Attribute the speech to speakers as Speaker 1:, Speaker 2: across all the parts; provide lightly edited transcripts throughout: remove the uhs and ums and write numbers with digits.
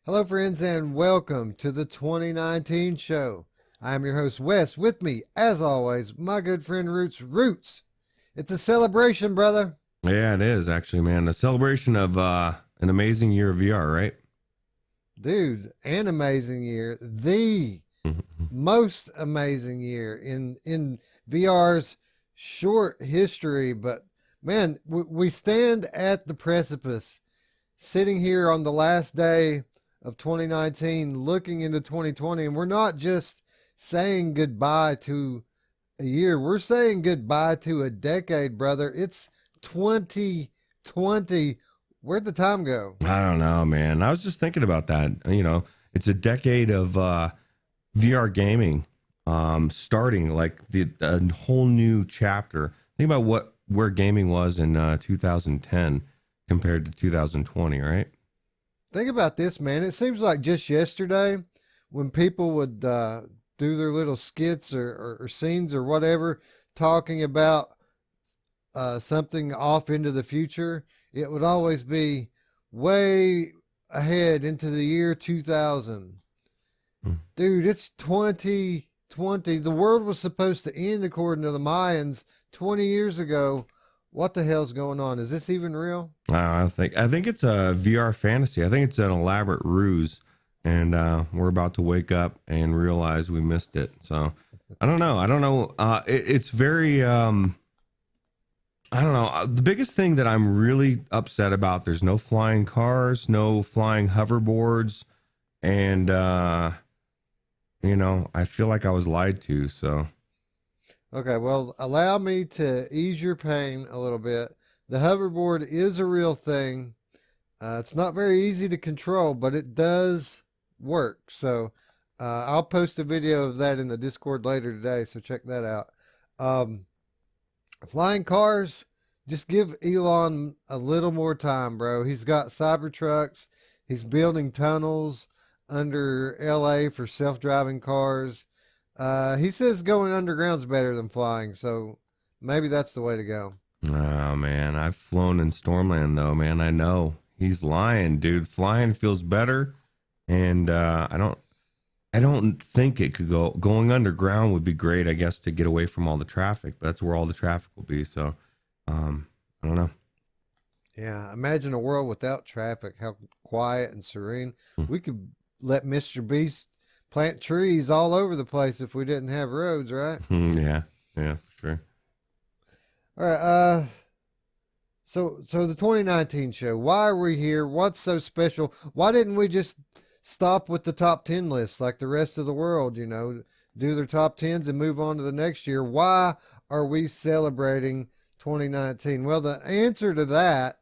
Speaker 1: Hello, friends, and welcome to the 2019 show. I am your host, Wes. With me, as always, my good friend Roots. It's a celebration, brother.
Speaker 2: Yeah, it is actually, man. A celebration of an amazing year of VR, right?
Speaker 1: Dude, an amazing year. The most amazing year in VR's short history. But, man, we stand at the precipice, sitting here on the last day of 2019 looking into 2020, and we're not just saying goodbye to a year, we're saying goodbye to a decade, brother. It's 2020. Where'd the time go?
Speaker 2: I don't know, man. I was just thinking about that. It's a decade of VR gaming, starting like a whole new chapter. Think about where gaming was in 2010 compared to 2020, right?
Speaker 1: Think about this, man. It seems like just yesterday when people would do their little skits or scenes or whatever, talking about something off into the future, it would always be way ahead into the year 2000. Dude, it's 2020. The world was supposed to end according to the Mayans 20 years ago. What the hell's going on? Is this even real?
Speaker 2: I think it's a VR fantasy. I think it's an elaborate ruse, and we're about to wake up and realize we missed it. So I don't know. It's very I don't know. The biggest thing that I'm really upset about, there's no flying cars, no flying hoverboards, and I feel like I was lied to. So
Speaker 1: Okay, well, allow me to ease your pain a little bit. The hoverboard is a real thing. It's not very easy to control, but it does work. So I'll post a video of that in the Discord later today, so check that out. Flying cars, just give Elon a little more time, bro. He's got Cybertrucks. He's building tunnels under LA for self-driving cars. He says going underground's better than flying, so maybe that's the way to go.
Speaker 2: Oh man, I've flown in Stormland though, man. I know he's lying, dude. Flying feels better, and I don't think it could go. Going underground would be great, I guess, to get away from all the traffic. But that's where all the traffic will be. So, I don't know.
Speaker 1: Yeah, imagine a world without traffic. How quiet and serene. We could let Mr. Beast plant trees all over the place if we didn't have roads, right?
Speaker 2: Yeah, for sure.
Speaker 1: All right. So the 2019 show. Why are we here? What's so special? Why didn't we just stop with the top 10 list like the rest of the world? Do their top 10s and move on to the next year. Why are we celebrating 2019? Well, the answer to that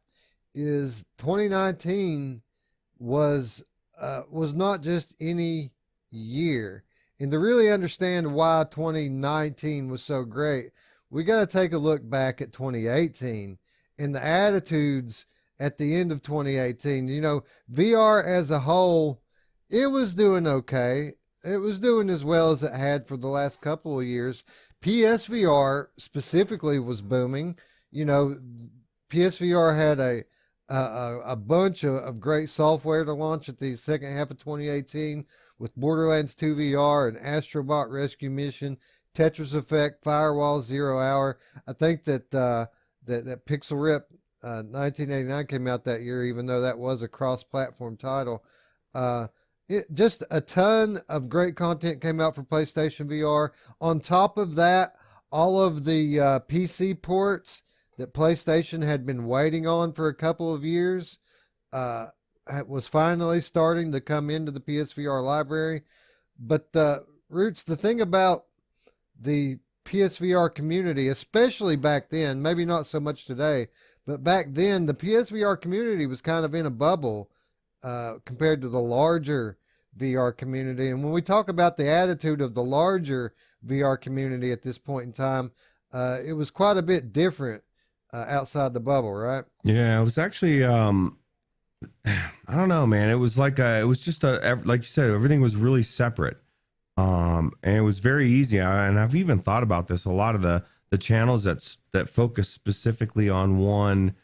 Speaker 1: is 2019 was not just any year. And to really understand why 2019 was so great, we got to take a look back at 2018 and the attitudes at the end of 2018. VR as a whole, it was doing okay. It was doing as well as it had for the last couple of years. PSVR specifically was booming. PSVR had a bunch of great software to launch at the second half of 2018 with Borderlands 2 VR and Astrobot Rescue Mission, Tetris Effect, Firewall, Zero Hour. I think that that Pixel Rip 1989 came out that year, even though that was a cross-platform title. Just a ton of great content came out for PlayStation VR. On top of that, all of the PC ports that PlayStation had been waiting on for a couple of years was finally starting to come into the PSVR library. But Roots, the thing about the PSVR community, especially back then, maybe not so much today, but back then the PSVR community was kind of in a bubble compared to the larger VR community. And when we talk about the attitude of the larger VR community at this point in time, it was quite a bit different outside the bubble, right?
Speaker 2: Yeah, it was actually I don't know, man. It was like it was just like you said, everything was really separate. And it was very easy. And I've even thought about this. A lot of the channels that focus specifically on one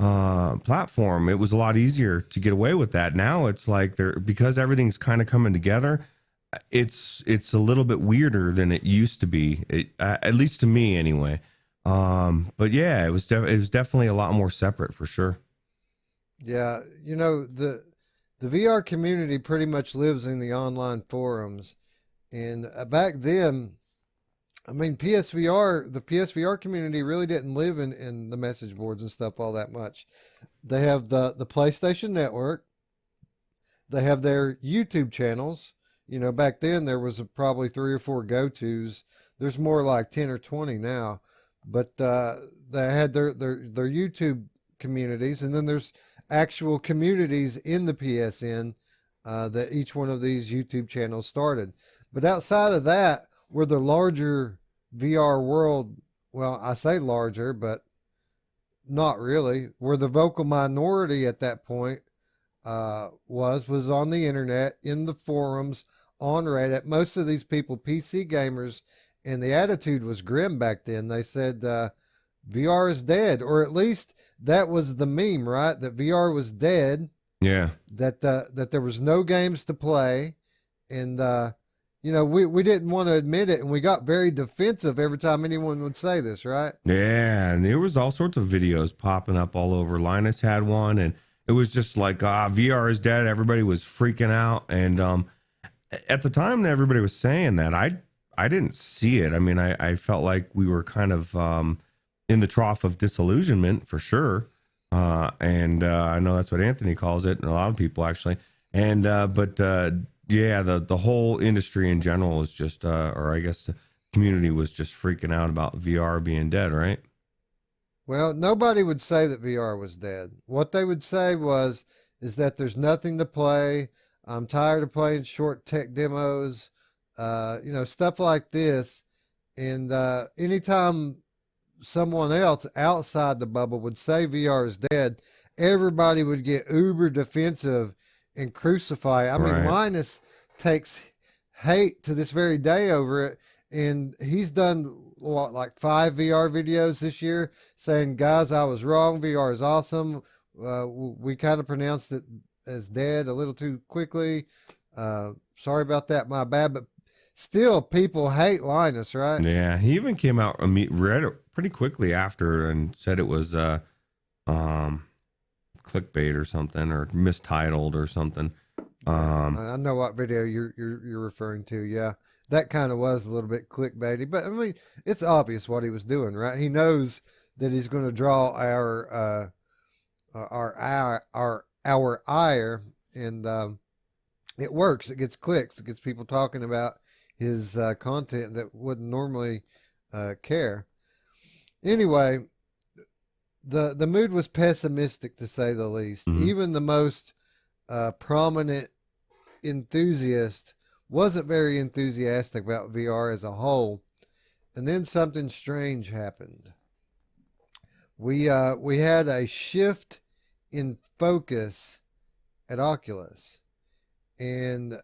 Speaker 2: platform, it was a lot easier to get away with that. Now it's like because everything's kind of coming together. It's a little bit weirder than it used to be, at least to me anyway. But yeah, it was definitely a lot more separate for sure.
Speaker 1: Yeah, the VR community pretty much lives in the online forums, and back then, I mean, the PSVR community really didn't live in the message boards and stuff all that much. They have the PlayStation Network. They have their YouTube channels. Back then there was probably 3 or 4 go-tos. There's more like 10 or 20 now, but they had their YouTube communities, and then there's actual communities in the PSN that each one of these YouTube channels started. But outside of that, were the larger VR world, well, I say larger, but not really, where the vocal minority at that point was on the internet, in the forums, on Reddit. Most of these people, PC gamers, and the attitude was grim back then. They said VR is dead, or at least that was the meme, right? That VR was dead.
Speaker 2: Yeah.
Speaker 1: That there was no games to play, and we didn't want to admit it, and we got very defensive every time anyone would say this, right?
Speaker 2: Yeah, and there was all sorts of videos popping up all over. Linus had one, and it was just like, VR is dead. Everybody was freaking out, and at the time that everybody was saying that, I didn't see it. I mean, I felt like we were kind of in the trough of disillusionment for sure, and I know that's what Anthony calls it, and a lot of people actually. And yeah, the whole industry in general is just, or I guess the community was just freaking out about VR being dead, right?
Speaker 1: Well, nobody would say that VR was dead. What they would say is that there's nothing to play. I'm tired of playing short tech demos, stuff like this. And anytime someone else outside the bubble would say VR is dead, everybody would get uber defensive and crucify. I mean, Linus takes hate to this very day over it, and he's done like 5 VR videos this year saying, guys, I was wrong. VR is awesome. We kind of pronounced it as dead a little too quickly. Sorry about that, my bad. But still, people hate Linus, right?
Speaker 2: Yeah, he even came out and read it pretty quickly after and said it was clickbait or something, or mistitled or something.
Speaker 1: I know what video you're referring to. Yeah, that kind of was a little bit clickbaity, but I mean, it's obvious what he was doing, right? He knows that he's going to draw our ire, and it works. It gets clicks. It gets people talking about his content that wouldn't normally care. Anyway, the mood was pessimistic, to say the least.
Speaker 2: Mm-hmm.
Speaker 1: Even the most prominent enthusiast wasn't very enthusiastic about VR as a whole. And then something strange happened. We had a shift in focus at Oculus, and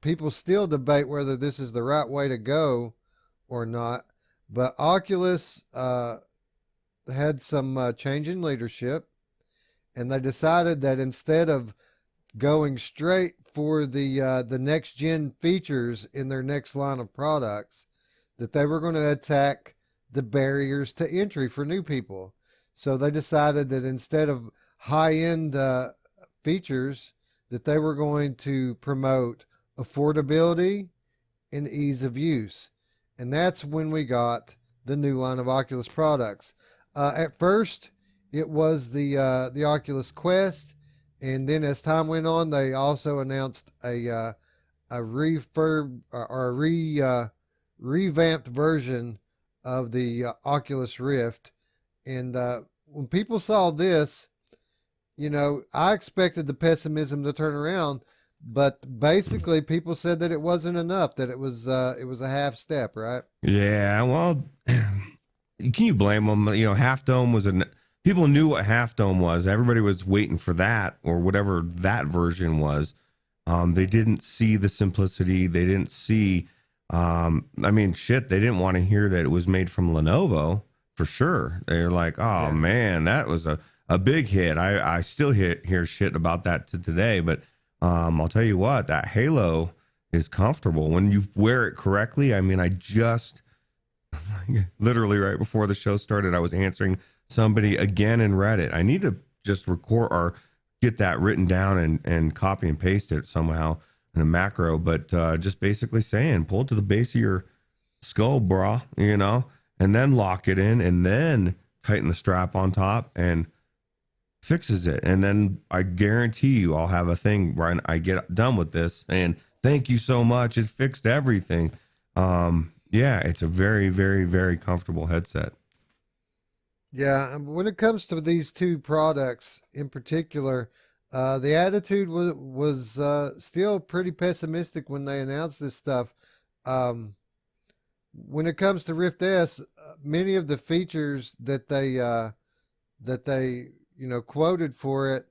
Speaker 1: people still debate whether this is the right way to go or not. But Oculus had some change in leadership, and they decided that instead of going straight for the next gen features in their next line of products, that they were going to attack the barriers to entry for new people. So they decided that instead of high-end features, that they were going to promote affordability and ease of use. And that's when we got the new line of Oculus products. At first, it was the Oculus Quest, and then as time went on, they also announced a revamped version of the Oculus Rift. And when people saw this, I expected the pessimism to turn around, but basically people said that it wasn't enough, that it was a half step, right?
Speaker 2: Yeah, well, can you blame them? Half Dome was people knew what Half Dome was. Everybody was waiting for that, or whatever that version was. They didn't see the simplicity. They didn't see, they didn't want to hear that it was made from Lenovo, for sure. They're like, oh, yeah, man, that was a a big hit. I still hear shit about that to today, but I'll tell you what, that Halo is comfortable when you wear it correctly. I mean, I just literally right before the show started, I was answering somebody again in Reddit. I need to just record or get that written down and copy and paste it somehow in a macro, but just basically saying, pull it to the base of your skull, brah, and then lock it in and then tighten the strap on top and fixes it. And then I guarantee you I'll have a thing when I get done with this and thank you so much. It fixed everything. Yeah, it's a very, very, very comfortable headset.
Speaker 1: Yeah, when it comes to these two products in particular, the attitude was still pretty pessimistic when they announced this stuff. When it comes to Rift S, many of the features that they quoted for it,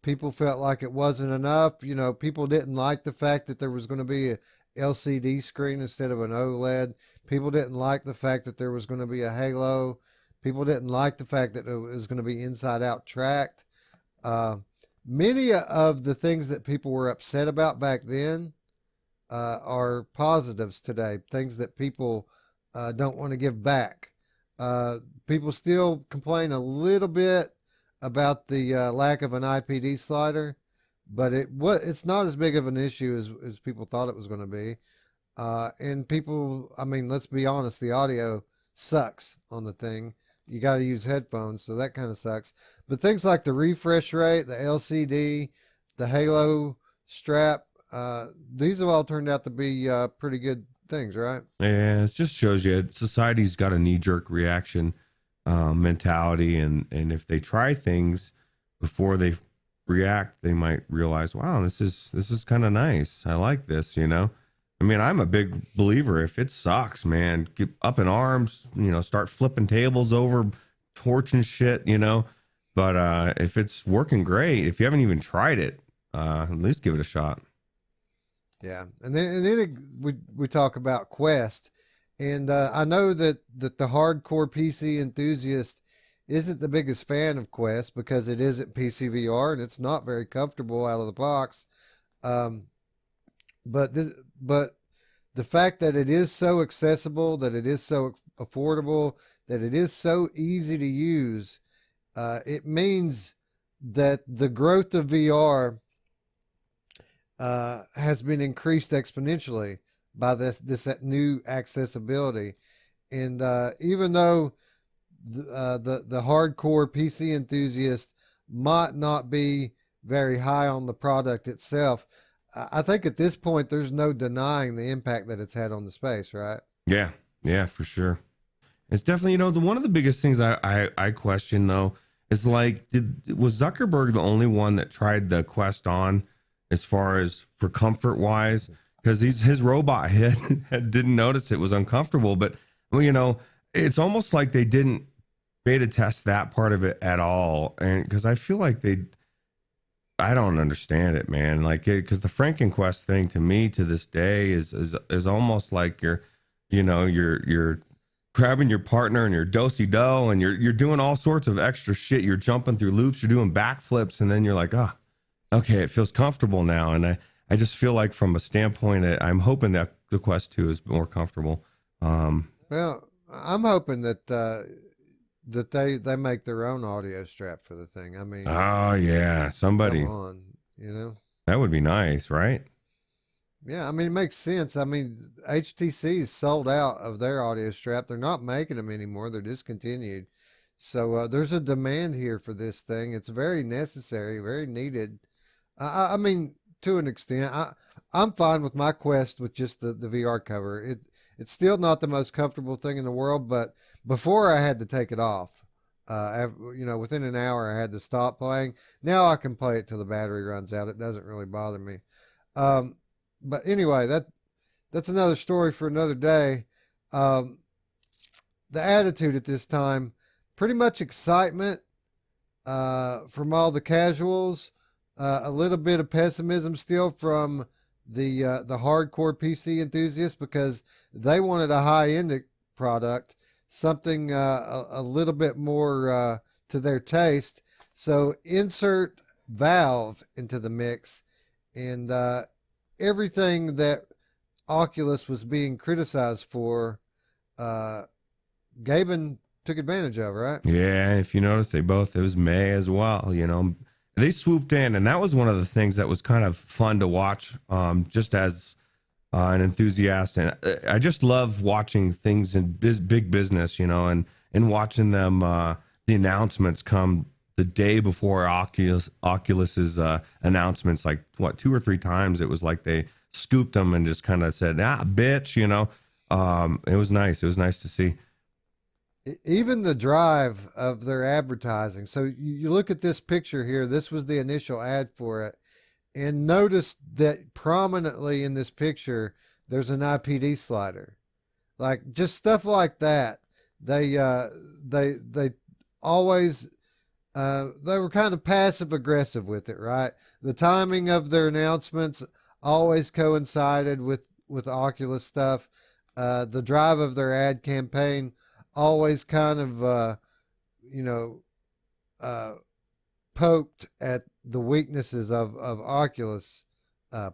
Speaker 1: people felt like it wasn't enough. People didn't like the fact that there was going to be a LCD screen instead of an OLED. People didn't like the fact that there was going to be a halo. People didn't like the fact that it was going to be inside out tracked. Many of the things that people were upset about back then are positives today, things that people don't want to give back. People still complain a little bit about the lack of an IPD slider, but it's not as big of an issue as people thought it was going to be. And people, I mean, let's be honest, the audio sucks on the thing. You got to use headphones, so that kind of sucks. But things like the refresh rate, the LCD, the Halo strap, these have all turned out to be pretty good things, right?
Speaker 2: Yeah, it just shows you society's got a knee-jerk reaction mentality, and if they try things before they react, they might realize, wow, this is kind of nice. I like this, I mean, I'm a big believer. If it sucks, man, get up in arms, start flipping tables over, torching shit, But if it's working great, if you haven't even tried it, at least give it a shot.
Speaker 1: Yeah, and then we talk about Quest, and I know that the hardcore PC enthusiast isn't the biggest fan of Quest because it isn't PC VR and it's not very comfortable out of the box. But the fact that it is so accessible, that it is so affordable, that it is so easy to use, it means that the growth of VR has been increased exponentially by this new accessibility. And even though the hardcore PC enthusiast might not be very high on the product itself, I think at this point there's no denying the impact that it's had on the space, right?
Speaker 2: Yeah, for sure. It's definitely, one of the biggest things I question though is like, was Zuckerberg the only one that tried the Quest on as far as for comfort wise? Because his robot head didn't notice it was uncomfortable, but it's almost like they didn't beta test that part of it at all. And because I feel like I don't understand it, man. Like, because the Frankenquest thing to me to this day is almost like you're grabbing your partner and you're do-si-do and you're doing all sorts of extra shit. You're jumping through loops, you're doing backflips, and then you're like, okay, it feels comfortable now. And I just feel like from a standpoint that I'm hoping that the Quest 2 is more comfortable.
Speaker 1: Well, I'm hoping that they make their own audio strap for the thing. I mean,
Speaker 2: oh yeah, somebody,
Speaker 1: come on,
Speaker 2: that would be nice, right?
Speaker 1: Yeah, I mean, it makes sense. I mean, HTC's sold out of their audio strap. They're not making them anymore. They're discontinued. So there's a demand here for this thing. It's very necessary, very needed. I mean, to an extent, I'm fine with my Quest with just the VR cover. It's still not the most comfortable thing in the world, but before I had to take it off. Within an hour I had to stop playing. Now I can play it till the battery runs out. It doesn't really bother me. But anyway, that's another story for another day. The attitude at this time, pretty much excitement from all the casuals, a little bit of pessimism still from the hardcore PC enthusiasts because they wanted a high-end product, something a little bit more to their taste. So insert Valve into the mix, and everything that Oculus was being criticized for, Gaben took advantage of, right?
Speaker 2: Yeah, if you notice, it was May as well. They swooped in, and that was one of the things that was kind of fun to watch. Just as an enthusiast, and I just love watching things in big business, and watching them the announcements come the day before Oculus's announcements, like what 2 or 3 times. It was like they scooped them and just kind of said, bitch, it was nice. It was nice to see.
Speaker 1: Even the drive of their advertising. So you look at this picture here. This was the initial ad for it. And notice that prominently in this picture, there's an IPD slider. Like just stuff like that. They always, they were kind of passive aggressive with it, right? The timing of their announcements always coincided with Oculus stuff. The drive of their ad campaign always kind of, poked at the weaknesses of Oculus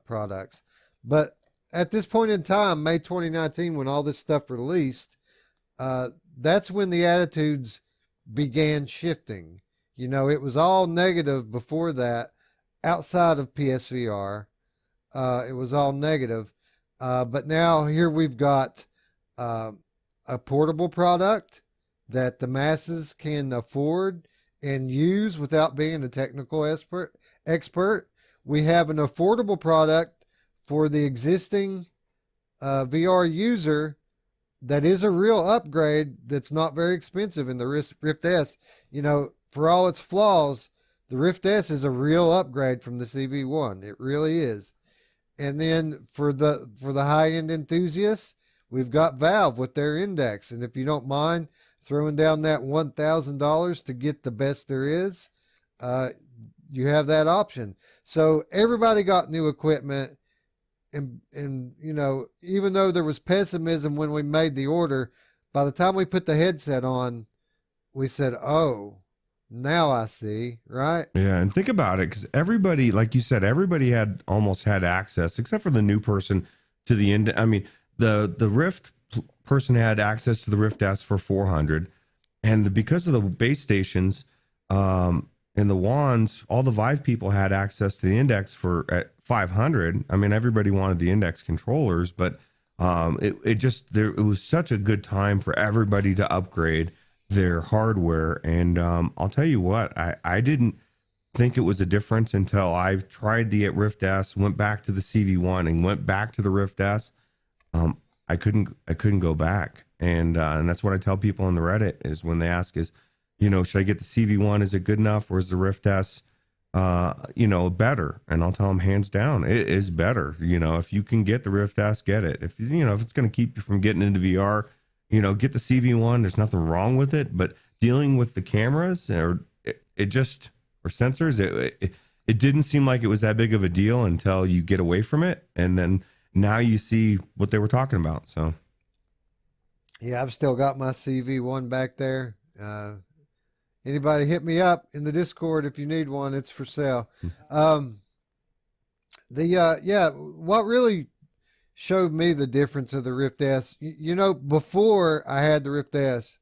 Speaker 1: products. But at this point in time, May 2019, when all this stuff released, that's when the attitudes began shifting. It was all negative before that, outside of PSVR. It was all negative. But now here we've got a portable product that the masses can afford and use without being a technical expert. We have an affordable product for the existing VR user that is a real upgrade that's not very expensive in the Rift S. For all its flaws, the Rift S is a real upgrade from the CV1. It really is. And then for the high-end enthusiasts, we've got Valve with their index. And if you don't mind throwing down that $1,000 to get the best there is, you have that option. So everybody got new equipment. And even though there was pessimism when we made the order, by the time we put the headset on, we said, oh, now I see, right?
Speaker 2: Yeah, and think about it, because everybody, like you said, everybody almost had access, except for the new person to the end. I mean, the Rift person had access to the Rift S for $400, and because of the base stations and the wands, all the Vive people had access to the Index at $500. I mean, everybody wanted the Index controllers, but it was such a good time for everybody to upgrade their hardware. And I'll tell you what, I didn't think it was a difference until I tried the Rift S, went back to the CV1, and went back to the Rift S. I couldn't go back, and that's what I tell people on the Reddit is when they ask is, should I get the CV1? Is it good enough, or is the Rift S, better? And I'll tell them hands down, it is better. If you can get the Rift S, get it. If it's going to keep you from getting into VR, get the CV1. There's nothing wrong with it, but dealing with the cameras or sensors, it didn't seem like it was that big of a deal until you get away from it, and then now you see what they were talking about. So,
Speaker 1: yeah, I've still got my CV1 back there. Anybody hit me up in the Discord if you need one. It's for sale. What really showed me the difference of the Rift S, before I had the Rift S,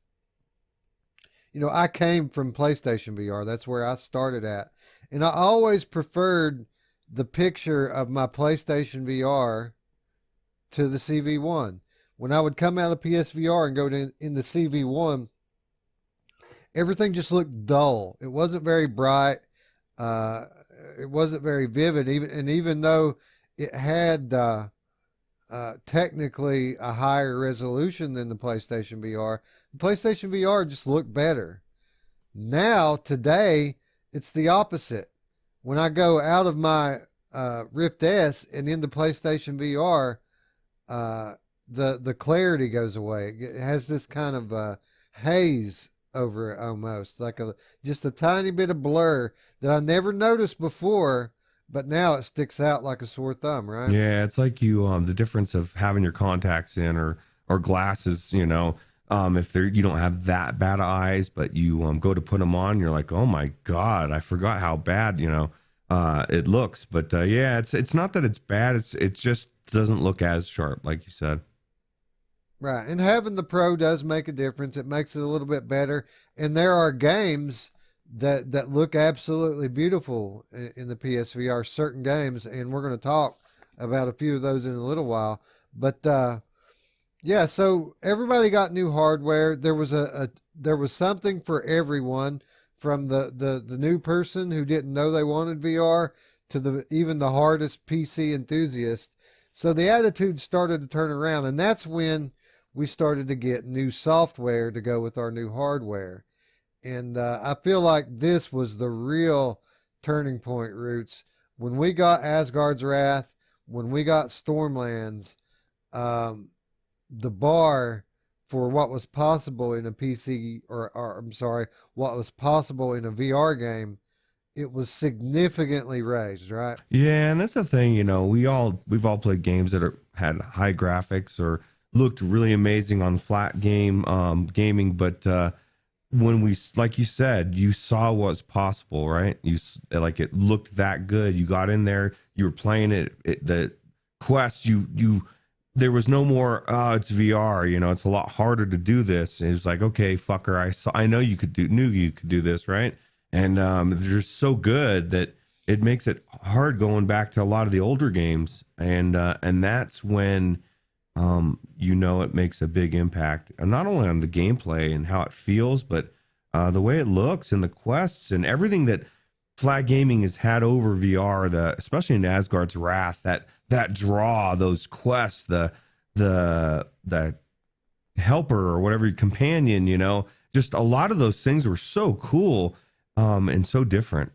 Speaker 1: I came from PlayStation VR. That's where I started at. And I always preferred the picture of my PlayStation VR to the CV1. When I would come out of PSVR and go in the CV1, everything just looked dull. It wasn't very bright. It wasn't very vivid. Even though it had technically a higher resolution than the PlayStation VR, the PlayStation VR just looked better. Now, today, it's the opposite. When I go out of my Rift S and into PlayStation VR, the clarity goes away. It has this kind of haze over it, almost like just a tiny bit of blur that I never noticed before, but now it sticks out like a sore thumb, right?
Speaker 2: Yeah, it's like the difference of having your contacts in or glasses, if you don't have that bad eyes, but you go to put them on, you're like, oh my God, I forgot how bad, it looks. But yeah, it's not that it's bad. It just doesn't look as sharp, like you said.
Speaker 1: Right. And having the Pro does make a difference. It makes it a little bit better. And there are games that look absolutely beautiful in the PSVR, certain games, and we're going to talk about a few of those in a little while. But yeah, so everybody got new hardware. There was there was something for everyone, from the new person who didn't know they wanted VR to even the hardest PC enthusiast. So the attitude started to turn around, and that's when we started to get new software to go with our new hardware. And I feel like this was the real turning point, Roots. When we got Asgard's Wrath, when we got Stormlands, the bar for what was possible in a PC, or I'm sorry, what was possible in a VR game, it was significantly raised, right?
Speaker 2: Yeah, and that's the thing, we've all played games that had high graphics or looked really amazing on flat gaming, but when we, like you said, you saw what's possible, right? It looked that good. You got in there, you were playing it, the quest, there was no more, it's VR, it's a lot harder to do this. And it was like, okay, fucker, I know knew you could do this, right? And they're just so good that it makes it hard going back to a lot of the older games. And that's when, it makes a big impact, not only on the gameplay and how it feels, but the way it looks and the quests and everything that flat gaming has had over VR, especially in Asgard's Wrath, that draw, those quests, the helper or whatever, companion, just a lot of those things were so cool, and so different.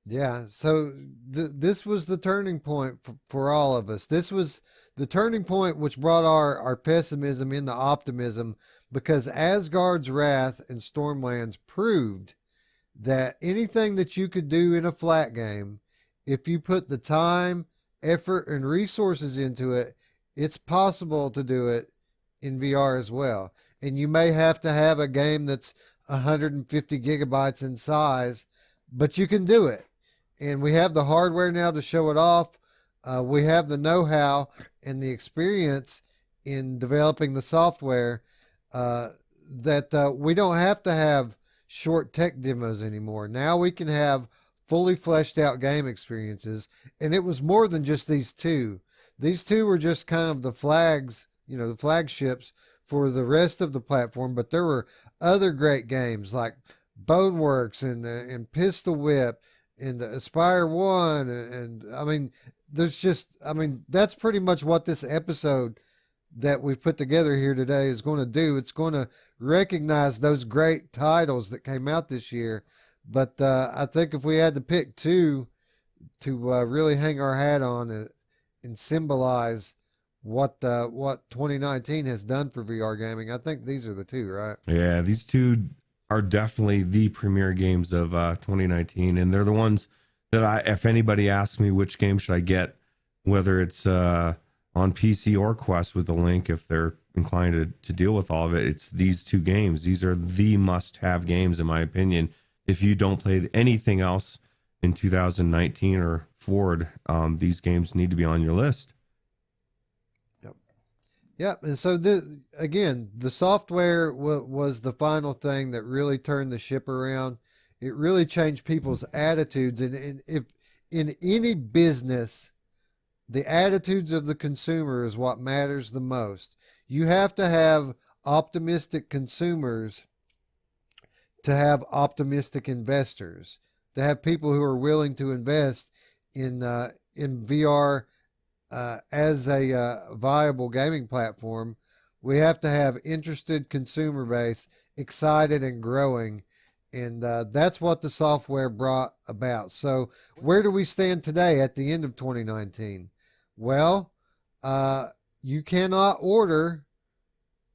Speaker 1: Yeah, so this was the turning point for all of us. This was the turning point which brought our pessimism into optimism, because Asgard's Wrath and Stormlands proved that anything that you could do in a flat game, if you put the time, effort, and resources into it, it's possible to do it in VR as well. And you may have to have a game that's 150 gigabytes in size, but you can do it. And we have the hardware now to show it off. We have the know-how and the experience in developing the software, that we don't have to have short tech demos anymore. Now we can have fully fleshed out game experiences. And it was more than just these two. These two were just kind of the flags, the flagships for the rest of the platform. But there were other great games like Boneworks and Pistol Whip and Aspire 1. And I mean, that's pretty much what this episode that we've put together here today is going to do. It's going to recognize those great titles that came out this year. But I think if we had to pick two to really hang our hat on and symbolize what 2019 has done for VR gaming, I think these are the two, right?
Speaker 2: Yeah, these two are definitely the premier games of 2019, and they're the ones that if anybody asks me which game should I get, whether it's on PC or Quest with the link, if they're inclined to deal with all of it, it's these two games. These are the must-have games, in my opinion. If you don't play anything else in 2019 or forward, these games need to be on your list.
Speaker 1: Yep. And so again, the software was the final thing that really turned the ship around. It really changed people's attitudes. And if in any business, the attitudes of the consumer is what matters the most. You have to have optimistic consumers to have optimistic investors, to have people who are willing to invest in VR as a viable gaming platform. We have to have interested consumer base, excited and growing, and that's what the software brought about. So where do we stand today at the end of 2019? Well, you cannot order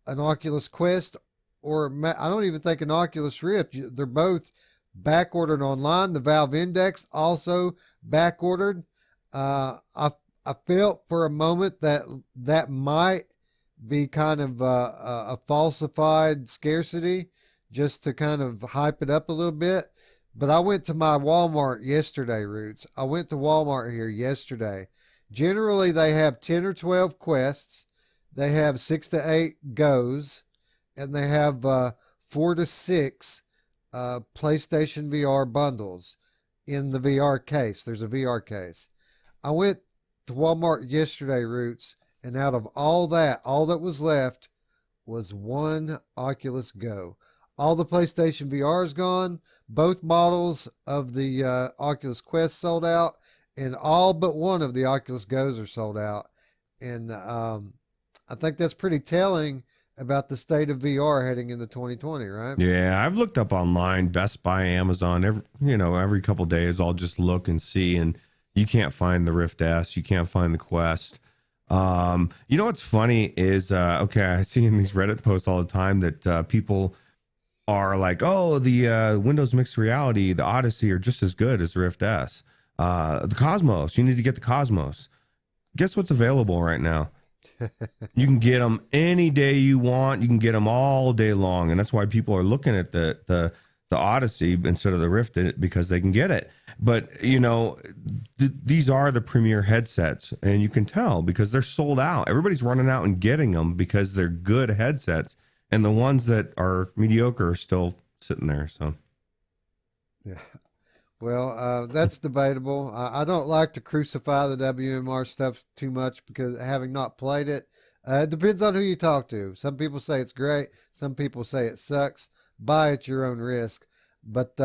Speaker 1: an Oculus Quest, or I don't even think an Oculus Rift. They're both back ordered online. The Valve Index also back ordered. I felt for a moment that might be kind of a falsified scarcity just to kind of hype it up a little bit. But I went to my Walmart yesterday, Roots. I went to Walmart here yesterday. Generally, they have 10 or 12 quests. They have 6 to 8 goes, and they have 4 to 6 PlayStation VR bundles in the VR case. There's a VR case. I went to Walmart yesterday, Roots, and out of all that was left was one Oculus Go. All the PlayStation VR is gone. Both models of the Oculus Quest sold out, and all but one of the Oculus Go's are sold out. And I think that's pretty telling about the state of VR heading into 2020, right?
Speaker 2: Yeah, I've looked up online, Best Buy, Amazon, every couple days I'll just look and see, and you can't find the Rift S, you can't find the Quest. What's funny is I see in these Reddit posts all the time that people are like, oh, the Windows mixed reality, the Odyssey are just as good as the Rift S. The Cosmos, you need to get the Cosmos. Guess what's available right now? You can get them any day you want. You can get them all day long, and that's why people are looking at the Odyssey instead of the Rift, because they can get it. But these are the premier headsets, and you can tell because they're sold out. Everybody's running out and getting them because they're good headsets, and the ones that are mediocre are still sitting there. So,
Speaker 1: yeah. Well, that's debatable. I don't like to crucify the WMR stuff too much because having not played it, it depends on who you talk to. Some people say it's great. Some people say it sucks. Buy at your own risk. But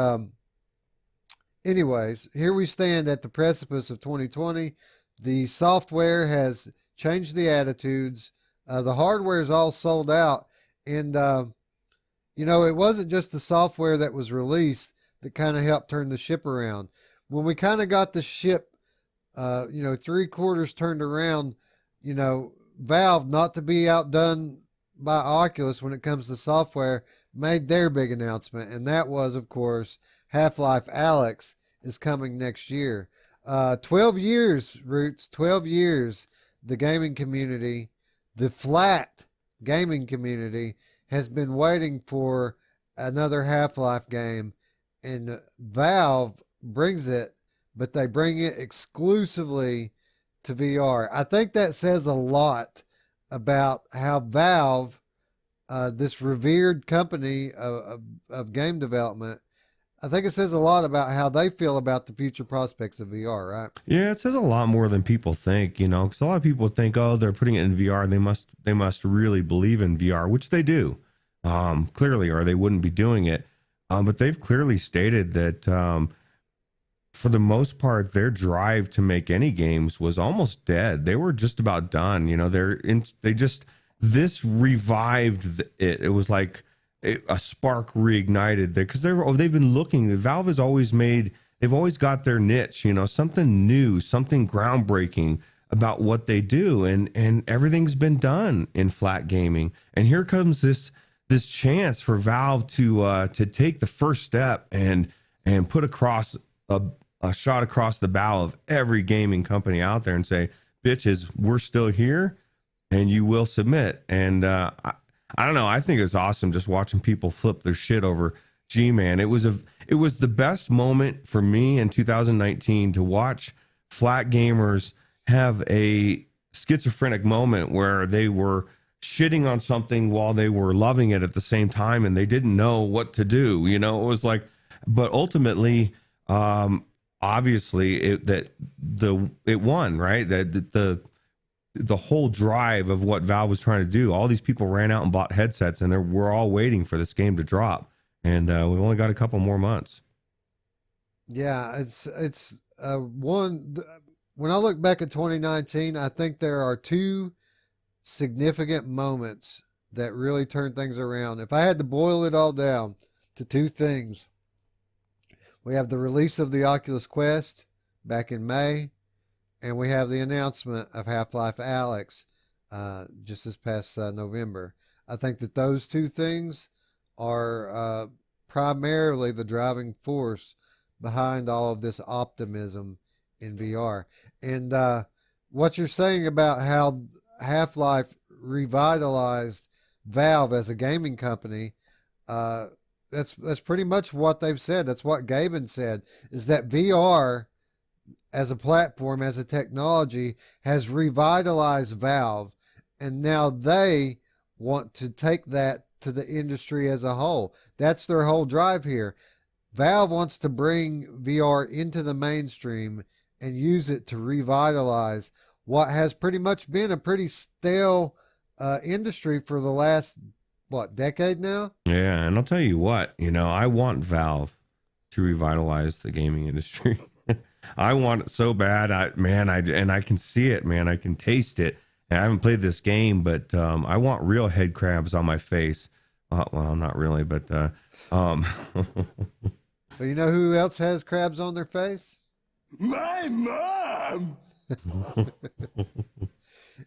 Speaker 1: anyways, here we stand at the precipice of 2020. The software has changed the attitudes. The hardware is all sold out. And, it wasn't just the software that was released that kind of helped turn the ship around. When we kind of got the ship, 3/4 turned around, Valve, not to be outdone by Oculus when it comes to software, made their big announcement. And that was, of course, Half-Life Alyx is coming next year. 12 years, Roots, 12 years, the gaming community, the flat gaming community, has been waiting for another Half-Life game. And Valve brings it, but they bring it exclusively to VR. I think that says a lot about how Valve, this revered company of game development, I think it says a lot about how they feel about the future prospects of VR, right?
Speaker 2: Yeah, it says a lot more than people think, because a lot of people think, oh, they're putting it in VR. They must really believe in VR, which they do, clearly, or they wouldn't be doing it. But they've clearly stated that for the most part, their drive to make any games was almost dead. They were just about done. This revived it. It was like a spark reignited there because they've been looking. Valve has always they've always got their niche, something new, something groundbreaking about what they do. And everything's been done in flat gaming. And here comes this chance for Valve to take the first step and put across a shot across the bow of every gaming company out there and say, bitches, we're still here and you will submit. And I don't know. I think it's awesome just watching people flip their shit over G-Man. It was the best moment for me in 2019 to watch flat gamers have a schizophrenic moment where they were shitting on something while they were loving it at the same time, and they didn't know what to do. It was like, but ultimately, obviously, it won, right? That the whole drive of what Valve was trying to do. All these people ran out and bought headsets, and we're all waiting for this game to drop, and we've only got a couple more months.
Speaker 1: Yeah, it's one. When I look back at 2019, I think there are two significant moments that really turned things around. If I had to boil it all down to two things, we have the release of the Oculus Quest back in May, and we have the announcement of Half-Life Alyx just this past November. I think that those two things are primarily the driving force behind all of this optimism in VR. And what you're saying about how Half-Life revitalized Valve as a gaming company. That's pretty much what they've said. That's what Gaben said, is that VR as a platform, as a technology, has revitalized Valve, and now they want to take that to the industry as a whole. That's their whole drive here. Valve wants to bring VR into the mainstream and use it to revitalize what has pretty much been a pretty stale industry for the last, decade now?
Speaker 2: Yeah, and I'll tell you what, I want Valve to revitalize the gaming industry. I want it so bad. I can see it, man. I can taste it. And I haven't played this game, but I want real head crabs on my face. Well, not really, but
Speaker 1: But you know who else has crabs on their face?
Speaker 3: My mom!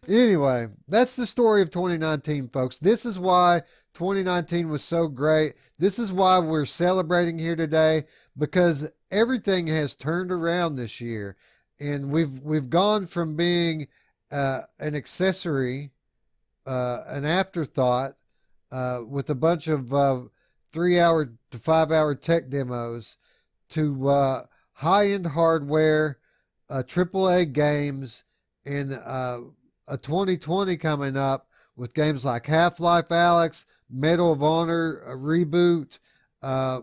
Speaker 1: Anyway, that's the story of 2019, folks. This is why 2019 was so great. This is why we're celebrating here today, because everything has turned around this year, and we've gone from being an accessory, an afterthought, with a bunch of 3-hour to 5-hour tech demos, to high-end hardware, AAA games, and a 2020 coming up with games like Half-Life Alyx, Medal of Honor, a reboot.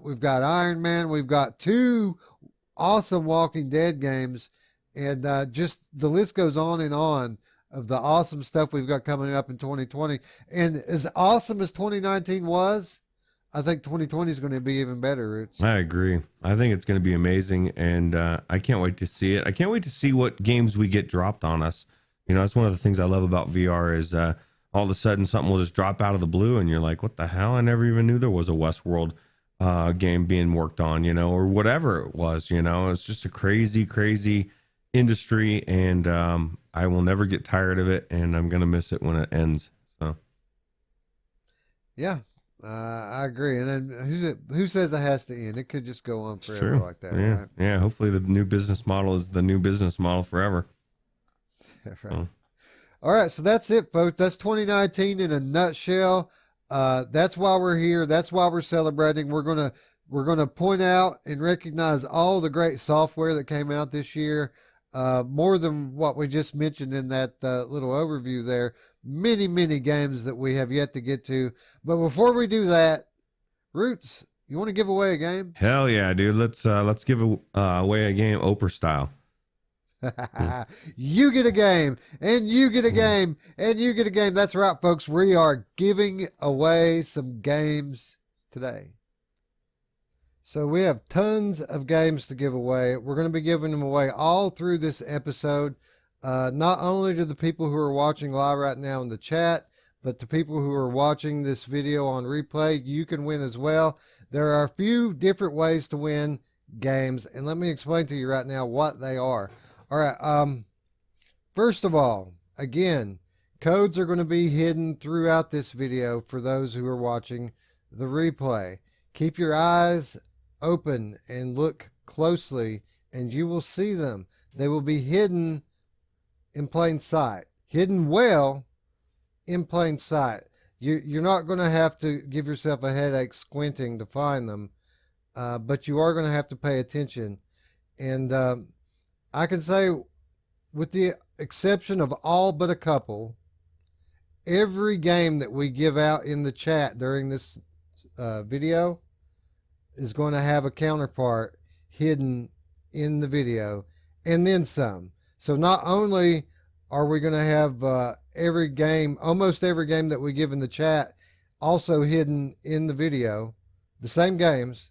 Speaker 1: We've got Iron Man. We've got 2 awesome Walking Dead games. And just the list goes on and on of the awesome stuff we've got coming up in 2020. And as awesome as 2019 was, I think 2020 is going to be even better, Roots.
Speaker 2: I agree. I think it's going to be amazing, and I can't wait to see it. I can't wait to see what games we get dropped on us. That's one of the things I love about VR is all of a sudden something will just drop out of the blue, and you're like, what the hell? I never even knew there was a Westworld game being worked on, or whatever it was. It's just a crazy, crazy industry, and I will never get tired of it, and I'm going to miss it when it ends. So,
Speaker 1: yeah. I agree. And then who says it has to end? It could just go on forever
Speaker 2: true.
Speaker 1: like that.
Speaker 2: Yeah.
Speaker 1: Right?
Speaker 2: Yeah. Hopefully the new business model is the new business model forever.
Speaker 1: Right. All right. So that's it, folks. That's 2019 in a nutshell. That's why we're here. That's why we're celebrating. We're going to point out and recognize all the great software that came out this year. More than what we just mentioned in that little overview there. Many, many games that we have yet to get to. But before we do that, Roots, you want to give away a game?
Speaker 2: Hell yeah, dude. Let's give away a game Oprah style.
Speaker 1: You get a game, and you get a game, and you get a game. That's right, folks. We are giving away some games today. So we have tons of games to give away. We're going to be giving them away all through this episode. Not only to the people who are watching live right now in the chat, but to people who are watching this video on replay, you can win as well. There are a few different ways to win games, and let me explain to you right now what they are. All right. First of all, again, codes are going to be hidden throughout this video for those who are watching the replay. Keep your eyes open and look closely, and you will see them. They will be hidden in plain sight, hidden well in plain sight. You're not going to have to give yourself a headache squinting to find them, but you are going to have to pay attention. And I can say, with the exception of all but a couple, every game that we give out in the chat during this video is going to have a counterpart hidden in the video, and then some. So not only are we going to have almost every game that we give in the chat also hidden in the video, the same games,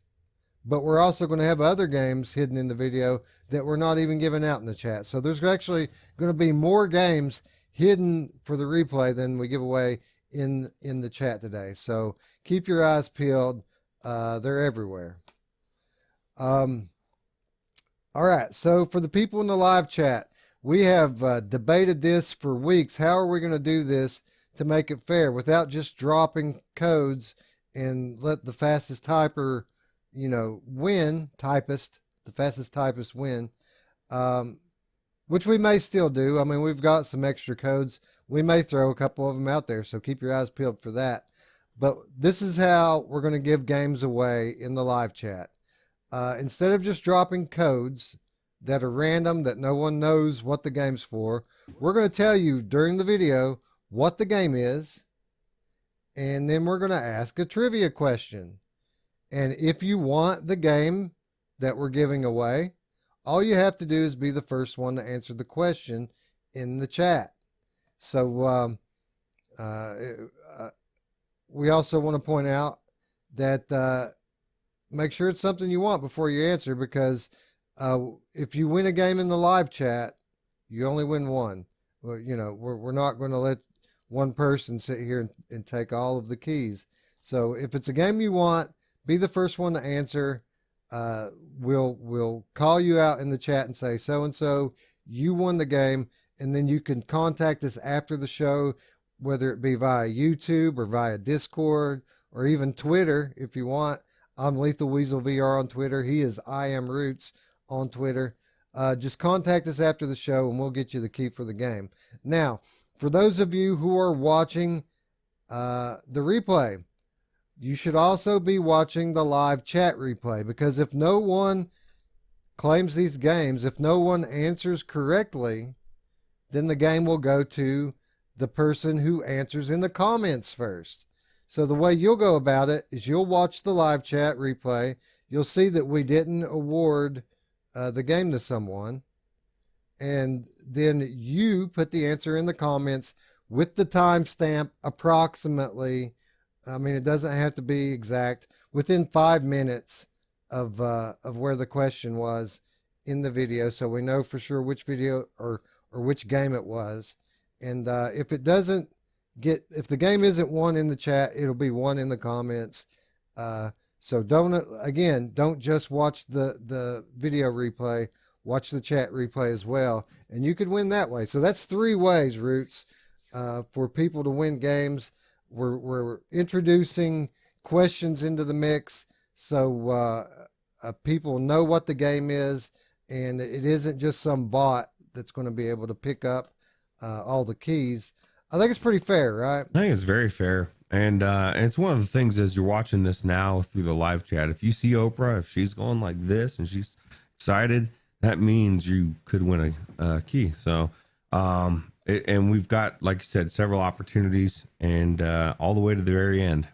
Speaker 1: but we're also going to have other games hidden in the video that we're not even giving out in the chat. So there's actually going to be more games hidden for the replay than we give away in the chat today. So keep your eyes peeled. They're everywhere. All right. So for the people in the live chat, we have debated this for weeks. How are we going to do this to make it fair without just dropping codes and let the fastest typer, win, the fastest typist win. which we may still do. I mean, we've got some extra codes. We may throw a couple of them out there, so keep your eyes peeled for that. But this is how we're going to give games away in the live chat. Instead of just dropping codes that are random, that no one knows what the game's for, we're going to tell you during the video what the game is, and then we're going to ask a trivia question. And if you want the game that we're giving away, all you have to do is be the first one to answer the question in the chat. So we also want to point out that make sure it's something you want before you answer, because if you win a game in the live chat, you only win one. Well, you know, we're not going to let one person sit here and take all of the keys. So if it's a game you want, be the first one to answer. We'll call you out in the chat and say, so-and-so, you won the game. And then you can contact us after the show, whether it be via YouTube or via Discord or even Twitter if you want. I'm Lethal Weasel VR on Twitter. He is I Am Roots on Twitter. Just contact us after the show and we'll get you the key for the game. Now, for those of you who are watching the replay, you should also be watching the live chat replay, because if no one claims these games, if no one answers correctly, then the game will go to the person who answers in the comments first. So the way you'll go about it is you'll watch the live chat replay. You'll see that we didn't award the game to someone. And then you put the answer in the comments with the timestamp approximately. I mean, it doesn't have to be exact. Within 5 minutes of where the question was in the video, so we know for sure which video or which game it was. And if it doesn't if the game isn't one in the chat, it'll be one in the comments. So don't just watch the video replay, watch the chat replay as well, and you could win that way. So that's 3 ways, Roots, for people to win games. We're introducing questions into the mix, so people know what the game is, and it isn't just some bot that's going to be able to pick up all the keys. I think it's pretty fair, right?
Speaker 2: I think it's very fair. And it's one of the things as you're watching this now through the live chat, if you see Oprah, if she's going like this and she's excited, that means you could win a key. So, and we've got, like you said, several opportunities and all the way to the very end.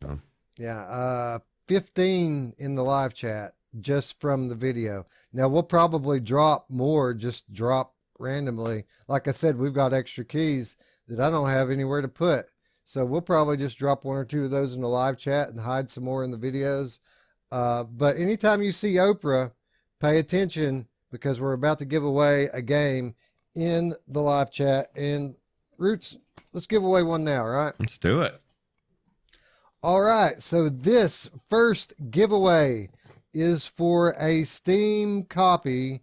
Speaker 2: So.
Speaker 1: Yeah, 15 in the live chat just from the video. Now we'll probably drop more, just drop randomly. Like I said, we've got extra keys that I don't have anywhere to put. So we'll probably just drop 1 or 2 of those in the live chat and hide some more in the videos. But anytime you see Oprah, pay attention, because we're about to give away a game in the live chat. And Roots, let's give away one now, right?
Speaker 2: Let's do it.
Speaker 1: All right. So this first giveaway is for a Steam copy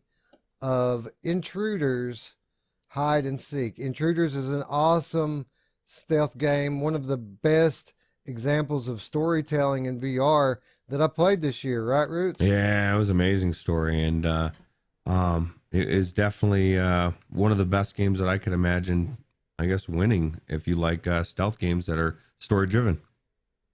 Speaker 1: of Intruders Hide and Seek. Intruders is an awesome stealth game, one of the best examples of storytelling in VR that I played this year, right, Roots?
Speaker 2: Yeah, it was an amazing story, and it is definitely one of the best games that I could imagine, I guess, winning if you like stealth games that are story driven.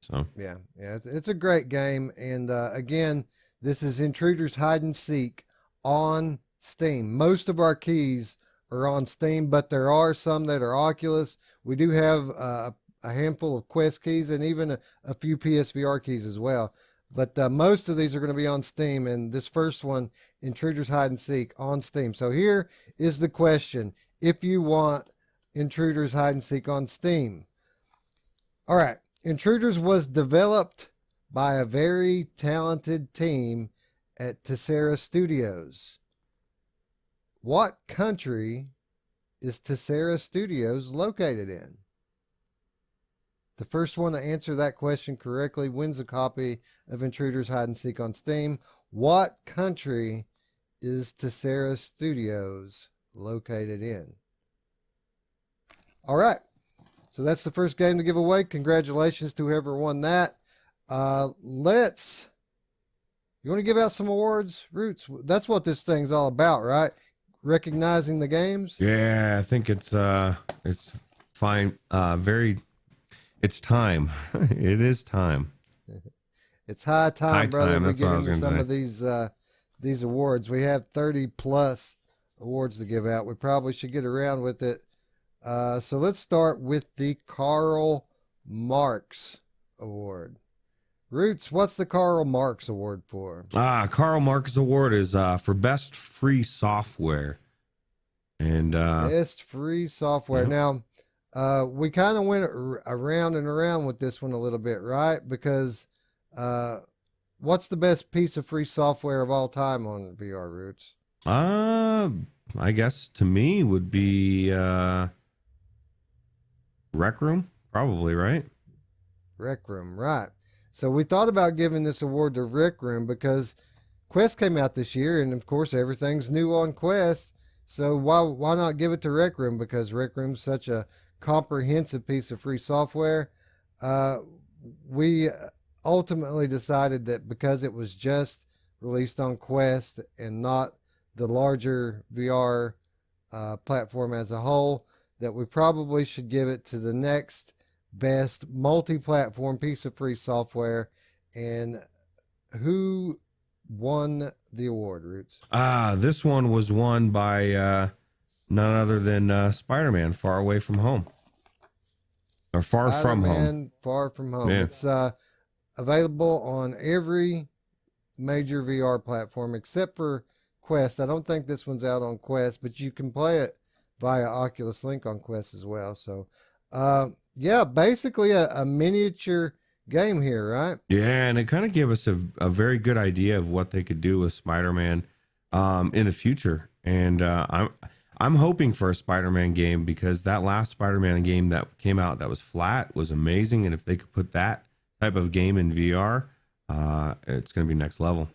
Speaker 2: So
Speaker 1: yeah, it's a great game, and again, this is Intruders Hide and Seek on Steam. Most of our keys are on Steam, but there are some that are Oculus. We do have a handful of Quest keys and even a few PSVR keys as well. But most of these are going to be on Steam, and this first one, Intruders Hide and Seek, on Steam. So here is the question: if you want Intruders Hide and Seek on Steam. All right. Intruders was developed by a very talented team at Tessera Studios. What country is Tessera Studios located in? The first one to answer that question correctly wins a copy of Intruders Hide and Seek on Steam. What country is Tessera Studios located in? All right. So that's the first game to give away. Congratulations to whoever won that. You want to give out some awards, Roots? That's what this thing's all about, right? recognizing the games?
Speaker 2: Yeah, I think it's fine. It's time. It is time.
Speaker 1: It's high time,
Speaker 2: High
Speaker 1: brother.
Speaker 2: time,
Speaker 1: We
Speaker 2: that's
Speaker 1: get
Speaker 2: what I was
Speaker 1: into
Speaker 2: gonna
Speaker 1: some
Speaker 2: say.
Speaker 1: of these awards. We have 30 plus awards to give out. We probably should get around with it. So let's start with the Karl Marx Award. Roots, what's the Karl Marx Award for?
Speaker 2: Karl Marx Award is for best free software. And
Speaker 1: Best free software.
Speaker 2: yeah.
Speaker 1: Now, we kind of went around and around with this one a little bit, right? Because what's the best piece of free software of all time on VR, Roots?
Speaker 2: I guess to me would be Rec Room, probably, right?
Speaker 1: Rec Room, right. So we thought about giving this award to Rec Room because Quest came out this year, and of course everything's new on Quest. So why not give it to Rec Room? Because Rec Room's such a comprehensive piece of free software. We ultimately decided that because it was just released on Quest and not the larger VR platform as a whole, that we probably should give it to the next best multi-platform piece of free software. And who won the award, Roots?
Speaker 2: This one was won by none other than Spider-Man Far Away from Home. Or Far From Home.
Speaker 1: Spider-Man Far From Home.
Speaker 2: Yeah.
Speaker 1: It's available on every major VR platform except for Quest. I don't think this one's out on Quest, but you can play it via Oculus Link on Quest as well. So, yeah, basically a miniature game here, right?
Speaker 2: Yeah, and it kind of gave us a very good idea of what they could do with Spider-Man in the future. And I'm hoping for a Spider-Man game because that last Spider-Man game that came out that was flat was amazing. And if they could put that type of game in VR, it's going to be next level.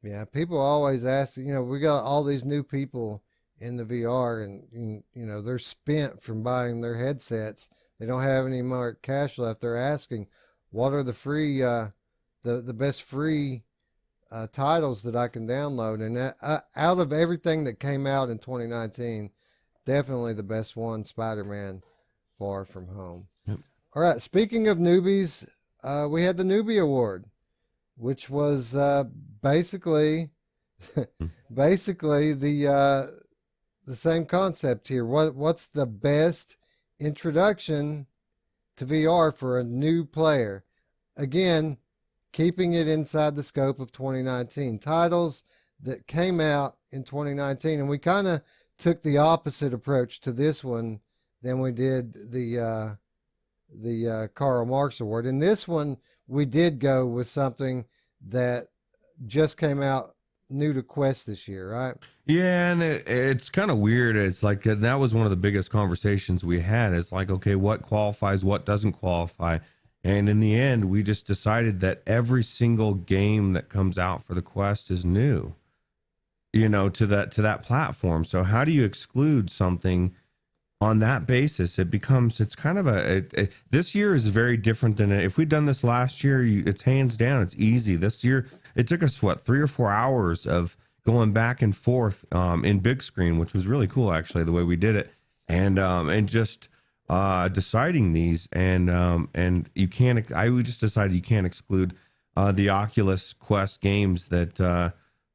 Speaker 1: Yeah, people always ask, we got all these new people in the VR and, they're spent from buying their headsets. They don't have any more cash left. They're asking, what are the free, the best free titles that I can download? And out of everything that came out in 2019, definitely the best one, Spider-Man Far From Home.
Speaker 2: Yep.
Speaker 1: All right, speaking of newbies, we had the Newbie Award, which was basically the same concept here. What's the best introduction to VR for a new player? Again, keeping it inside the scope of 2019. Titles that came out in 2019, and we kind of took the opposite approach to this one than we did the Karl Marx Award. In this one, we did go with something that just came out new to Quest this year, right?
Speaker 2: Yeah, and it's kind of weird. It's like that was one of the biggest conversations we had. It's like, okay, what qualifies, what doesn't qualify? And in the end, we just decided that every single game that comes out for the Quest is new, to that platform. So how do you exclude something on that basis? It's kind of this year is very different than if we'd done this last year. It's hands down, it's easy. This year, it took us 3 or 4 hours of going back and forth in big screen, which was really cool, actually, the way we did it, and just deciding these, and you can't. We just decided you can't exclude the Oculus Quest games that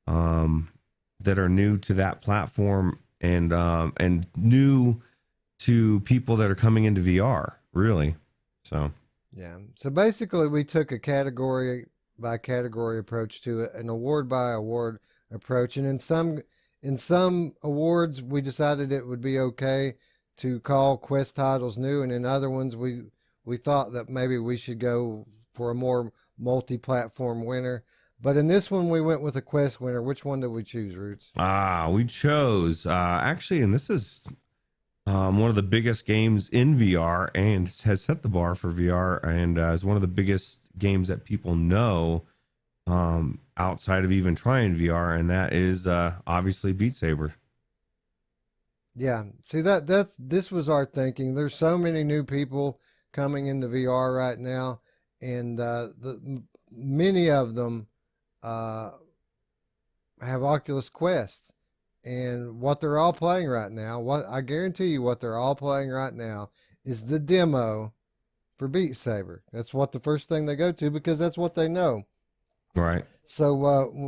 Speaker 2: are new to that platform and new to people that are coming into VR, really. So
Speaker 1: yeah. So basically, we took a category by category approach to it, an award by award approach, and in some awards we decided it would be okay to call Quest titles new, and in other ones we thought that maybe we should go for a more multi-platform winner. But in this one we went with a Quest winner. Which one did we choose, Roots?
Speaker 2: We chose actually, and this is one of the biggest games in VR and has set the bar for VR, and is one of the biggest games that people know outside of even trying VR, and that is obviously Beat Saber.
Speaker 1: Yeah, see this was our thinking. There's so many new people coming into VR right now, and many of them have Oculus Quest, And what they're all playing right now, what I guarantee you, what they're all playing right now is the demo for Beat Saber. That's what the first thing they go to because that's what they know.
Speaker 2: Right.
Speaker 1: So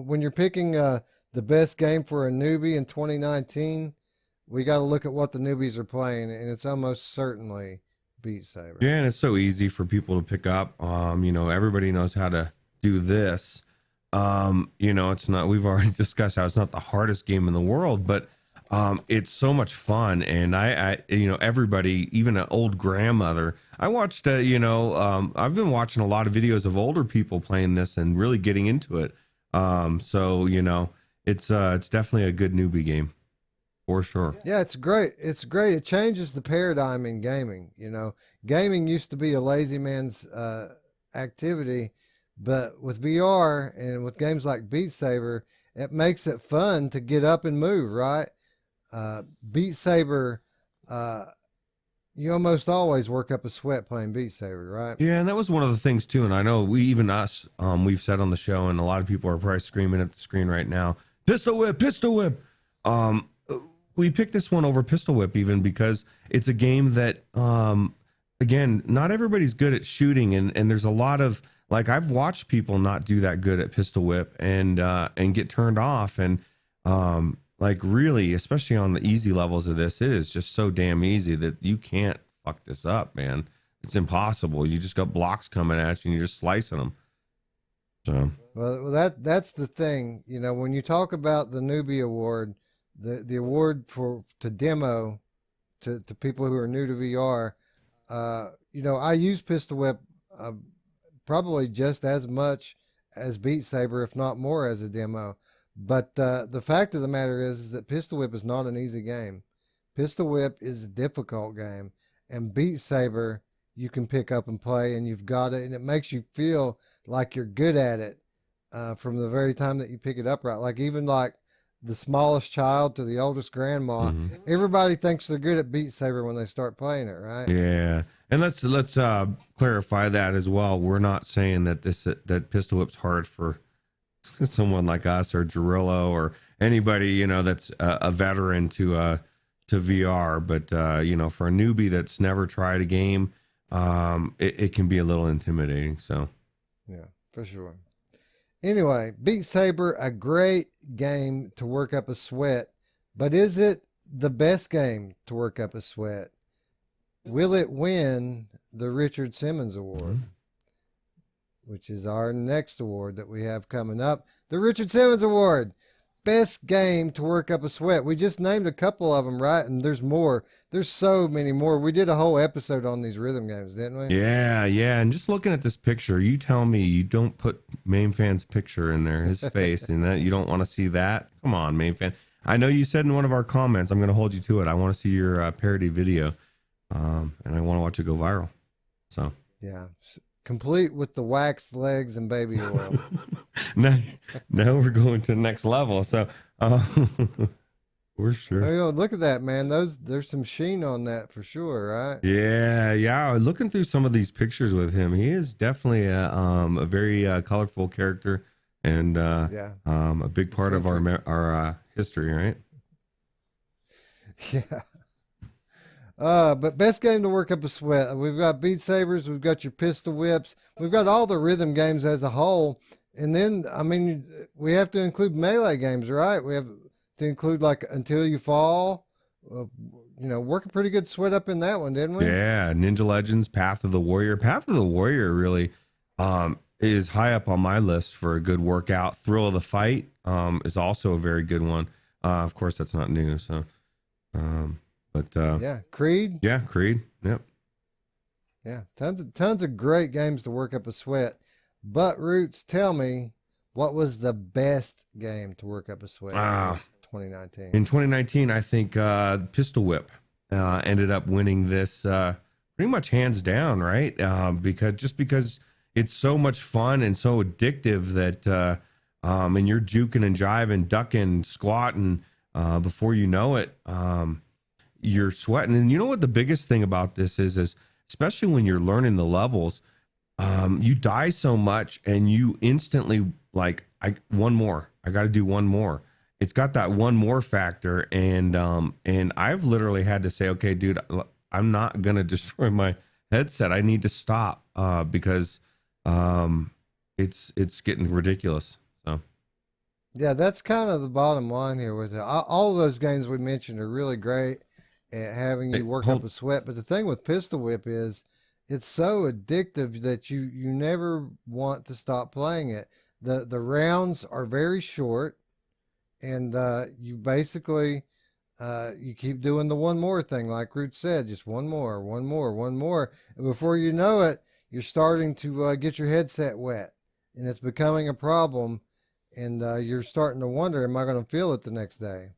Speaker 1: when you're picking the best game for a newbie in 2019, we got to look at what the newbies are playing, and it's almost certainly Beat Saber.
Speaker 2: Yeah, and it's so easy for people to pick up. Everybody knows how to do this. It's not, we've already discussed how it's not the hardest game in the world, but it's so much fun. And I everybody, even an old grandmother, I watched, I've been watching a lot of videos of older people playing this and really getting into it. It's definitely a good newbie game for sure.
Speaker 1: Yeah, it's great. It's great. It changes the paradigm in gaming. Gaming used to be a lazy man's activity, but with VR and with games like Beat Saber, it makes it fun to get up and move, right? Beat Saber, you almost always work up a sweat playing Beat Saber, right?
Speaker 2: Yeah, and that was one of the things too. And I know we've said on the show, and a lot of people are probably screaming at the screen right now, pistol whip, pistol whip. We picked this one over Pistol Whip even because it's a game that, again, not everybody's good at shooting, and there's a lot of, like, I've watched people not do that good at Pistol Whip and get turned off, and really, especially on the easy levels of this, it is just so damn easy that you can't fuck this up, man. It's impossible. You just got blocks coming at you and you're just slicing them. So
Speaker 1: well, that's the thing. When you talk about the newbie award, the award to demo to people who are new to VR, I use Pistol Whip probably just as much as Beat Saber, if not more, as a demo. But the fact of the matter is that Pistol Whip is not an easy game. Pistol Whip is a difficult game, and Beat Saber you can pick up and play, and you've got it, and it makes you feel like you're good at it from the very time that you pick it up, right? Like even like the smallest child to the oldest grandma, everybody thinks they're good at Beat Saber when they start playing it, right?
Speaker 2: yeah, and let's clarify that as well. We're not saying that that Pistol Whip's hard for someone like us or Gerillo or anybody that's a veteran to VR, but for a newbie that's never tried a game, it can be a little intimidating. So
Speaker 1: yeah, for sure. Anyway, Beat Saber, a great game to work up a sweat, but is it the best game to work up a sweat? Will it win the Richard Simmons Award, which is our next award that we have coming up? The Richard Simmons Award, best game to work up a sweat. We just named a couple of them, right? And there's more. There's so many more. We did a whole episode on these rhythm games, didn't we?
Speaker 2: Yeah. And just looking at this picture, you tell me you don't put Main Fan's picture in there, his face, and that you don't want to see that? Come on, Main Fan. I know you said in one of our comments, I'm going to hold you to it, I want to see your parody video, and I want to watch it go viral. So
Speaker 1: yeah, complete with the waxed legs and baby oil.
Speaker 2: now we're going to the next level. So for sure.
Speaker 1: Oh, look at that, man. There's some sheen on that for sure, right?
Speaker 2: Yeah. Looking through some of these pictures with him, he is definitely a very colorful character and a big part of our history, right?
Speaker 1: Yeah. But best game to work up a sweat. We've got Beat Sabers, we've got your Pistol Whips, we've got all the rhythm games as a whole. And then, we have to include melee games, right? We have to include like Until You Fall. Work a pretty good sweat up in that one, didn't we?
Speaker 2: Yeah, Ninja Legends, Path of the Warrior. Path of the Warrior really is high up on my list for a good workout. Thrill of the Fight is also a very good one. Of course, that's not new, so...
Speaker 1: yeah, Creed.
Speaker 2: Yeah, Creed. Yep.
Speaker 1: Yeah, tons of great games to work up a sweat. But Roots, tell me, what was the best game to work up a sweat in 2019?
Speaker 2: In 2019, I think Pistol Whip ended up winning this pretty much hands down, right? Because it's so much fun and so addictive that and you're juking and jiving, ducking, squatting before you know it. You're sweating. And you know what the biggest thing about this is especially when you're learning the levels, you die so much and you instantly like, I got to do one more. it's got that one more factor, and I've literally had to say, okay, dude, I'm not gonna destroy my headset. I need to stop because it's getting ridiculous. So
Speaker 1: Yeah, that's kind of the bottom line here. Was that all of those games we mentioned are really great at having you work up a sweat, but the thing with Pistol Whip is it's so addictive that you never want to stop playing it. The rounds are very short, and you basically you keep doing the one more thing, like Root said, just one more, and before you know it, you're starting to get your headset wet, and it's becoming a problem, and you're starting to wonder, am I going to feel it the next day?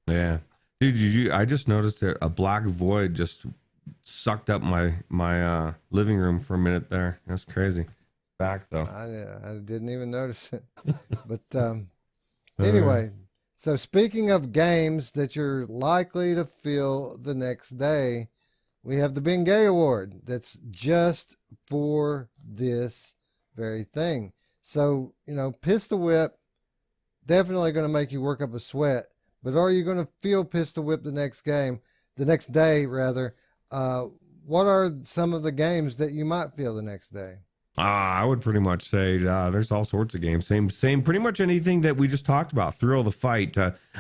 Speaker 2: yeah, dude, I just noticed that a black void just sucked up my living room for a minute there. That's crazy. Back though.
Speaker 1: I didn't even notice it, but anyway. So speaking of games that you're likely to feel the next day, we have the Bengay Award that's just for this very thing. So, Pistol Whip, definitely going to make you work up a sweat, but are you going to feel Pistol Whip the next day rather? What are some of the games that you might feel the next day?
Speaker 2: I would pretty much say there's all sorts of games. Same, pretty much anything that we just talked about. Thrill of the fight.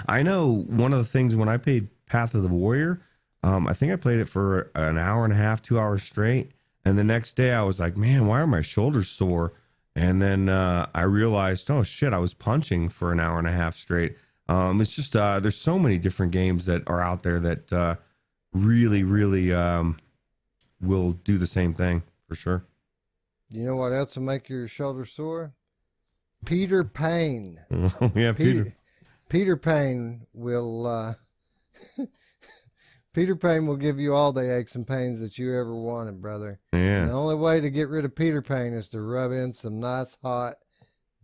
Speaker 2: I know one of the things when I played Path of the Warrior, I think I played it for an hour and a half, 2 hours straight. And the next day I was like, man, why are my shoulders sore? And then I realized, oh shit, I was punching for an hour and a half straight. It's just there's so many different games that are out there that really will do the same thing for sure.
Speaker 1: You know what else will make your shoulder sore? Peter Pan.
Speaker 2: Yeah,
Speaker 1: Peter Pan will Peter Pan will give you all the aches and pains that you ever wanted, brother.
Speaker 2: Yeah.
Speaker 1: And the only way to get rid of Peter Pan is to rub in some nice hot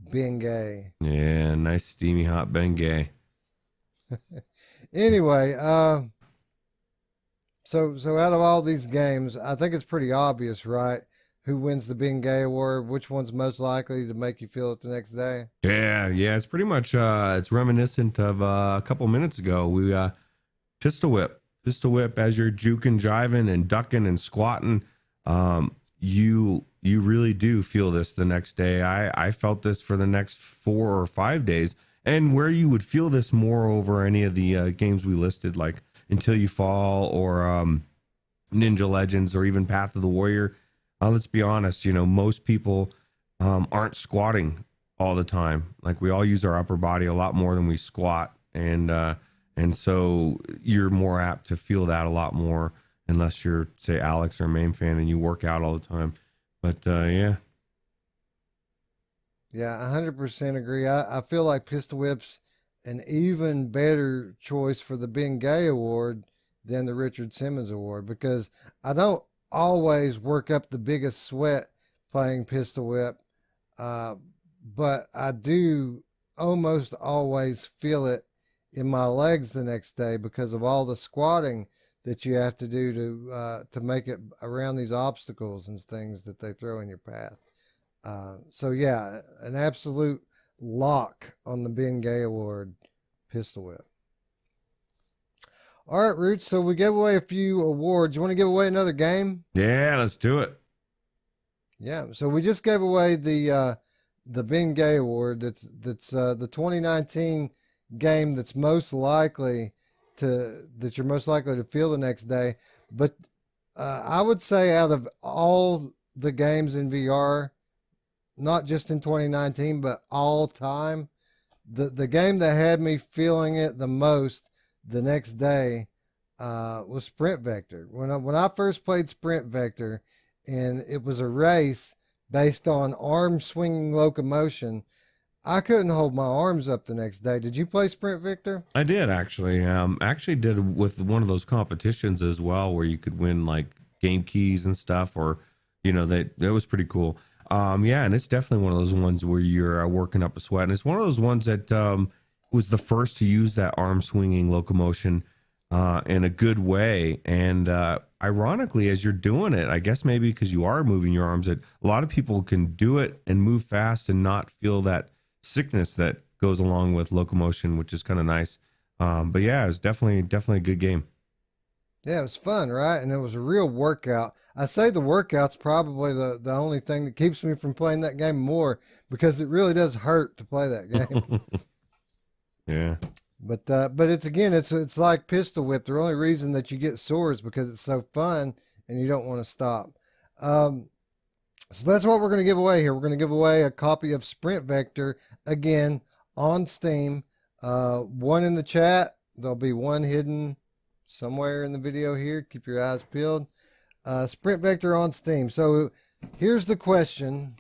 Speaker 1: Bengay.
Speaker 2: Yeah, nice steamy hot Bengay.
Speaker 1: Anyway, so out of all these games, I think it's pretty obvious, right? Who wins the Bengay Award? Which one's most likely to make you feel it the next day?
Speaker 2: Yeah. It's pretty much it's reminiscent of a couple minutes ago. We pistol whip as you're juking, jiving, and ducking and squatting. You really do feel this the next day. I felt this for the next 4 or 5 days, and where you would feel this more over any of the games we listed, like Until You Fall or Ninja Legends or even Path of the Warrior. Let's be honest, most people aren't squatting all the time. Like we all use our upper body a lot more than we squat. And so you're more apt to feel that a lot more unless you're, say, Alex or a main fan and you work out all the time. But yeah.
Speaker 1: Yeah, 100% agree. I feel like Pistol Whip's an even better choice for the Bengay Award than the Richard Simmons Award because I don't always work up the biggest sweat playing Pistol Whip, but I do almost always feel it in my legs the next day because of all the squatting that you have to do to make it around these obstacles and things that they throw in your path. So yeah, an absolute lock on the Bengay Award, Pistol Whip. All right, Roots. So we gave away a few awards. You want to give away another game?
Speaker 2: Yeah, let's do it.
Speaker 1: Yeah. So we just gave away the Bengay Award. That's the 2019 game that you're most likely to feel the next day. But I would say out of all the games in VR, not just in 2019, but all time, the game that had me feeling it the most the next day was Sprint Vector. When I first played Sprint Vector, and it was a race based on arm swinging locomotion, I couldn't hold my arms up the next day. Did you play Sprint Vector?
Speaker 2: I did actually. Actually did with one of those competitions as well, where you could win like game keys and stuff, or that was pretty cool. Yeah, and it's definitely one of those ones where you're working up a sweat, and it's one of those ones that was the first to use that arm swinging locomotion in a good way. And ironically, as you're doing it, I guess maybe because you are moving your arms, that a lot of people can do it and move fast and not feel that sickness that goes along with locomotion, which is kind of nice. But yeah, it's definitely a good game.
Speaker 1: Yeah, it was fun, right? And it was a real workout. I say the workout's probably the only thing that keeps me from playing that game more, because it really does hurt to play that game.
Speaker 2: Yeah.
Speaker 1: But it's like pistol whip. The only reason that you get sore is because it's so fun and you don't want to stop. So that's what we're going to give away here. We're going to give away a copy of Sprint Vector, again, on Steam. One in the chat. There'll be one hidden somewhere in the video here. Keep your eyes peeled. Sprint Vector on Steam. So here's the question.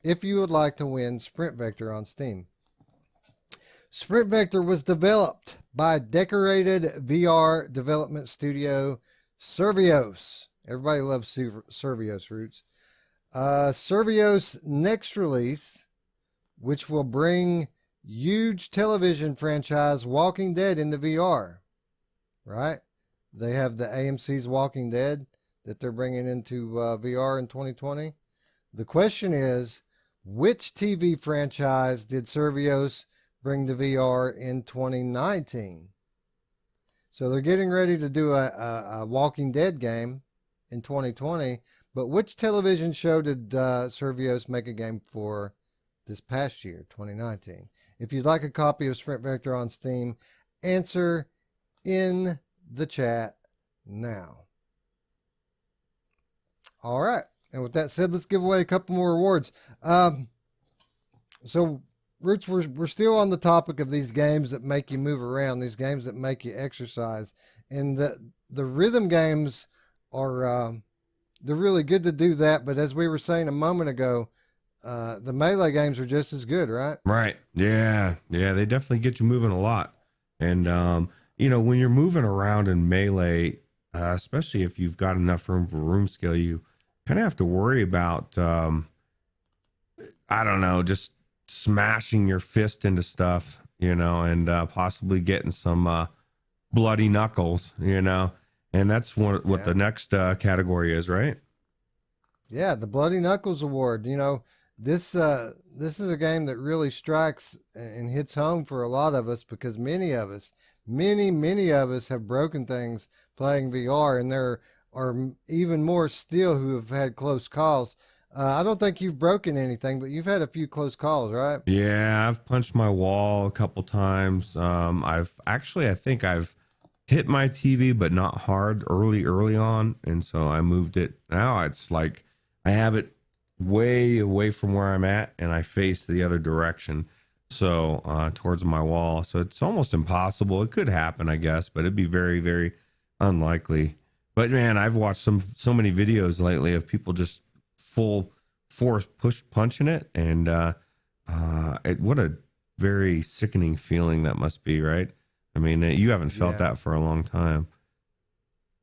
Speaker 1: If you would like to win Sprint Vector on Steam. Sprint Vector was developed by decorated VR development studio Survios. Everybody loves Survios, Roots. Survios' next release, which will bring huge television franchise Walking Dead into VR, right? They have the AMC's Walking Dead that they're bringing into VR in 2020. The question is, which TV franchise did Survios bring to VR in 2019? So they're getting ready to do a Walking Dead game in 2020, but which television show did Survios make a game for this past year, 2019? If you'd like a copy of Sprint Vector on Steam, answer in the chat now. All right. And with that said, let's give away a couple more rewards. So, Roots, we're still on the topic of these games that make you move around, these games that make you exercise. And the rhythm games are, they're really good to do that. But as we were saying a moment ago, the melee games are just as good, right?
Speaker 2: Right. Yeah. Yeah. They definitely get you moving a lot. And, when you're moving around in melee, especially if you've got enough room for room scale, you kind of have to worry about, just smashing your fist into stuff, and possibly getting some bloody knuckles, and that's what the next category is, right?
Speaker 1: Yeah, the Bloody Knuckles Award. This is a game that really strikes and hits home for a lot of us, because many of us have broken things playing VR, and there are even more still who have had close calls. I don't think you've broken anything, but you've had a few close calls, right?
Speaker 2: Yeah, I've punched my wall a couple times. I think I've hit my TV, but not hard early on. And so I moved it. Now it's like I have it way away from where I'm at, and I face the other direction. So towards my wall. So it's almost impossible. It could happen, I guess, but it'd be very, very unlikely. But man, I've watched so many videos lately of people just full force push punching it, and what a very sickening feeling that must be, right? I mean, you haven't felt that for a long time.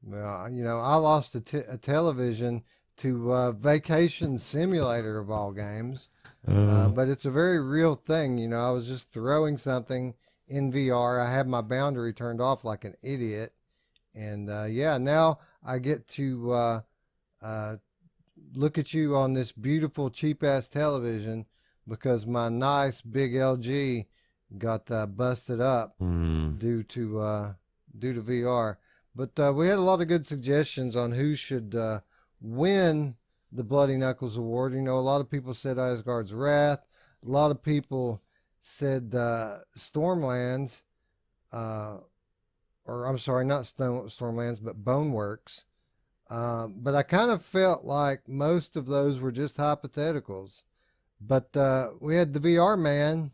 Speaker 1: Well, I lost a television to Vacation Simulator of all games, but it's a very real thing. I was just throwing something in VR. I had my boundary turned off like an idiot, and now I get to look at you on this beautiful cheap ass television because my nice big LG got busted up due to VR. But we had a lot of good suggestions on who should win the Bloody Knuckles Award. A lot of people said Asgard's Wrath. A lot of people said Stormlands, or I'm sorry, not Stormlands, but Boneworks. But I kind of felt like most of those were just hypotheticals. But we had the VR man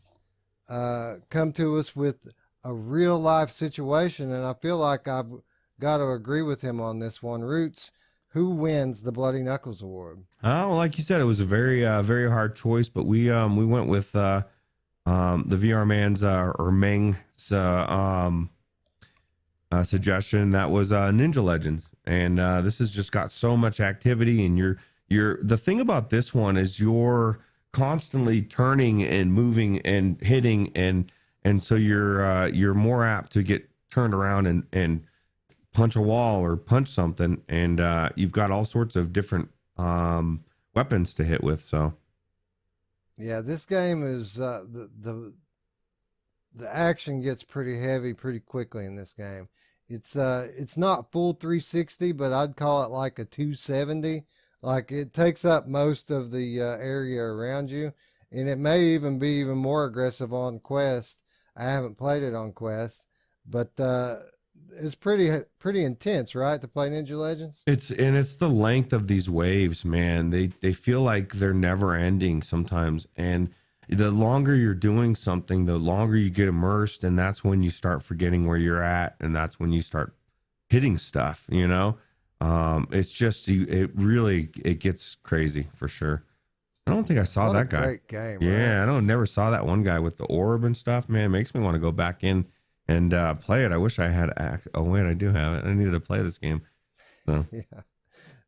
Speaker 1: come to us with a real life situation, and I feel like I've got to agree with him on this one. Roots, who wins the Bloody Knuckles Award?
Speaker 2: Oh, like you said, it was a very very hard choice, but we went with the VR man's or Meng's suggestion. That was Ninja Legends, and this has just got so much activity, and you're the thing about this one is you're constantly turning and moving and hitting, and so you're more apt to get turned around and punch a wall or punch something, and you've got all sorts of different weapons to hit with. So
Speaker 1: yeah, this game is the the action gets pretty heavy pretty quickly in this game. It's not full 360, but I'd call it like a 270. Like it takes up most of the area around you, and it may even be even more aggressive on Quest. I haven't played it on Quest, but it's pretty intense, right? To play Ninja Legends.
Speaker 2: It's the length of these waves, man. They feel like they're never ending sometimes, and the longer you're doing something, the longer you get immersed, and that's when you start forgetting where you're at, and that's when you start hitting stuff. It's just it gets crazy for sure. I don't think I saw
Speaker 1: What
Speaker 2: that
Speaker 1: a
Speaker 2: guy.
Speaker 1: great game.
Speaker 2: Yeah,
Speaker 1: Right?
Speaker 2: I don't never saw that one guy with the orb and stuff. Man, it makes me want to go back in and play it. I wish I had. Oh wait, I do have it. I needed to play this game. So
Speaker 1: Yeah.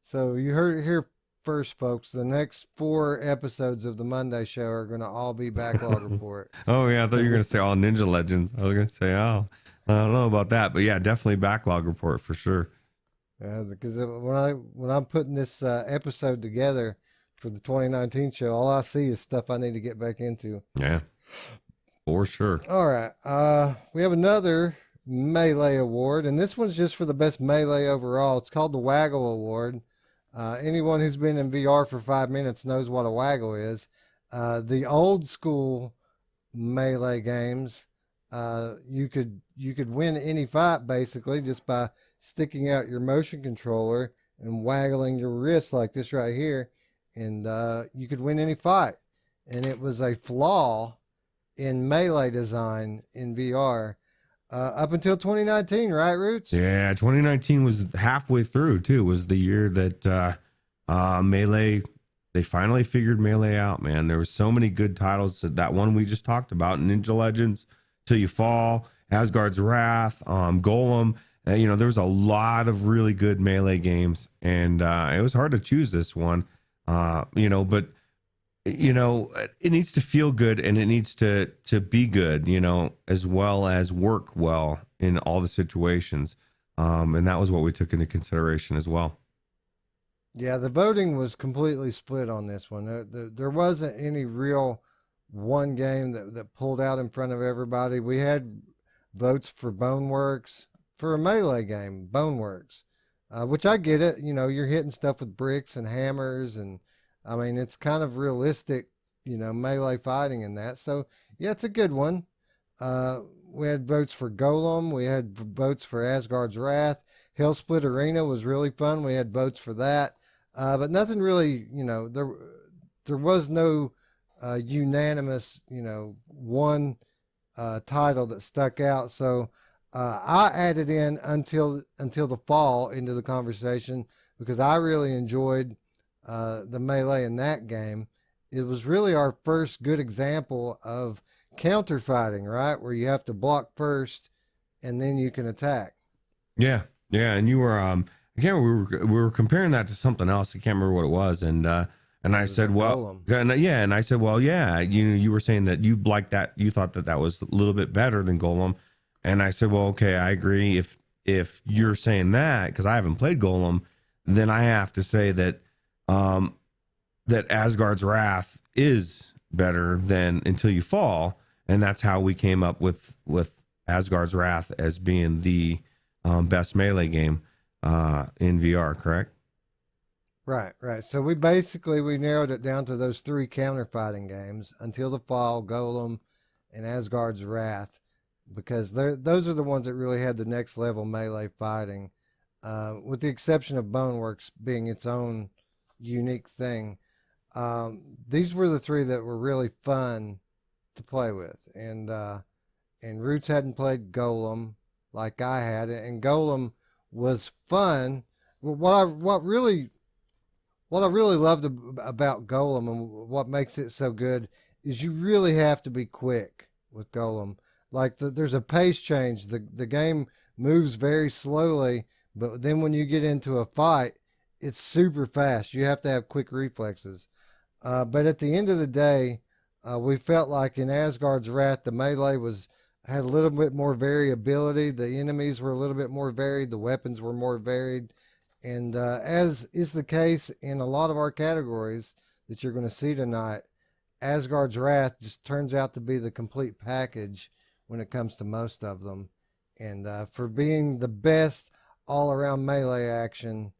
Speaker 1: So you heard it here first, folks. The next 4 episodes of the Monday Show are going to all be backlog report.
Speaker 2: oh yeah, I thought you were gonna say all Ninja Legends. I was gonna say I don't know about that, but yeah, definitely backlog report for sure.
Speaker 1: Because when I'm putting this episode together for the 2019 show, all I see is stuff I need to get back into.
Speaker 2: Yeah, for sure.
Speaker 1: All right. We have another Melee Award, and this one's just for the best Melee overall. It's called the Waggle Award. Anyone who's been in VR for 5 minutes knows what a Waggle is. The old school Melee games, you could win any fight basically just by sticking out your motion controller and waggling your wrist like this right here, and you could win any fight. And it was a flaw in Melee design in VR up until 2019, right, Roots?
Speaker 2: Yeah, 2019 was halfway through too. Was the year that Melee, they finally figured Melee out. Man, there were so many good titles. That one we just talked about, Ninja Legends, Till You Fall, Asgard's Wrath, Golem. There was a lot of really good Melee games, and it was hard to choose this one. But it needs to feel good, and it needs to be good, as well as work well in all the situations. And that was what we took into consideration as well.
Speaker 1: Yeah, the voting was completely split on this one. There wasn't any real one game that pulled out in front of everybody. We had votes for Boneworks, for a Melee game, Boneworks, which I get it. You're hitting stuff with bricks and hammers, and I mean, it's kind of realistic, Melee fighting in that. So, yeah, it's a good one. We had votes for Golem. We had votes for Asgard's Wrath. Hellsplit Arena was really fun. We had votes for that. But nothing really, there was no unanimous, one title that stuck out. So I added in until the fall into the conversation because I really enjoyed the Melee in that game. It was really our first good example of counter fighting, right? Where you have to block first and then you can attack.
Speaker 2: Yeah. And you were, I can't remember, we were comparing that to something else. I can't remember what it was. And I said, well, and I said, well, yeah, you were saying that you liked that. You thought that was a little bit better than Golem. And I said, well, okay, I agree. If you're saying that, because I haven't played Golem, then I have to say that, that Asgard's Wrath is better than Until You Fall. And that's how we came up with Asgard's Wrath as being the best Melee game in VR, correct?
Speaker 1: Right. So we narrowed it down to those 3 counter fighting games, Until the Fall, Golem, and Asgard's Wrath, because those are the ones that really had the next level Melee fighting, with the exception of Boneworks being its own unique thing. These were the 3 that were really fun to play with, and Roots hadn't played Golem like I had, and Golem was fun. What I really loved about Golem and what makes it so good is you really have to be quick with Golem. Like there's a pace change. The game moves very slowly, but then when you get into a fight, it's super fast. You have to have quick reflexes. But at the end of the day, we felt like in Asgard's Wrath, the Melee had a little bit more variability. The enemies were a little bit more varied. The weapons were more varied. And as is the case in a lot of our categories that you're going to see tonight, Asgard's Wrath just turns out to be the complete package when it comes to most of them. And for being the best all-around melee action,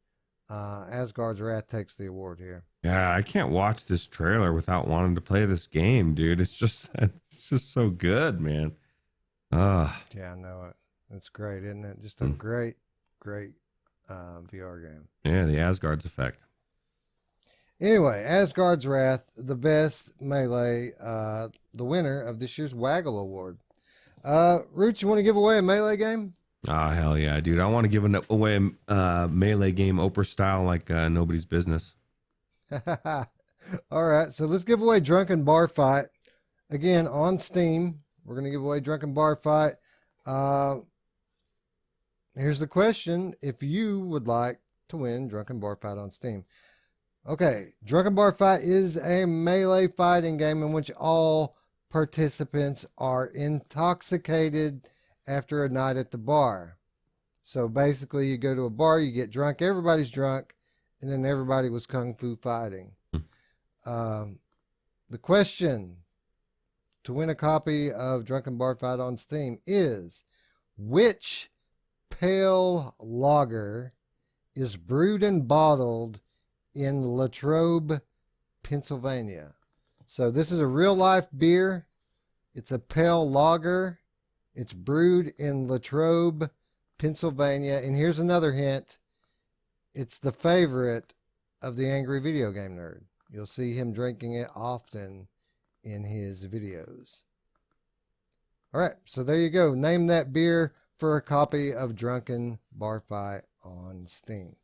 Speaker 1: Asgard's Wrath takes the award here.
Speaker 2: Yeah, I can't watch this trailer without wanting to play this game, dude. It's just so good, man.
Speaker 1: Yeah, I know it. It's great, isn't it? Just a great VR game.
Speaker 2: Yeah, the Asgard's effect.
Speaker 1: Anyway, Asgard's Wrath, the best melee, the winner of this year's Waggle Award. Roots, you want to give away a melee game?
Speaker 2: Ah, hell yeah, dude. I want to give away a melee game Oprah style like nobody's business.
Speaker 1: All right, so let's give away Drunken Bar Fight. Again, on Steam, we're going to give away Drunken Bar Fight. Here's the question. If you would like to win Drunken Bar Fight on Steam. Okay, Drunken Bar Fight is a melee fighting game in which all participants are intoxicated after a night at the bar. So basically, you go to a bar, you get drunk, everybody's drunk, and then everybody was kung fu fighting. The question to win a copy of Drunken Bar Fight on Steam is, which pale lager is brewed and bottled in Latrobe, Pennsylvania? So this is a real life beer. It's a pale lager. It's brewed in Latrobe, Pennsylvania. And here's another hint. It's the favorite of the Angry Video Game Nerd. You'll see him drinking it often in his videos. All right, so there you go. Name that beer for a copy of Drunken Bar Fight on Steam.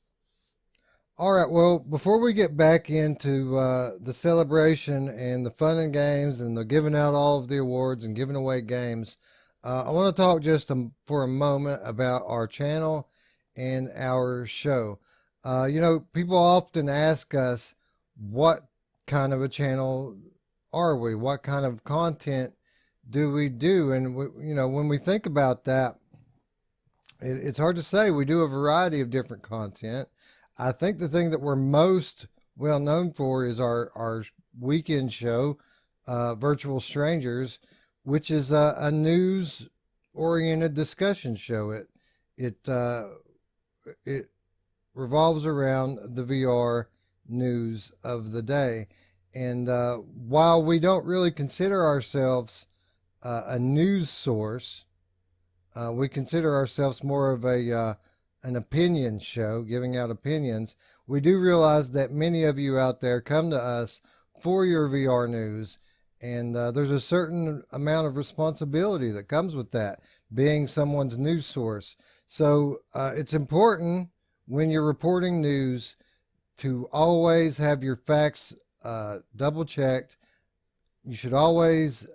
Speaker 1: All right, well, before we get back into the celebration and the fun and games and the giving out all of the awards and giving away games, I want to talk just for a moment about our channel and our show. People often ask us, what kind of a channel are we? What kind of content do we do? And, when we think about that, it's hard to say. We do a variety of different content. I think the thing that we're most well known for is our weekend show, Virtual Strangers, which is a news-oriented discussion show. It revolves around the VR news of the day. And while we don't really consider ourselves a news source, we consider ourselves more of an opinion show, giving out opinions. We do realize that many of you out there come to us for your VR news, and there's a certain amount of responsibility that comes with that, being someone's news source. So it's important when you're reporting news to always have your facts double checked. You should always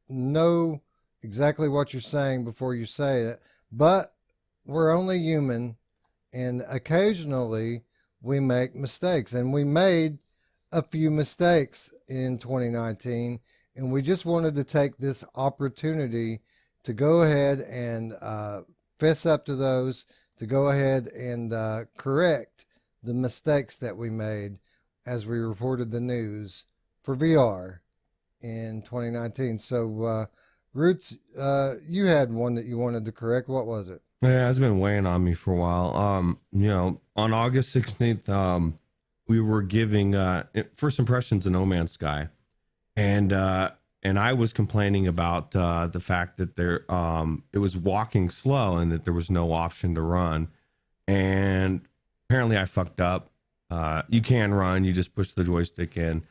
Speaker 1: know exactly what you're saying before you say it, but we're only human, and occasionally we make mistakes, and we made a few mistakes in 2019, and we just wanted to take this opportunity to go ahead and fess up to those, to go ahead and correct the mistakes that we made as we reported the news for VR in 2019. So, Roots, you had one that you wanted to correct. What was it?
Speaker 2: Yeah, it's been weighing on me for a while. On August 16th, we were giving first impressions of No Man's Sky, and I was complaining about the fact that it was walking slow and that there was no option to run, and apparently I fucked up. You can run, you just push the joystick in,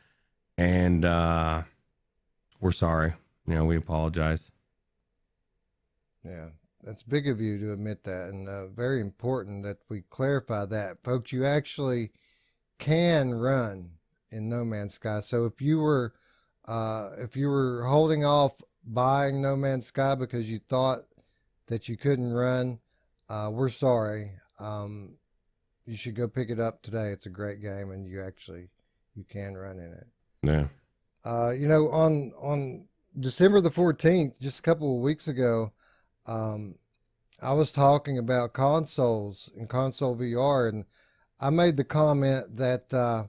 Speaker 2: and we're sorry. We apologize.
Speaker 1: Yeah. That's big of you to admit that, and very important that we clarify that. Folks, you actually can run in No Man's Sky. So if you were holding off buying No Man's Sky because you thought that you couldn't run, we're sorry. You should go pick it up today. It's a great game, and you can run in it.
Speaker 2: Yeah.
Speaker 1: On December the 14th, just a couple of weeks ago, I was talking about consoles and console VR, and I made the comment that the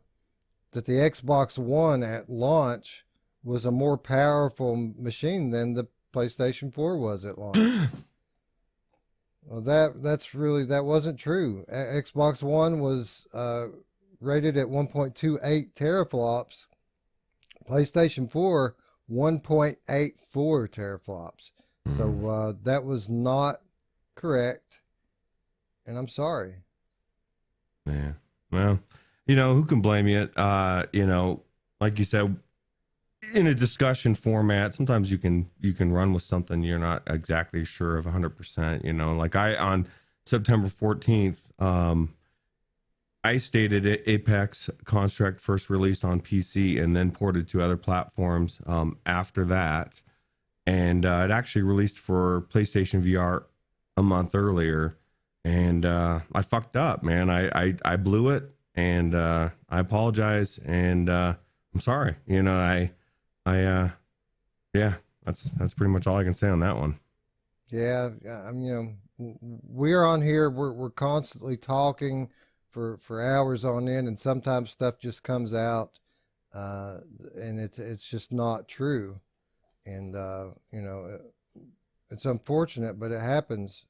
Speaker 1: Xbox One at launch was a more powerful machine than the PlayStation 4 was at launch. Well, that wasn't true. Xbox One was rated at 1.28 teraflops. PlayStation 4, 1.84 teraflops. So that was not correct, and I'm sorry.
Speaker 2: Yeah. Well, who can blame you? Like you said, in a discussion format, sometimes you can run with something you're not exactly sure of 100%. Like on September 14th, I stated Apex Construct first released on PC and then ported to other platforms after that. And it actually released for PlayStation VR a month earlier. And I fucked up, man. I blew it, and I apologize, and I'm sorry. Yeah, that's pretty much all I can say on that one.
Speaker 1: Yeah, we're on here. We're constantly talking for hours on end, and sometimes stuff just comes out, and it's just not true, and it's unfortunate, but it happens,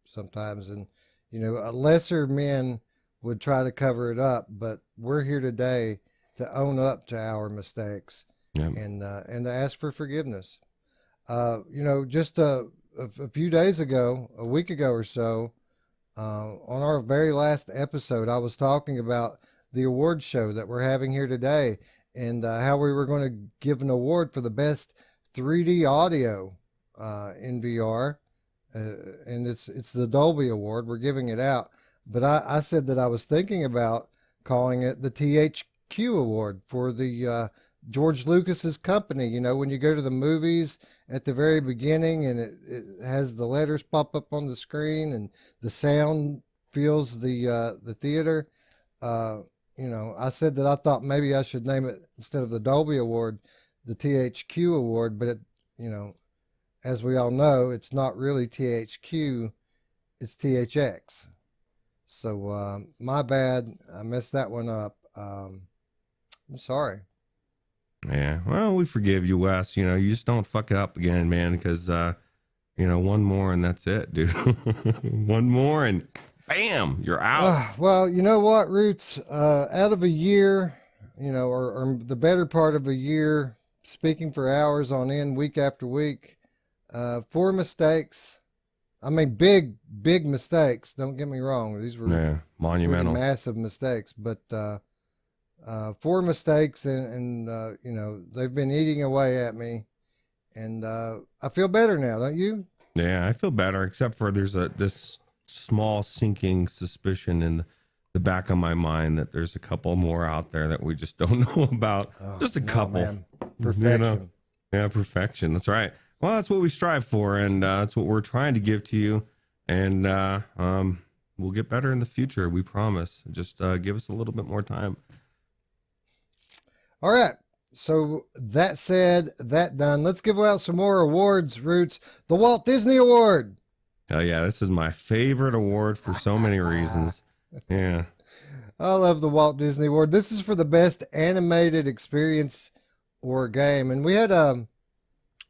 Speaker 1: sometimes, and lesser men would try to cover it up, but we're here today to own up to our mistakes. Yep. And to ask for forgiveness. Just a few days ago, a week ago or so, on our very last episode, I was talking about the award show that we're having here today, and how we were going to give an award for the best 3D audio in VR, and it's the Dolby Award. We're giving it out, but I said that I was thinking about calling it the THQ Award for the George Lucas's company. When you go to the movies at the very beginning and it has the letters pop up on the screen and the sound fills the theater. I said that I thought maybe I should name it, instead of the Dolby Award, the THQ Award, but as we all know, it's not really THQ, it's THX. So my bad, I messed that one up. I'm sorry.
Speaker 2: Yeah, well, we forgive you, Wes. You just don't fuck it up again, man, because, one more and that's it, dude. One more and bam, you're out.
Speaker 1: Well, you know what, Roots? Out of a year, or the better part of a year, speaking for hours on end, week after week, 4 mistakes. I mean, big mistakes. Don't get me wrong. These were
Speaker 2: monumental,
Speaker 1: massive mistakes, but 4 mistakes, and they've been eating away at me, and I feel better now, don't you?
Speaker 2: Yeah, I feel better, except for there's this small sinking suspicion in the back of my mind that there's a couple more out there that we just don't know about. Just a couple.
Speaker 1: Man. Perfection.
Speaker 2: Yeah, perfection. That's right. Well, that's what we strive for, and that's what we're trying to give to you, and we'll get better in the future, we promise. Just give us a little bit more time.
Speaker 1: All right. So that said, that done. Let's give out some more awards, Roots. The Walt Disney Award.
Speaker 2: Oh, yeah. This is my favorite award for so many reasons. Yeah.
Speaker 1: I love the Walt Disney Award. This is for the best animated experience or game. And we had,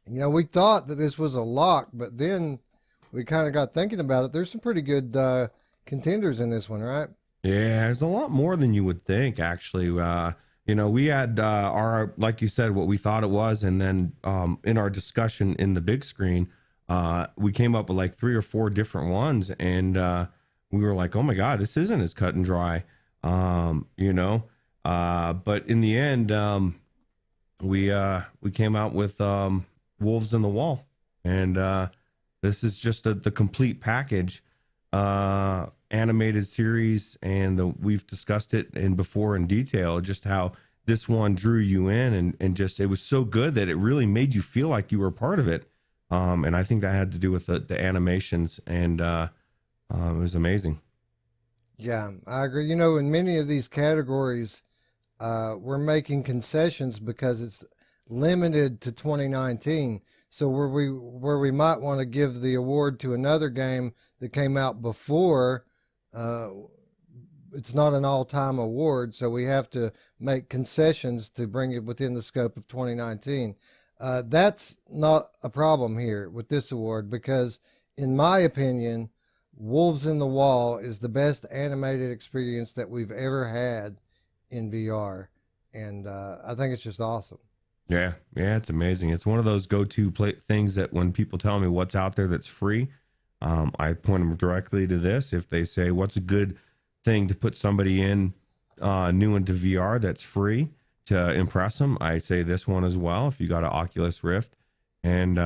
Speaker 1: we thought that this was a lock, but then we kind of got thinking about it. There's some pretty good contenders in this one, right?
Speaker 2: Yeah. There's a lot more than you would think, actually. We had our, like you said, what we thought it was. And then in our discussion in the big screen, we came up with like 3 or 4 different ones. And we were like, oh my God, this isn't as cut and dry, but in the end, we came out with Wolves in the Wall. And this is just the complete package. Animated series, and we've discussed it before in detail, just how this one drew you in, and just it was so good that it really made you feel like you were a part of it. And I think that had to do with the animations, and it was amazing.
Speaker 1: Yeah, I agree. In many of these categories, we're making concessions because it's limited to 2019. So where we might want to give the award to another game that came out before, it's not an all-time award, so we have to make concessions to bring it within the scope of 2019. That's not a problem here with this award because, in my opinion, Wolves in the Wall is the best animated experience that we've ever had in VR, and I think it's just awesome.
Speaker 2: Yeah, yeah, it's amazing. It's one of those go-to things that when people tell me what's out there that's free, I point them directly to this. If they say, "What's a good thing to put somebody in new into VR that's free to impress them?" I say this one as well. If you got an Oculus Rift, and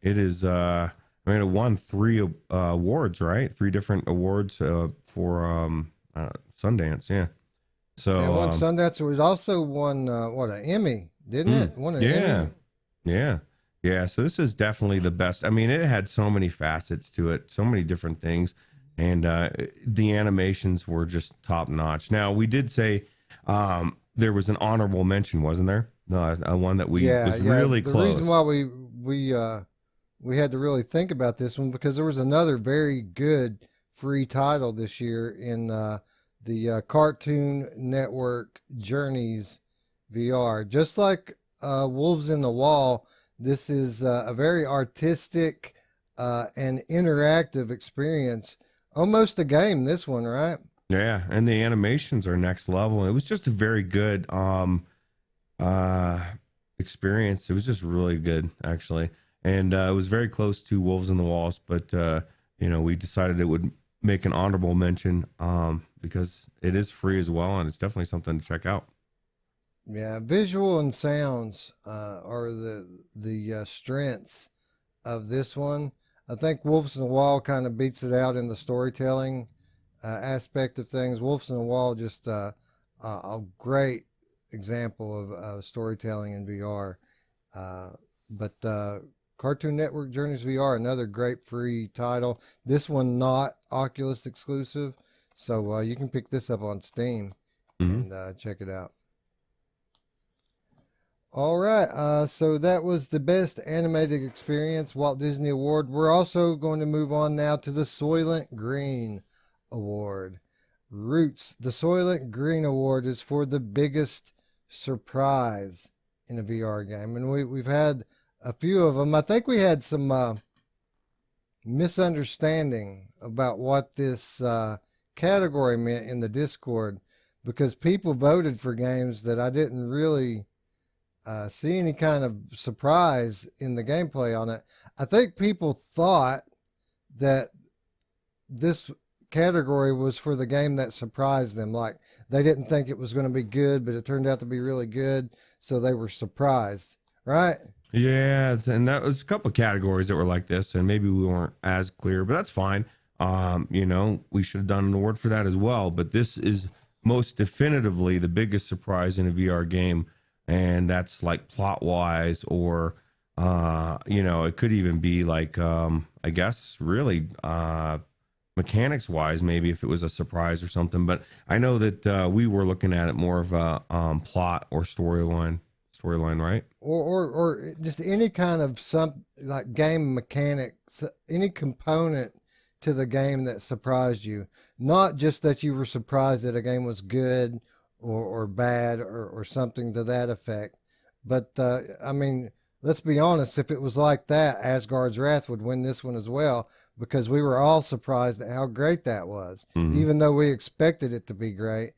Speaker 2: it is, I mean, it won three awards, right? Three different awards for Sundance. Yeah. So
Speaker 1: And one Sundance was also won what, an Emmy, didn't it? Won an
Speaker 2: yeah,
Speaker 1: Emmy.
Speaker 2: yeah, yeah. So this is definitely the best. I mean, it had so many facets to it, so many different things, and the animations were just top notch. Now we did say there was an honorable mention, wasn't there? No, one that was really
Speaker 1: the
Speaker 2: close.
Speaker 1: reason why we had to really think about this one because there was another very good free title this year in the Cartoon Network Journeys VR. Just like Wolves in the Wall, this is a very artistic and interactive experience. Almost a game, this one, right?
Speaker 2: Yeah, and the animations are next level. It was just a very good experience. It was just really good, actually. And it was very close to Wolves in the Walls, but we decided it would make an honorable mention because it is free as well, and it's definitely something to check out.
Speaker 1: Yeah, visual and sounds are the strengths of this one. I think Wolves in the Wall kind of beats it out in the storytelling aspect of things. Wolves in the Wall just a great example of storytelling in VR. But Cartoon Network Journeys VR, another great free title. This one not Oculus exclusive, so you can pick this up on Steam and check it out. All right, so that was the best animated experience Walt Disney Award. We're also going to move on now to the Soylent Green Award. Roots, the Soylent Green Award is for the biggest surprise in a VR game, and we've had a few of them. I think we had some misunderstanding about what this category meant in the Discord because people voted for games that I didn't really see any kind of surprise in the gameplay on it. I think people thought that this category was for the game that surprised them. Like they didn't think it was going to be good, but it turned out to be really good, so they were surprised, right?
Speaker 2: Yeah, and that was a couple of categories that were like this, and maybe we weren't as clear, but that's fine. We should have done an award for that as well. But this is most definitively the biggest surprise in a VR game, and that's like plot wise, or it could even be like I guess really mechanics wise, maybe if it was a surprise or something. But I know that we were looking at it more of a plot or storyline, right?
Speaker 1: Or just any kind of like game mechanics, any component to the game that surprised you. Not just that you were surprised that a game was good or bad or something to that effect. But I mean, let's be honest, if it was like that, Asgard's Wrath would win this one as well, because we were all surprised at how great that was. Even though we expected it to be great,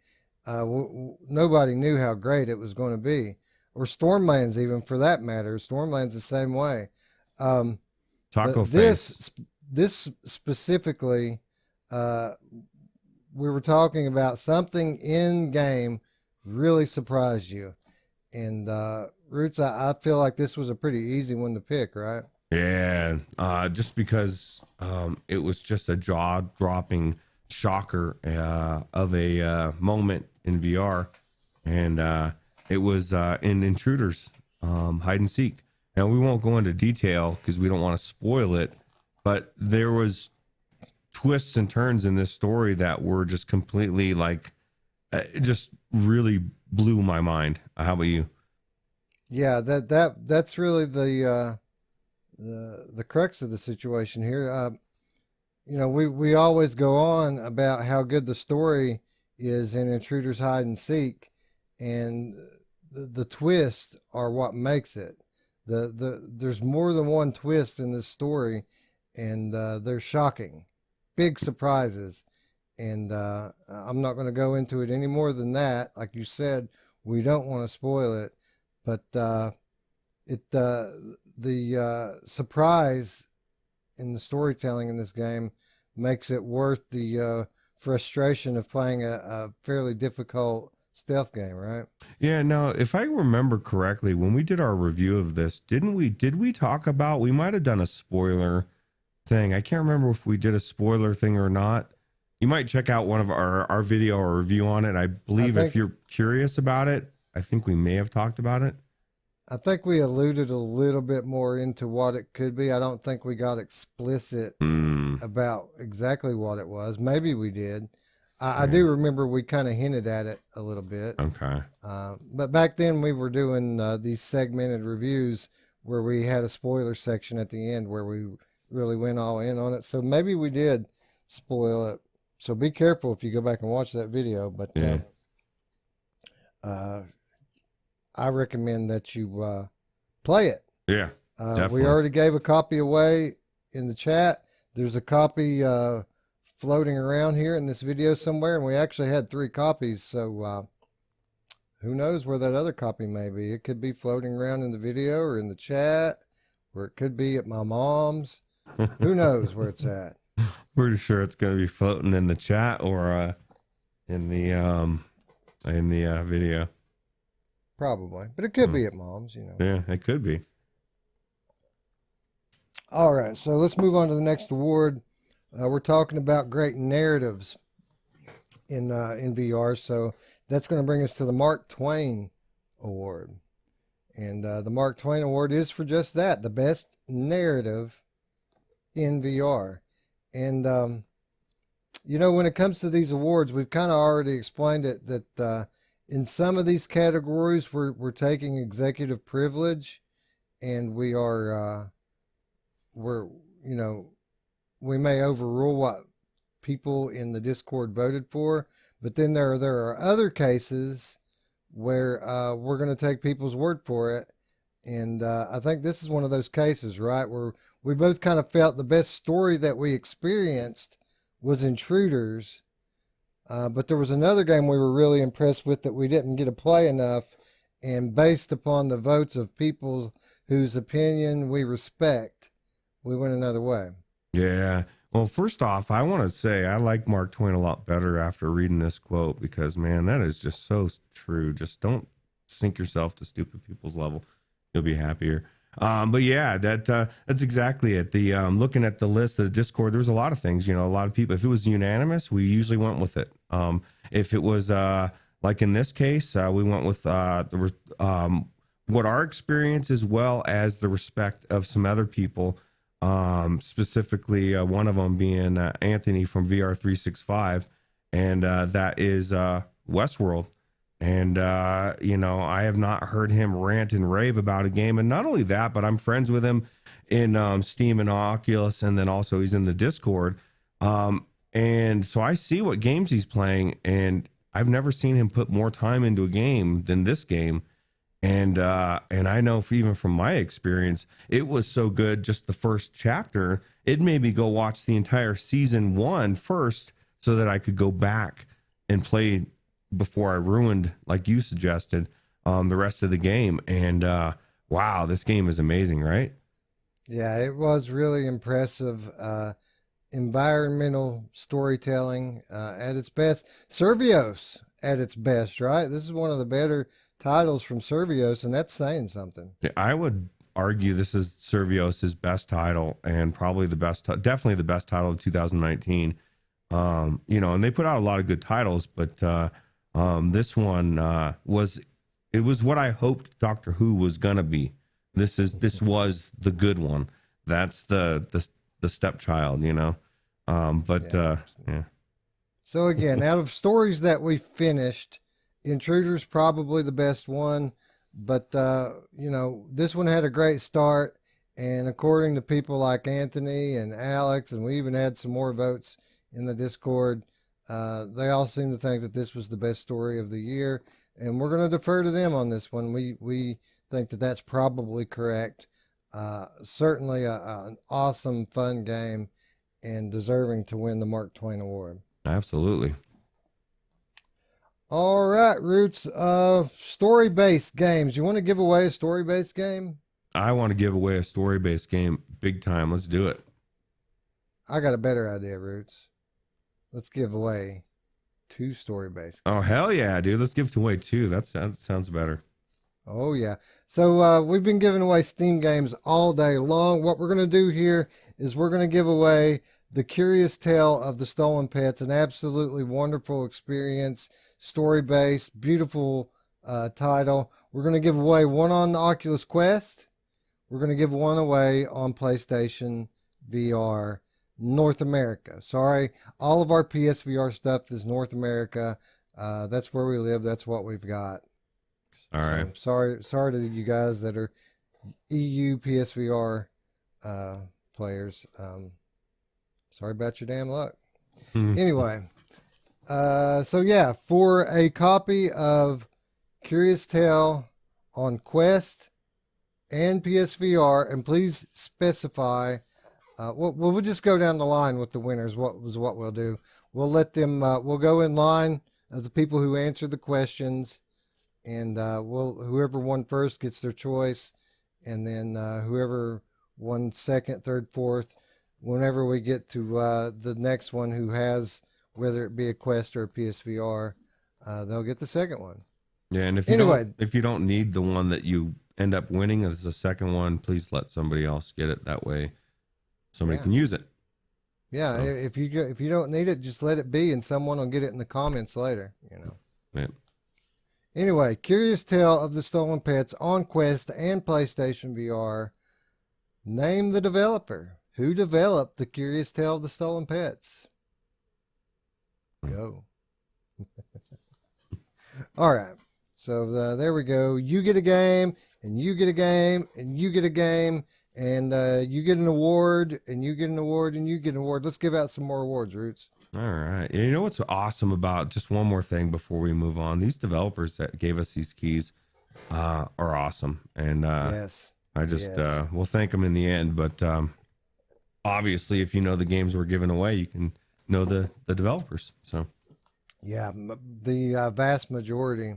Speaker 1: nobody knew how great it was going to be. Or Stormlands, even for that matter. Stormlands the same way.
Speaker 2: Taco Face.
Speaker 1: This specifically, we were talking about something in game really surprised you. And Roots, I feel like this was a pretty easy one to pick, right?
Speaker 2: Yeah, just because it was just a jaw-dropping shocker of a moment in VR, and it was in Intruders Hide and Seek. Now we won't go into detail because we don't want to spoil it, but there was twists and turns in this story that were just completely like, just really blew my mind. How about you?
Speaker 1: Yeah, that's really the crux of the situation here. We always go on about how good the story is in Intruders Hide and Seek, and the twists are what makes it. There's more than one twist in this story, and they're shocking, big surprises. And I'm not going to go into it any more than that. Like you said, we don't want to spoil it, but the surprise in the storytelling in this game makes it worth the frustration of playing a fairly difficult stealth game, right?
Speaker 2: Yeah, now if I remember correctly, when we did our review of this, did we talk about, we might have done a spoiler thing. I can't remember if we did a spoiler thing or not. You might check out one of our video or review on it. I believe if you're curious about it, I think we may have talked about it.
Speaker 1: I think we alluded a little bit more into what it could be. I don't think we got explicit about exactly what it was. Maybe we did. I do remember we kind of hinted at it a little bit.
Speaker 2: Okay.
Speaker 1: But back then we were doing these segmented reviews where we had a spoiler section at the end where we really went all in on it. So maybe we did spoil it. So be careful if you go back and watch that video. But I recommend that you play it.
Speaker 2: Yeah, definitely.
Speaker 1: We already gave a copy away in the chat. There's a copy floating around here in this video somewhere, and we actually had 3 copies. So who knows where that other copy may be? It could be floating around in the video or in the chat, or it could be at my mom's. Who knows where it's at?
Speaker 2: Pretty sure it's going to be floating in the chat or in the video.
Speaker 1: Probably, but it could be at mom's, you know.
Speaker 2: Yeah, it could be.
Speaker 1: All right, so let's move on to the next award. We're talking about great narratives in VR, so that's going to bring us to the Mark Twain Award. And the Mark Twain Award is for just that, the best narrative in VR. And, you know, when it comes to these awards, we've kind of already explained it that in some of these categories, we're taking executive privilege, and we may overrule what people in the Discord voted for, but then there are other cases where we're going to take people's word for it. And I think this is one of those cases, right, where we both kind of felt the best story that we experienced was Intruders. But there was another game we were really impressed with that we didn't get to play enough. And based upon the votes of people whose opinion we respect, we went another way.
Speaker 2: Yeah. Well, first off, I want to say I like Mark Twain a lot better after reading this quote because, man, that is just so true. Just don't sink yourself to stupid people's level. You'll be happier. But yeah, that's exactly it. The looking at the list of the Discord, there's a lot of things, you know, a lot of people, if it was unanimous, we usually went with it. If it was like in this case, we went with what our experience as well as the respect of some other people, specifically one of them being Anthony from VR365, and that is Westworld. And, you know, I have not heard him rant and rave about a game. And not only that, but I'm friends with him in Steam and Oculus. And then also he's in the Discord. And so I see what games he's playing. And I've never seen him put more time into a game than this game. And I know even from my experience, it was so good. Just the first chapter, it made me go watch the entire season 1 first so that I could go back and play before I ruined, like you suggested, the rest of the game. And wow, this game is amazing, right?
Speaker 1: Yeah, it was really impressive. Environmental storytelling at its best. Survios at its best, right? This is one of the better titles from Survios, and that's saying something.
Speaker 2: I would argue this is Survios' best title and probably the best, definitely the best title of 2019. You know, and they put out a lot of good titles, but this one was what I hoped Doctor Who was gonna be. This was the good one. That's the stepchild, you know. Yeah.
Speaker 1: So again, out of stories that we finished, Intruders probably the best one, but you know, this one had a great start, and according to people like Anthony and Alex, and we even had some more votes in the Discord, they all seem to think that this was the best story of the year. and we're going to defer to them on this one. We think that that's probably correct. Certainly an awesome, fun game, and deserving to win the Mark Twain Award.
Speaker 2: Absolutely.
Speaker 1: All right, Roots. Story-based games. You want to give away a story-based game?
Speaker 2: I want to give away a story-based game big time. Let's do it.
Speaker 1: I got a better idea, Roots. Let's give away 2 story-based.
Speaker 2: Oh, hell yeah, dude. Let's give away 2. That sounds better.
Speaker 1: Oh, yeah. So we've been giving away Steam games all day long. What we're going to do here is we're going to give away The Curious Tale of the Stolen Pets, an absolutely wonderful experience, story-based, beautiful title. We're going to give away one on Oculus Quest. We're going to give one away on PlayStation VR North America. Sorry, all of our PSVR stuff is North America. That's where we live. That's what we've got.
Speaker 2: All right.
Speaker 1: Sorry to you guys that are EU PSVR players. Sorry about your damn luck. Anyway, so yeah, for a copy of Curious Tale on Quest and PSVR, and please specify. We'll just go down the line with the winners. What we'll do? We'll let them. We'll go in line of the people who answered the questions, and whoever won first gets their choice, and then whoever won second, third, fourth. Whenever we get to the next one, who has, whether it be a Quest or a PSVR, they'll get the second one.
Speaker 2: Yeah, and if you don't need the one that you end up winning as the second one, please let somebody else get it. That way, somebody can use it.
Speaker 1: Yeah, so, if you don't need it, just let it be, and someone will get it in the comments later.
Speaker 2: Yeah.
Speaker 1: Anyway, Curious Tale of the Stolen Pets on Quest and PlayStation VR. Name the developer. Who developed The Curious Tale of the Stolen Pets? Go. All right. So there we go. You get a game, and you get a game, and you get a game, and you get an award, and you get an award, and you get an award. Let's give out some more awards, Roots.
Speaker 2: All right. You know what's awesome about, just one more thing before we move on, these developers that gave us these keys are awesome. And
Speaker 1: yes.
Speaker 2: I just we'll thank them in the end. But obviously, if you know the games we're giving away, you can know the developers. So
Speaker 1: yeah, the vast majority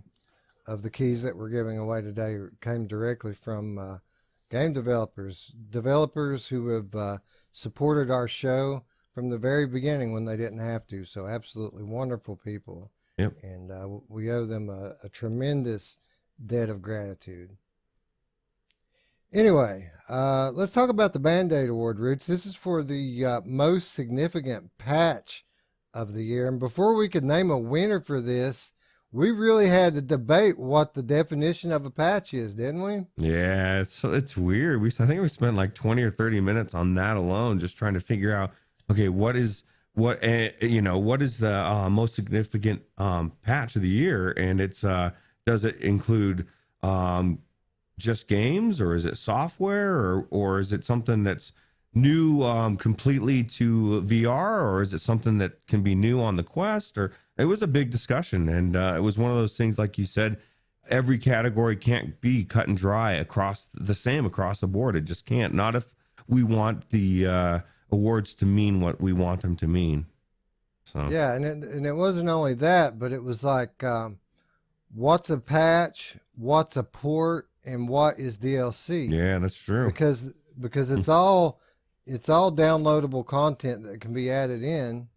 Speaker 1: of the keys that we're giving away today came directly from game developers who have supported our show from the very beginning when they didn't have to. So absolutely wonderful people.
Speaker 2: Yep.
Speaker 1: And we owe them a tremendous debt of gratitude. Anyway, let's talk about the Band-Aid Award, Roots. This is for the most significant patch of the year. And before we could name a winner for this, we really had to debate what the definition of a patch is, didn't we?
Speaker 2: Yeah, it's weird. I think we spent like 20 or 30 minutes on that alone, just trying to figure out, okay, what is the most significant patch of the year, and it's does it include just games, or is it software, or is it something that's new completely to VR, or is it something that can be new on the Quest? Or it was a big discussion, and it was one of those things, like you said, every category can't be cut and dry across the board. It just can't. Not if we want the awards to mean what we want them to mean. So
Speaker 1: yeah, and it wasn't only that, but it was like, what's a patch, what's a port, and what is DLC?
Speaker 2: Yeah, that's true.
Speaker 1: Because it's all downloadable content that can be added in.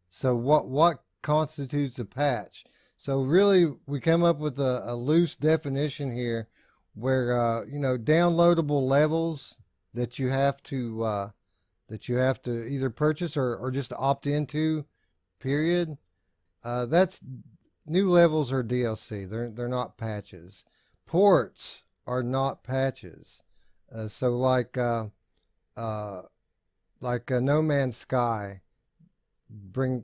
Speaker 1: So what constitutes a patch? So really, we come up with a loose definition here, where downloadable levels that you have to either purchase or just opt into. Period. That's new levels are DLC. They're not patches. Ports are not patches. So like No Man's Sky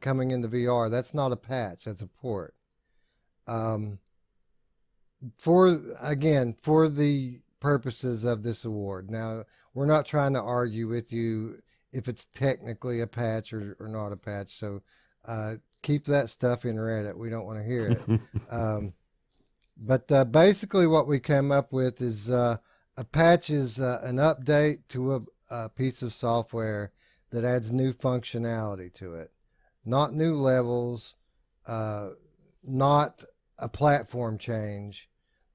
Speaker 1: coming into VR, that's not a patch, that's a port. For the purposes of this award. Now, we're not trying to argue with you if it's technically a patch or not a patch. So keep that stuff in Reddit. We don't want to hear it. But basically, what we came up with is a patch is an update to a piece of software that adds new functionality to it, not new levels, not a platform change,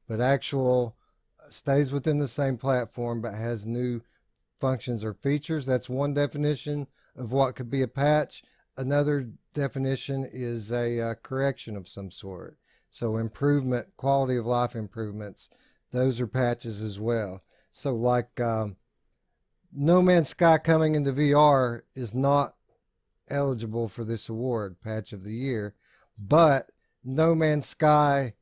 Speaker 1: but actual stays within the same platform but has new functions or features. That's one definition of what could be a patch. Another definition is a correction of some sort. So improvement, quality of life improvements, those are patches as well. So like No Man's Sky coming into VR is not eligible for this award, Patch of the Year, but No Man's Sky,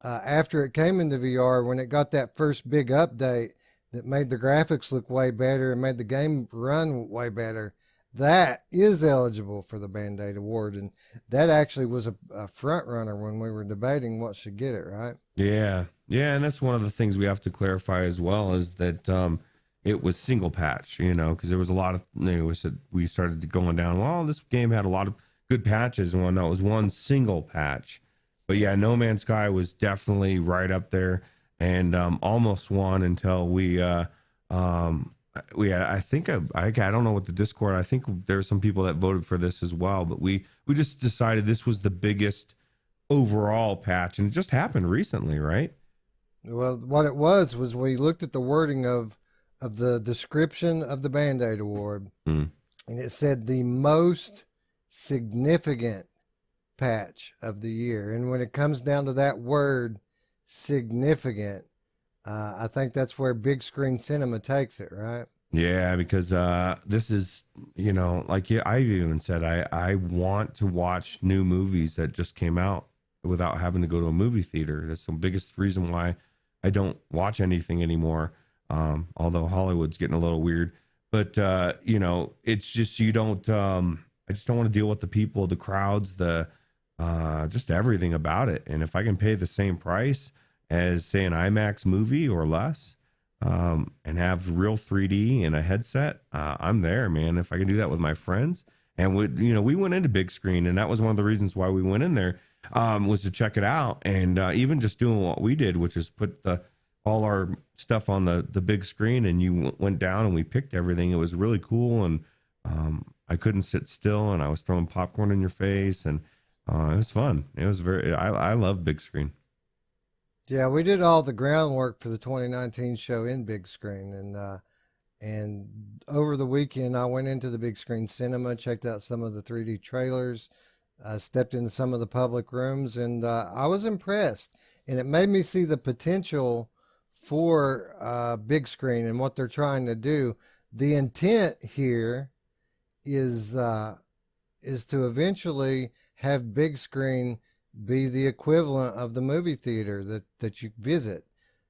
Speaker 1: after it came into VR, when it got that first big update that made the graphics look way better and made the game run way better, that is eligible for the Band-Aid Award. And that actually was a front runner when we were debating what should get it, right?
Speaker 2: Yeah. Yeah. And that's one of the things we have to clarify as well is that it was single patch, because there was a lot of, we started going down, well, this game had a lot of good patches and whatnot. It was one single patch. But yeah, No Man's Sky was definitely right up there and almost won until I think I don't know what the Discord. I think there's some people that voted for this as well, but we just decided this was the biggest overall patch, and it just happened recently, right?
Speaker 1: Well, what it was we looked at the wording of the description of the Band-Aid Award, and it said the most significant patch of the year. And when it comes down to that word, significant, I think that's where big screen cinema takes it, right?
Speaker 2: Yeah, because this is, like I even said, I want to watch new movies that just came out without having to go to a movie theater. That's the biggest reason why I don't watch anything anymore. Although Hollywood's getting a little weird, but it's just you don't. I just don't want to deal with the people, the crowds, just everything about it. And if I can pay the same price as say an IMAX movie or less, and have real 3D and a headset, I'm there, man. If I can do that with my friends, and we went into big screen, and that was one of the reasons why we went in there, was to check it out. And even just doing what we did, which is put all our stuff on the big screen, and you went down and we picked everything. It was really cool, and I couldn't sit still, and I was throwing popcorn in your face, and it was fun. It was I love big screen.
Speaker 1: Yeah, we did all the groundwork for the 2019 show in big screen, and over the weekend I went into the big screen cinema, checked out some of the 3D trailers, stepped into some of the public rooms, and I was impressed. And it made me see the potential for big screen and what they're trying to do. The intent here is to eventually have big screen be the equivalent of the movie theater that you visit,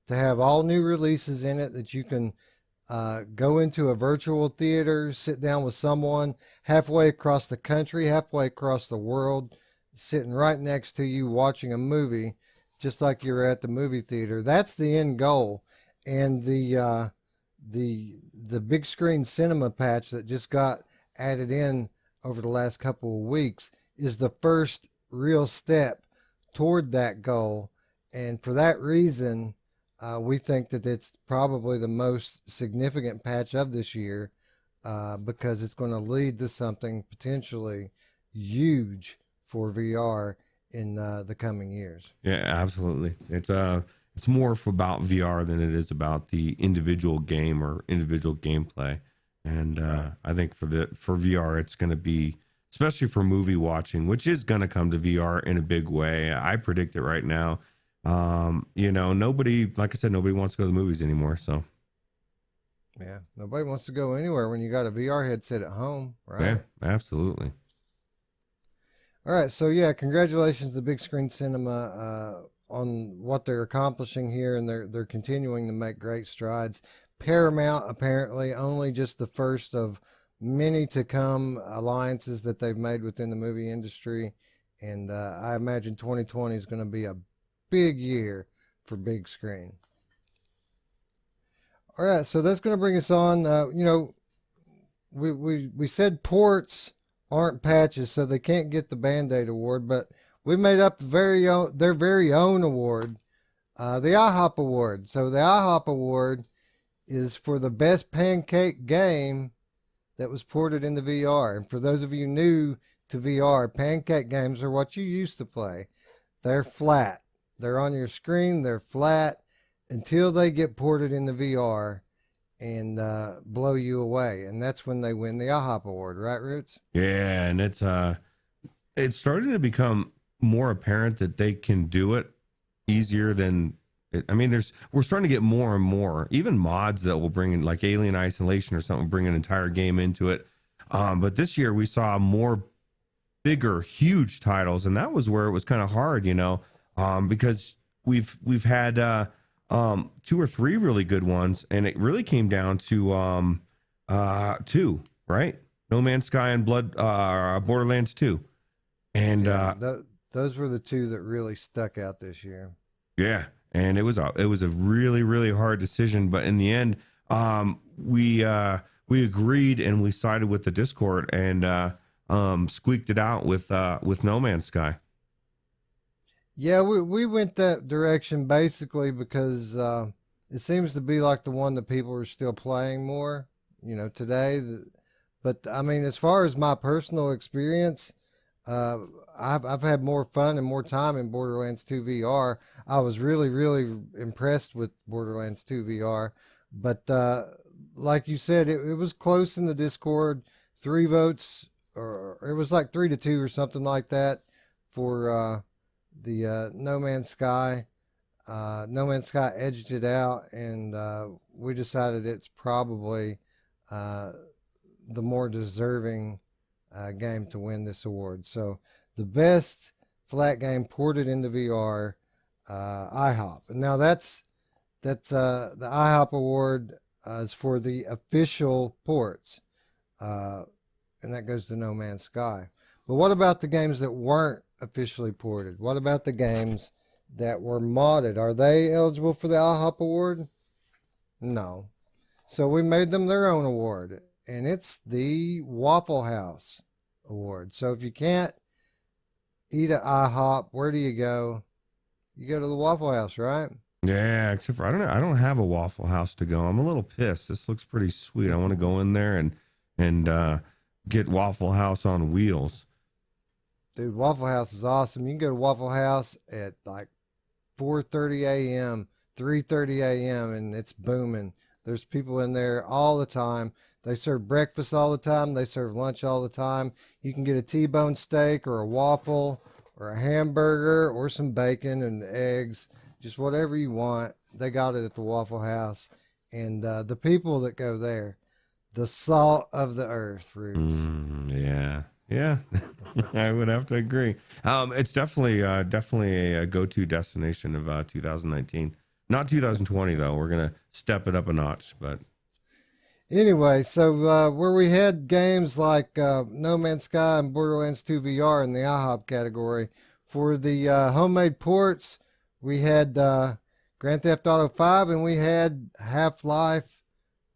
Speaker 1: to have all new releases in it, that you can go into a virtual theater, sit down with someone halfway across the country, halfway across the world, sitting right next to you watching a movie just like you're at the movie theater. That's the end goal. And the big screen cinema patch that just got added in over the last couple of weeks is the first real step toward that goal. And for that reason, we think that it's probably the most significant patch of this year, because it's going to lead to something potentially huge for VR in the coming years.
Speaker 2: Yeah, absolutely. It's more about VR than it is about the individual game or individual gameplay. And I think for VR, it's going to be, especially for movie watching, which is going to come to VR in a big way. I predict it right now. Nobody, like I said, nobody wants to go to the movies anymore. So
Speaker 1: yeah, nobody wants to go anywhere when you got a VR headset at home, right?
Speaker 2: Yeah, absolutely.
Speaker 1: All right, so yeah, congratulations to Big Screen Cinema on what they're accomplishing here, and they're continuing to make great strides. Paramount, apparently only just the first of many to come alliances that they've made within the movie industry, and I imagine 2020 is going to be a big year for big screen. All right, so that's going to bring us on. We said ports aren't patches, so they can't get the Band-Aid award, but we made up their very own award The IHOP Award. So the IHOP Award is for the best pancake game that was ported into VR. And for those of you new to VR, pancake games are what you used to play. They're flat. They're on your screen. They're flat until they get ported into VR and blow you away. And that's when they win the IHOP Award, right, Roots?
Speaker 2: Yeah, and it's starting to become more apparent that they can do it easier than I mean, we're starting to get more and more, even mods that will bring in like Alien Isolation or something, bring an entire game into it. But this year we saw more bigger, huge titles, and that was where it was kind of hard, because we've had 2 or 3 really good ones, and it really came down to 2, right? No Man's Sky and Borderlands 2, and
Speaker 1: those were the 2 that really stuck out this year.
Speaker 2: Yeah. And it was a really, really hard decision, but in the end, we agreed and we sided with the Discord and squeaked it out with No Man's Sky.
Speaker 1: Yeah, we went that direction basically because it seems to be like the one that people are still playing more, today. But I mean, as far as my personal experience, I've had more fun and more time in Borderlands 2 VR. I was really, really impressed with Borderlands 2 VR. But like you said, it was close in the Discord. 3 votes, or it was like 3-2 or something like that for the No Man's Sky. No Man's Sky edged it out, and we decided it's probably the more deserving game to win this award. So the best flat game ported into VR, IHOP. And now that's the IHOP award is for the official ports, and that goes to No Man's Sky. But what about the games that weren't officially ported? What about the games that were modded? Are they eligible for the IHOP award? No. So we made them their own award, and it's the Waffle House award. So if you can't eat at IHOP, where do you go? You go to the Waffle House, right?
Speaker 2: Yeah, except for I don't have a Waffle House to go. I'm a little pissed. This looks pretty sweet. I want to go in there and get Waffle House on wheels.
Speaker 1: Dude, Waffle House is awesome. You can go to Waffle House at like 4:30 a.m., 3:30 a.m., and it's booming. There's people in there all the time. They serve breakfast all the time. They serve lunch all the time. You can get a T-bone steak or a waffle or a hamburger or some bacon and eggs, just whatever you want. They got it at the Waffle House. And the people that go there, the salt of the earth, Roots.
Speaker 2: Yeah, I would have to agree. It's definitely a go-to destination of 2019. Not 2020 though. We're gonna step it up a notch, but
Speaker 1: anyway, so where we had games like No Man's Sky and Borderlands 2 VR in the IHOP category, for the homemade ports, we had Grand Theft Auto 5 and we had Half-Life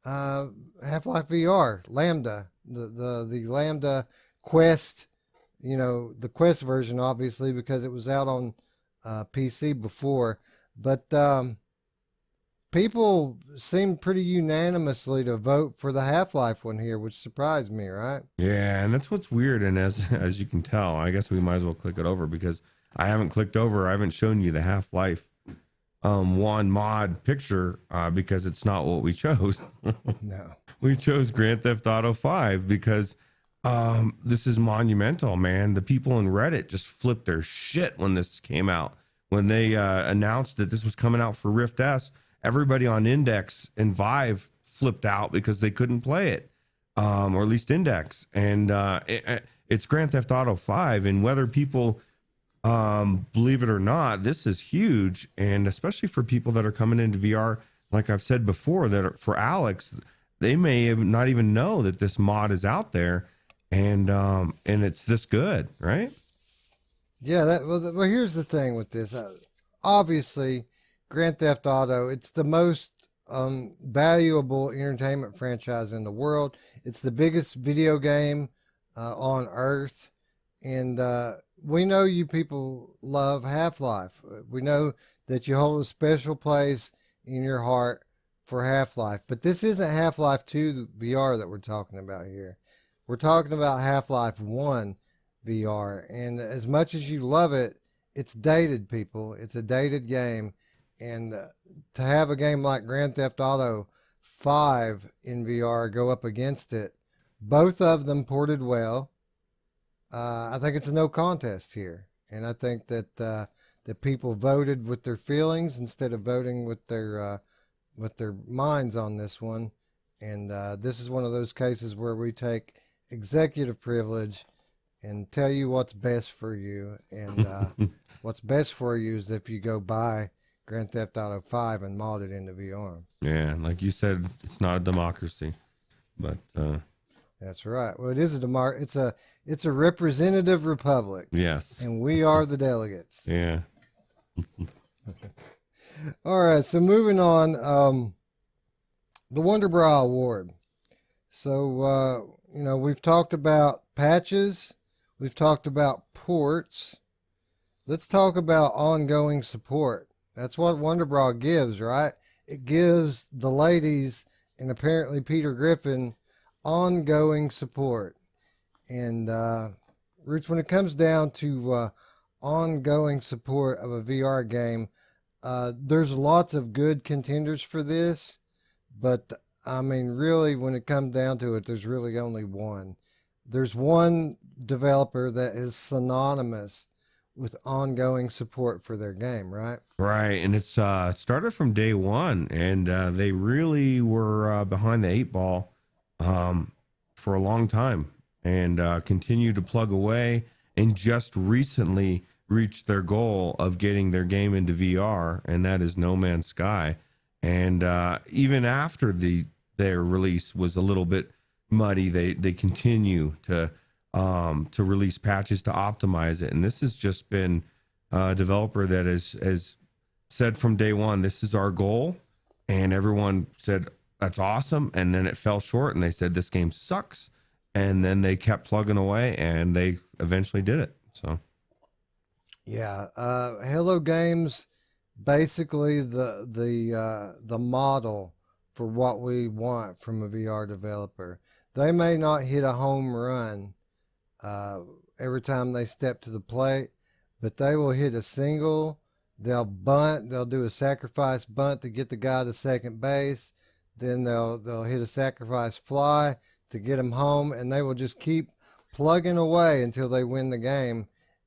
Speaker 1: VR, Lambda, the Lambda Quest, the Quest version, obviously, because it was out on PC before. But people seemed pretty unanimously to vote for the Half-Life one here, which surprised me, right?
Speaker 2: yeah, and that's what's weird. And as you can tell, I guess we might as well click it over because I haven't clicked over. I haven't shown you the Half-Life 1 mod picture because it's not what we chose.
Speaker 1: No.
Speaker 2: We chose Grand Theft Auto 5 because this is monumental, man. The people in Reddit just flipped their shit when this came out. When they announced that this was coming out for Rift S, everybody on Index and Vive flipped out because they couldn't play it, or at least Index. And it's Grand Theft Auto 5, and whether people believe it or not, this is huge, and especially for people that are coming into VR, like I've said before, for Alex, they may not even know that this mod is out there, and it's this good, right?
Speaker 1: Yeah, well, here's the thing with this. Obviously, Grand Theft Auto, it's the most valuable entertainment franchise in the world. It's the biggest video game on Earth. And we know you people love Half-Life. We know that you hold a special place in your heart for Half-Life. But this isn't Half-Life 2 VR that we're talking about here. We're talking about Half-Life 1 VR. And as much as you love it, it's dated, people. It's a dated game. And to have a game like Grand Theft Auto 5 in VR go up against it, both of them ported well. I think it's a no contest here. And I think that that people voted with their feelings instead of voting with their minds on this one. And this is one of those cases where we take executive privilege and tell you what's best for you. And what's best for you is if you go buy Grand Theft Auto 5 and mod it into VR.
Speaker 2: Yeah, like you said, it's not a democracy, but
Speaker 1: that's right. Well, it is it's a representative republic.
Speaker 2: yes,
Speaker 1: And we are the delegates.
Speaker 2: yeah,
Speaker 1: All right, so moving on, the Wonderbra Award. So, we've talked about patches, we've talked about ports. Let's talk about ongoing support. That's what Wonderbra gives, right? It gives the ladies and apparently Peter Griffin ongoing support. And, Roots, when it comes down to ongoing support of a VR game, there's lots of good contenders for this, but I mean, really, when it comes down to it, there's really only one. There's one developer that is synonymous with ongoing support for their game, right?
Speaker 2: right. And it's it started from day one, and they really were behind the eight ball for a long time, and continue to plug away, and just recently reached their goal of getting their game into VR, and that is No Man's Sky. And even after their release was a little bit muddy, they continue to release patches to optimize it. And this has just been a developer that has said from day one, this is our goal, and everyone said that's awesome, and then it fell short, and they said this game sucks, and then they kept plugging away, and they eventually did it. So
Speaker 1: Yeah, Hello Games, basically the model for what we want from a VR developer. They may not hit a home run every time they step to the plate, but they will hit a single. They'll bunt. They'll do a sacrifice bunt to get the guy to second base. Then they'll hit a sacrifice fly to get him home, and they will just keep plugging away until they win the game.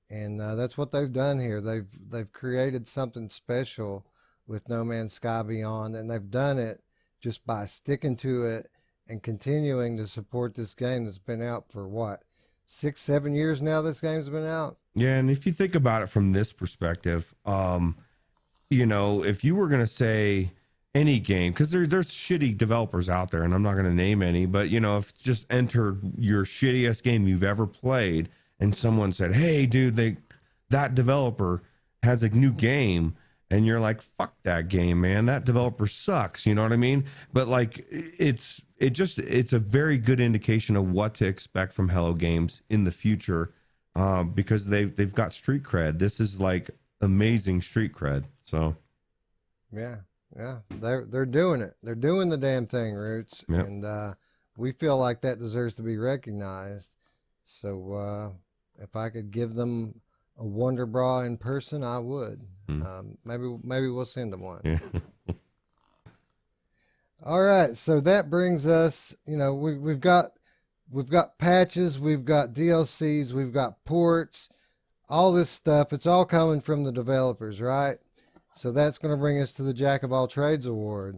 Speaker 1: And that's what they've done here. They've created something special with No Man's Sky Beyond, and they've done it just by sticking to it and continuing to support this game that's been out for what, 6-7 years now. This game's been out.
Speaker 2: yeah, and if you think about it from this perspective, if you were going to say any game, because there's shitty developers out there, and I'm not going to name any, but if just enter your shittiest game you've ever played, and someone said, hey dude, that developer has a new game, and you're like, fuck that game, man, that developer sucks, you know what I mean? But like, it's a very good indication of what to expect from Hello Games in the future, because they've got street cred. This is like amazing street cred. So
Speaker 1: Yeah, they're doing it. They're doing the damn thing, Roots.
Speaker 2: Yep.
Speaker 1: And we feel like that deserves to be recognized. So if I could give them a Wonder Bra in person, I would. Maybe we'll send them one.
Speaker 2: yeah.
Speaker 1: All right, so that brings us. We've got patches, we've got DLCs, we've got ports, all this stuff. It's all coming from the developers, right? So that's going to bring us to the Jack of All Trades Award,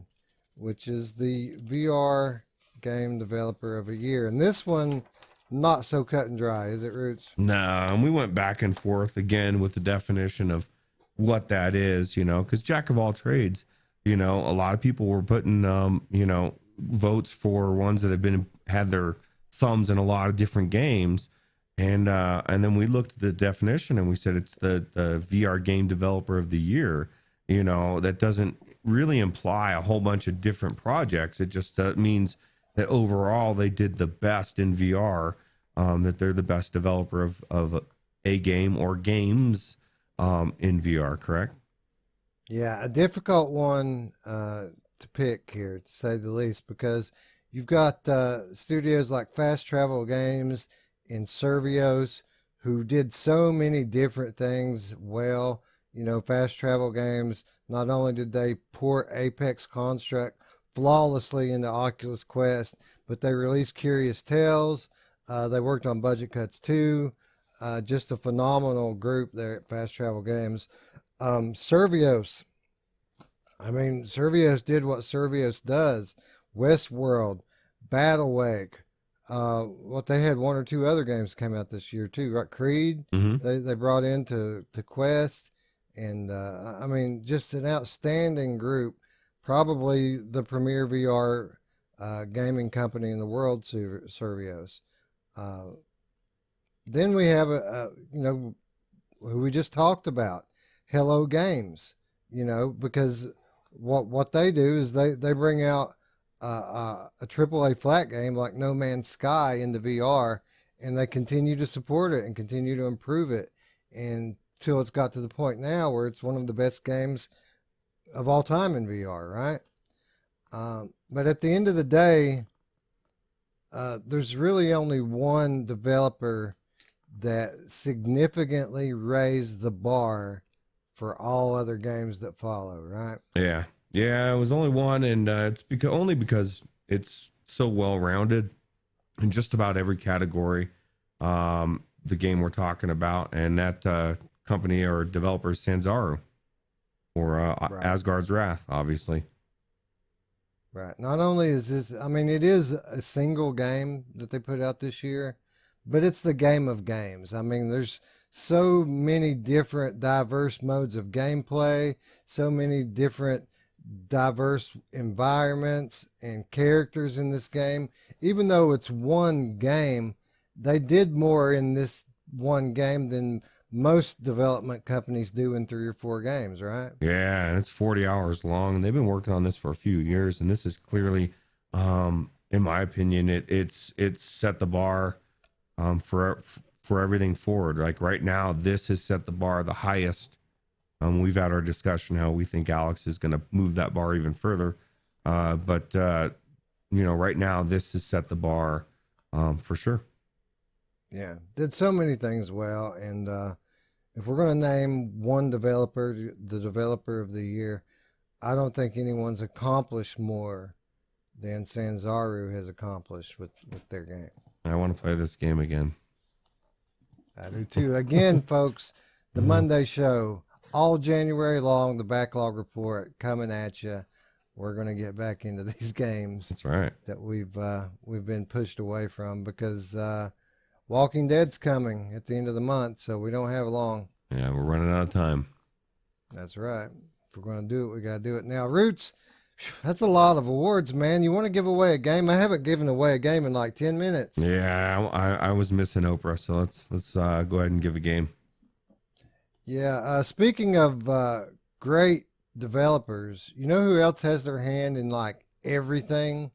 Speaker 1: which is the VR Game Developer of the Year. And this one, not so cut and dry, is it, Roots?
Speaker 2: No, and we went back and forth again with the definition of what that is, because Jack of all trades, a lot of people were putting, votes for ones that have had their thumbs in a lot of different games. And then we looked at the definition and we said it's the VR Game Developer of the Year. That doesn't really imply a whole bunch of different projects. It just means that overall they did the best in VR, that they're the best developer of a game or games in VR, correct?
Speaker 1: Yeah, a difficult one to pick here, to say the least, because you've got studios like Fast Travel Games and Servios who did so many different things well. You know, Fast Travel Games, not only did they port Apex Construct flawlessly into Oculus Quest, but they released Curious Tales. They worked on Budget Cuts too. Just a phenomenal group there at Fast Travel Games. Servios. I mean, Servios did what Servios does. Westworld, Battlewake. What they had one or two other games came out this year too. Right, Creed.
Speaker 2: Mm-hmm.
Speaker 1: They brought into to Quest, and I mean, just an outstanding group. Probably the premier VR gaming company in the world, Servios. Then we have you know, who we just talked about, Hello Games. You know, because what they do is they bring out a AAA flat game like No Man's Sky into VR, and they continue to support it and continue to improve it until it's got to the point now where it's one of the best games of all time in VR, right? But at the end of the day, there's really only one developer that significantly raised the bar for all other games that follow, right?
Speaker 2: Yeah. Yeah, it was only one, and it's only because it's so well-rounded in just about every category, the game we're talking about, and that company or developer is Sanzaru, or
Speaker 1: Right.
Speaker 2: Asgard's Wrath, obviously.
Speaker 1: Right. Not only is this, I mean, it is a single game that they put out this year, but it's the game of games. I mean, there's so many different diverse modes of gameplay, so many different diverse environments and characters in this game. Even though it's one game, they did more in this one game than most development companies do in 3 or 4 games, right?
Speaker 2: Yeah, and it's 40 hours long, and they've been working on this for a few years, and this is clearly, in my opinion, it's set the bar for everything forward. Like right now, this has set the bar the highest. We've had our discussion how we think Alex is going to move that bar even further. But you know, right now, this has set the bar for sure.
Speaker 1: Yeah, did so many things well, and if we're going to name one developer the developer of the year, I don't think anyone's accomplished more than Sanzaru has accomplished with their game.
Speaker 2: I want to play this game again.
Speaker 1: I do too. Again, folks, the Monday show, all January long, the backlog report coming at you. We're going to get back into these games
Speaker 2: That's right.
Speaker 1: that we've been pushed away from because Walking Dead's coming at the end of the month, so we don't have long.
Speaker 2: Yeah, we're running out of time.
Speaker 1: That's right. If we're going to do it, we got to do it now. Roots, that's a lot of awards, man. You want to give away a game? I haven't given away a game in like 10 minutes.
Speaker 2: Yeah, I was missing Oprah, so let's go ahead and give a game.
Speaker 1: Yeah. Speaking of great developers, you know who else has their hand in like everything?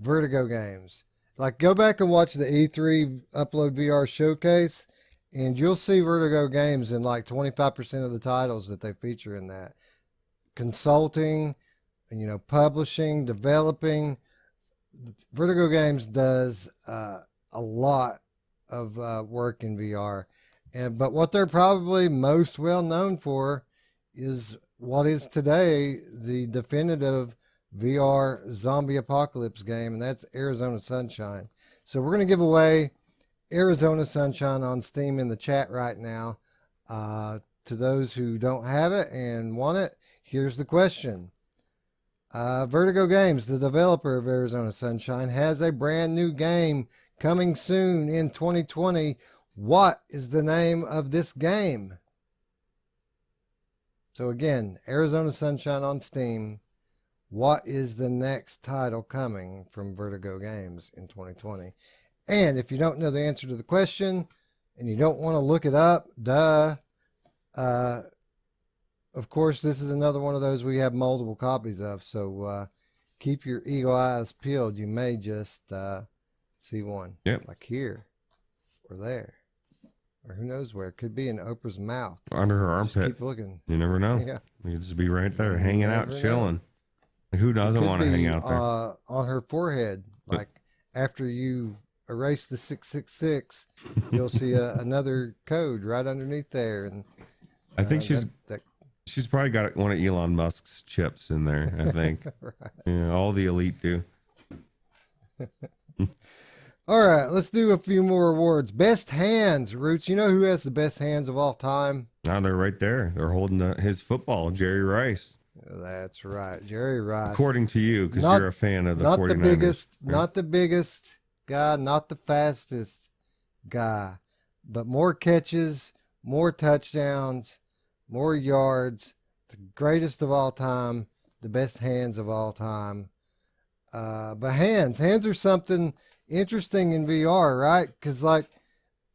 Speaker 1: Vertigo Games. Like, go back and watch the E3 Upload VR showcase, and you'll see Vertigo Games in like 25% of the titles that they feature in that. Consulting, you know, publishing, developing. Vertigo Games does a lot of work in VR. But what they're probably most well known for is what is today the definitive VR zombie apocalypse game, and that's Arizona Sunshine. So we're going to give away Arizona Sunshine on Steam in the chat right now. To those who don't have it and want it, here's the question. Vertigo Games, the developer of Arizona Sunshine, has a brand new game coming soon in 2020. What is the name of this game? So again, Arizona Sunshine on Steam. What is the next title coming from Vertigo Games in 2020? And if you don't know the answer to the question and you don't want to look it up, of course, this is another one of those we have multiple copies of. So keep your eagle eyes peeled. You may just see one.
Speaker 2: Yep.
Speaker 1: Like here or there or who knows where. Could be in Oprah's mouth.
Speaker 2: Under her
Speaker 1: Just
Speaker 2: armpit.
Speaker 1: keep looking.
Speaker 2: You never know.
Speaker 1: Yeah.
Speaker 2: You could just be right there,
Speaker 1: You
Speaker 2: hanging
Speaker 1: never
Speaker 2: out,
Speaker 1: know.
Speaker 2: chilling. Who doesn't
Speaker 1: Could
Speaker 2: want to
Speaker 1: be,
Speaker 2: hang out there?
Speaker 1: on her forehead, like after you erase the 666, you'll see another code right underneath there, and
Speaker 2: I think she's
Speaker 1: that
Speaker 2: she's probably got one of Elon Musk's chips in there. I think.
Speaker 1: right.
Speaker 2: Yeah, all the elite do.
Speaker 1: All right, let's do a few more awards. Best hands, Roots. You know who has the best hands of all time?
Speaker 2: Now they're right there. They're holding his football, Jerry Rice.
Speaker 1: That's right, Jerry Rice.
Speaker 2: According to you, because
Speaker 1: Not-
Speaker 2: you're a fan of the
Speaker 1: not
Speaker 2: 49ers.
Speaker 1: the biggest,
Speaker 2: right?
Speaker 1: not the biggest guy, not the fastest guy, but more catches, more touchdowns, more yards. The greatest of all time, the best hands of all time. But hands are something interesting in VR, right? Because like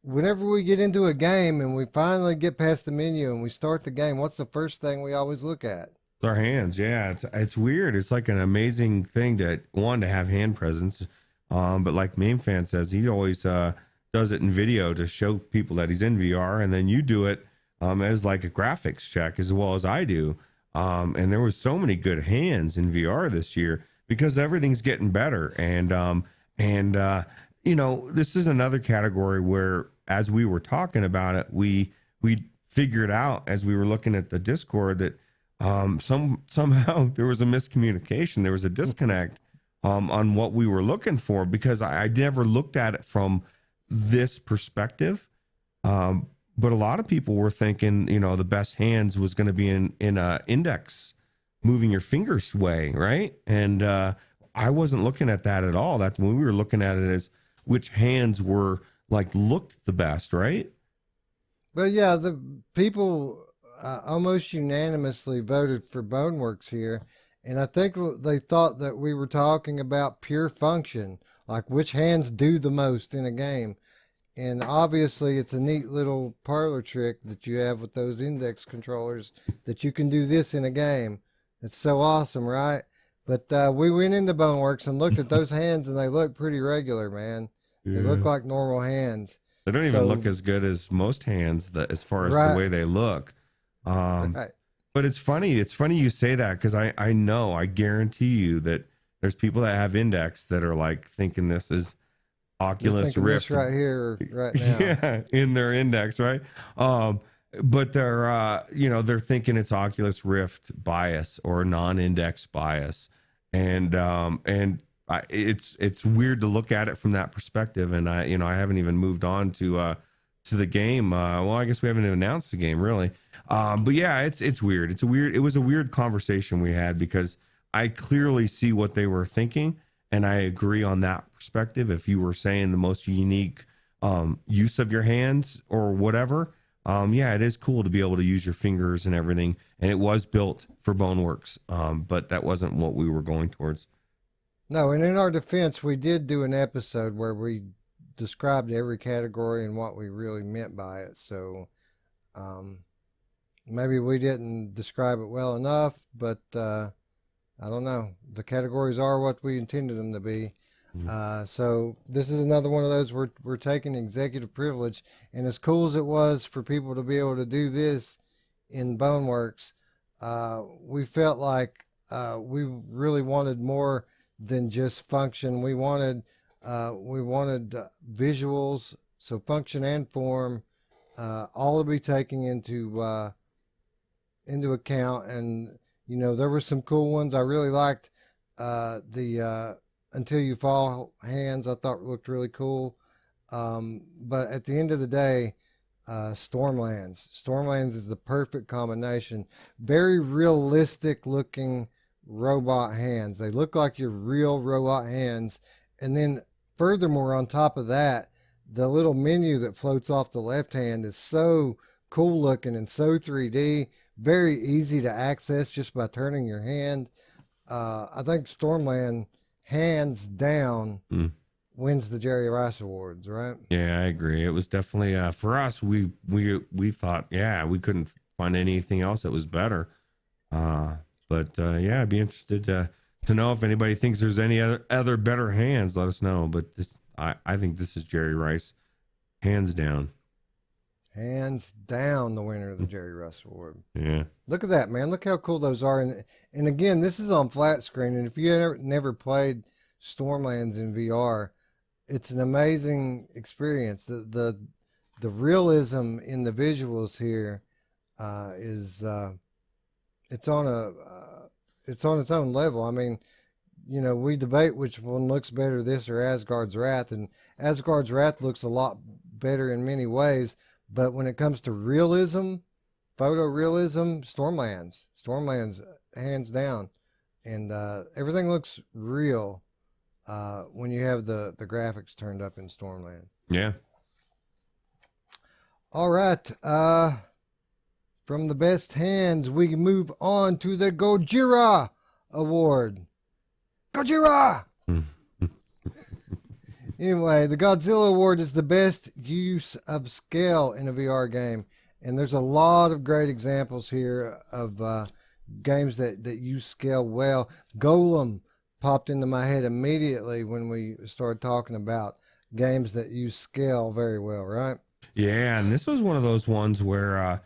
Speaker 1: whenever we get into a game and we finally get past the menu and we start the game, what's the first thing we always look at?
Speaker 2: Our hands, yeah, it's weird. It's like an amazing thing to have hand presence. But like Meme Fan says, he always does it in video to show people that he's in VR, and then you do it as like a graphics check as well as I do. And there was so many good hands in VR this year because everything's getting better. And you know, this is another category where, as we were talking about it, we figured out as we were looking at the Discord that somehow there was a miscommunication. There was a disconnect on what we were looking for, because I never looked at it from this perspective. But a lot of people were thinking, you know, the best hands was going to be in a index, moving your fingers way, right? And I wasn't looking at that at all. That's when we were looking at it as which hands were like looked the best, right?
Speaker 1: But yeah, the people almost unanimously voted for Boneworks here. And I think they thought that we were talking about pure function, like which hands do the most in a game. And obviously, it's a neat little parlor trick that you have with those index controllers that you can do this in a game. It's so awesome, right? But we went into Boneworks and looked at those hands, and they look pretty regular, man. They look like normal hands.
Speaker 2: They don't even look as good as most hands as far as
Speaker 1: Right.
Speaker 2: the way they look.
Speaker 1: Right.
Speaker 2: But it's funny. It's funny you say that, because I guarantee you that there's people that have index that are like thinking this is Oculus Rift
Speaker 1: this right here, right now.
Speaker 2: yeah, in their index, right? But they're they're thinking it's Oculus Rift bias or non-index bias, and it's weird to look at it from that perspective. And I haven't even moved on to the game. Well, I guess we haven't even announced the game really. But yeah, it's weird. It was a weird conversation we had, because I clearly see what they were thinking, and I agree on that perspective. If you were saying the most unique use of your hands or whatever, yeah, it is cool to be able to use your fingers and everything. And it was built for Boneworks, but that wasn't what we were going towards.
Speaker 1: No, and in our defense, we did do an episode where we described every category and what we really meant by it. So maybe we didn't describe it well enough, but I don't know. The categories are what we intended them to be. So this is another one of those we're taking executive privilege, and as cool as it was for people to be able to do this in Boneworks, we felt like we really wanted more than just function. We wanted visuals, so function and form, all to be taken into account. And you know, there were some cool ones. I really liked the Until You Fall hands. I thought looked really cool. But at the end of the day, Stormlands is the perfect combination. Very realistic looking robot hands. They look like your real robot hands. And then furthermore, on top of that, the little menu that floats off the left hand is so cool looking and so 3D, very easy to access just by turning your hand. I think Stormland, hands down, wins the Jerry Rice Awards, right?
Speaker 2: Yeah, I agree. It was definitely for us. We thought, yeah, we couldn't find anything else that was better. But yeah, I'd be interested to know if anybody thinks there's any other better hands. Let us know. But I think this is Jerry Rice, hands down.
Speaker 1: Hands down, the winner of the Jerry Russell Award.
Speaker 2: Yeah.
Speaker 1: Look at that, man. Look how cool those are. And again, this is on flat screen. And if you never played Stormlands in VR, it's an amazing experience. The realism in the visuals here is it's on its own level. I mean, we debate which one looks better, this or Asgard's Wrath, and Asgard's Wrath looks a lot better in many ways. But when it comes to realism, photorealism, Stormlands, hands down, and everything looks real when you have the graphics turned up in Stormland.
Speaker 2: Yeah.
Speaker 1: All right, from the best hands, we move on to the Gojira Award. Gojira! Anyway, the Godzilla Award is the best use of scale in a VR game. And there's a lot of great examples here of games that use scale well. Golem popped into my head immediately when we started talking about games that use scale very well, right?
Speaker 2: Yeah, and this was one of those ones where,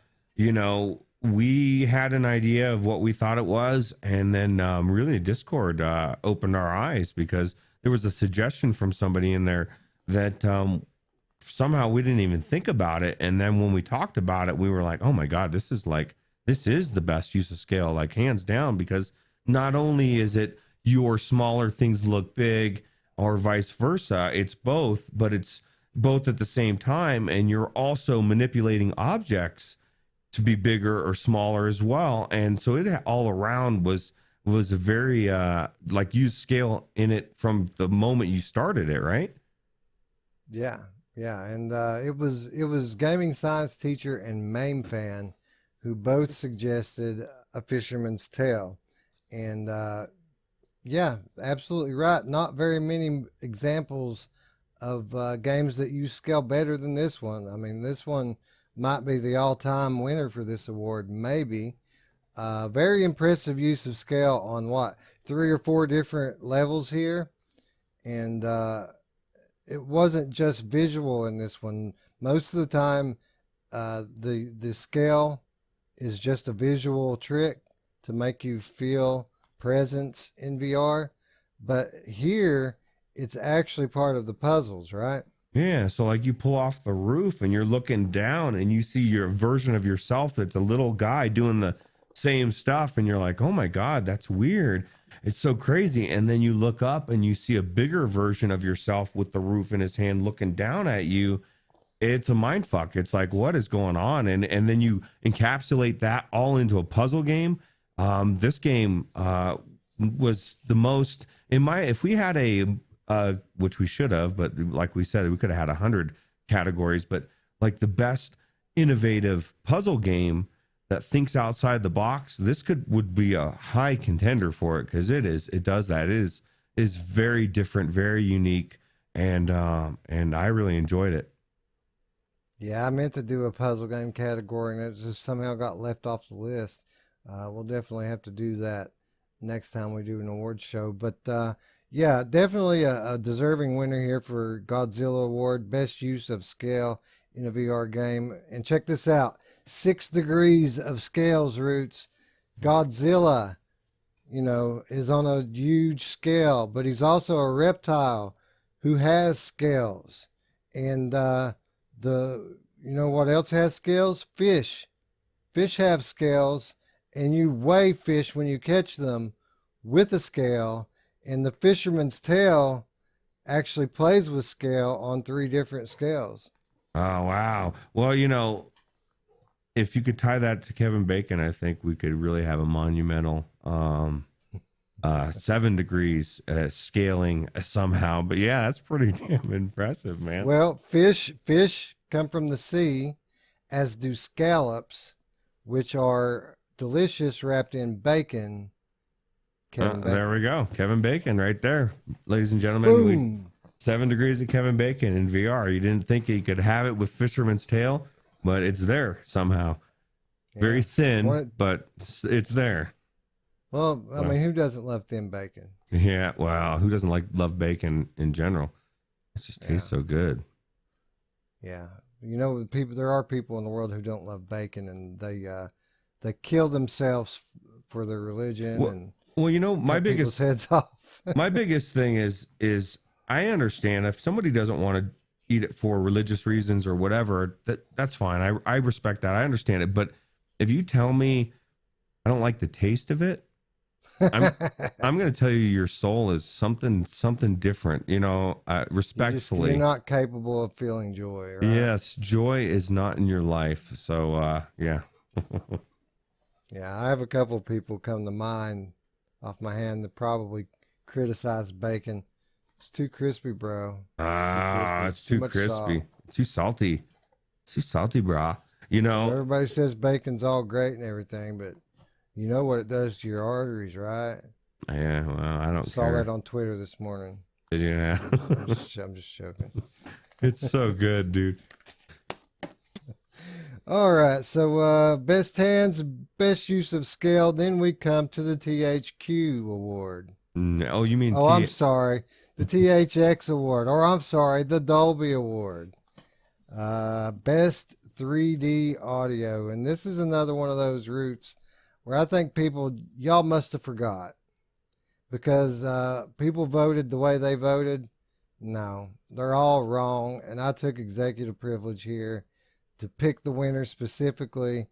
Speaker 2: we had an idea of what we thought it was, and then really Discord opened our eyes because there was a suggestion from somebody in there that somehow we didn't even think about it. And then when we talked about it, we were like, oh my God, this is the best use of scale, like hands down, because not only is it your smaller things look big or vice versa, it's both, but it's both at the same time. And you're also manipulating objects to be bigger or smaller as well. And so it all around was a very use scale in it from the moment you started it, right?
Speaker 1: Yeah, and it was gaming science teacher and MAME fan who both suggested A Fisherman's Tale, and yeah, absolutely right. Not very many examples of games that use scale better than this one. I mean, this one might be the all-time winner for this award, maybe. Very impressive use of scale on 3 or 4 different levels here. And it wasn't just visual in this one. Most of the time, the scale is just a visual trick to make you feel presence in VR. But here, it's actually part of the puzzles, right?
Speaker 2: Yeah, so like you pull off the roof and you're looking down and you see your version of yourself that's a little guy doing the same stuff, and you're like, oh my God, that's weird. It's so crazy. And then you look up and you see a bigger version of yourself with the roof in his hand looking down at you. It's a mind fuck. It's like, what is going on? And then you encapsulate that all into a puzzle game. This game was the most, if we had which we should have, but like we said, we could have had 100 categories, but like the best innovative puzzle game that thinks outside the box, this would be a high contender for it, because it does that. It is very different, very unique, and I really enjoyed it.
Speaker 1: Yeah, I meant to do a puzzle game category, and it just somehow got left off the list. We'll definitely have to do that next time we do an awards show. But yeah, definitely a deserving winner here for Godzilla Award, Best Use of Scale in a VR game. And check this out, 6 degrees of scales, Roots. Godzilla, is on a huge scale, but he's also a reptile who has scales. And what else has scales? Fish. Fish have scales, and you weigh fish when you catch them with a scale. And the fisherman's tail actually plays with scale on 3 different scales.
Speaker 2: Oh, wow. Well, if you could tie that to Kevin Bacon, I think we could really have a monumental 7 degrees scaling somehow. But yeah, that's pretty damn impressive, man.
Speaker 1: Well, fish come from the sea, as do scallops, which are delicious wrapped in bacon. Kevin Bacon.
Speaker 2: There we go. Kevin Bacon right there. Ladies and gentlemen,
Speaker 1: Boom.
Speaker 2: 7 degrees of Kevin Bacon in VR. You didn't think you could have it with Fisherman's Tale, but it's there somehow. Yeah. Very thin, but it's there.
Speaker 1: Well, I mean, who doesn't love thin bacon?
Speaker 2: Yeah, wow. Who doesn't love bacon in general? It just tastes so good.
Speaker 1: Yeah. You know, there are people in the world who don't love bacon, and they kill themselves for their religion and
Speaker 2: Well, you know,
Speaker 1: cut people's heads off.
Speaker 2: my biggest thing is I understand if somebody doesn't want to eat it for religious reasons or whatever, that's fine. I respect that. I understand it. But if you tell me I don't like the taste of it, I'm going to tell you your soul is something different, you know, respectfully.
Speaker 1: You're not capable of feeling joy, right?
Speaker 2: Yes, joy is not in your life. So, yeah.
Speaker 1: Yeah, I have a couple of people come to mind off my hand that probably criticize bacon. It's too crispy, bro.
Speaker 2: It's too crispy.
Speaker 1: Salt.
Speaker 2: Too salty. Too salty, brah. You know,
Speaker 1: Everybody says bacon's all great and everything, but you know what it does to your arteries, right?
Speaker 2: yeah, well, I don't
Speaker 1: Saw
Speaker 2: care.
Speaker 1: that on Twitter this morning.
Speaker 2: Did you? Yeah.
Speaker 1: I'm just joking.
Speaker 2: It's so good, dude.
Speaker 1: All right, so best hands, best use of scale. Then we come to the THQ award.
Speaker 2: Oh, you mean?
Speaker 1: Oh, I'm sorry, the THX award, or I'm sorry, the Dolby award. Best 3D audio, and this is another one of those routes where I think y'all must have forgot because people voted the way they voted. No, they're all wrong, and I took executive privilege here to pick the winner specifically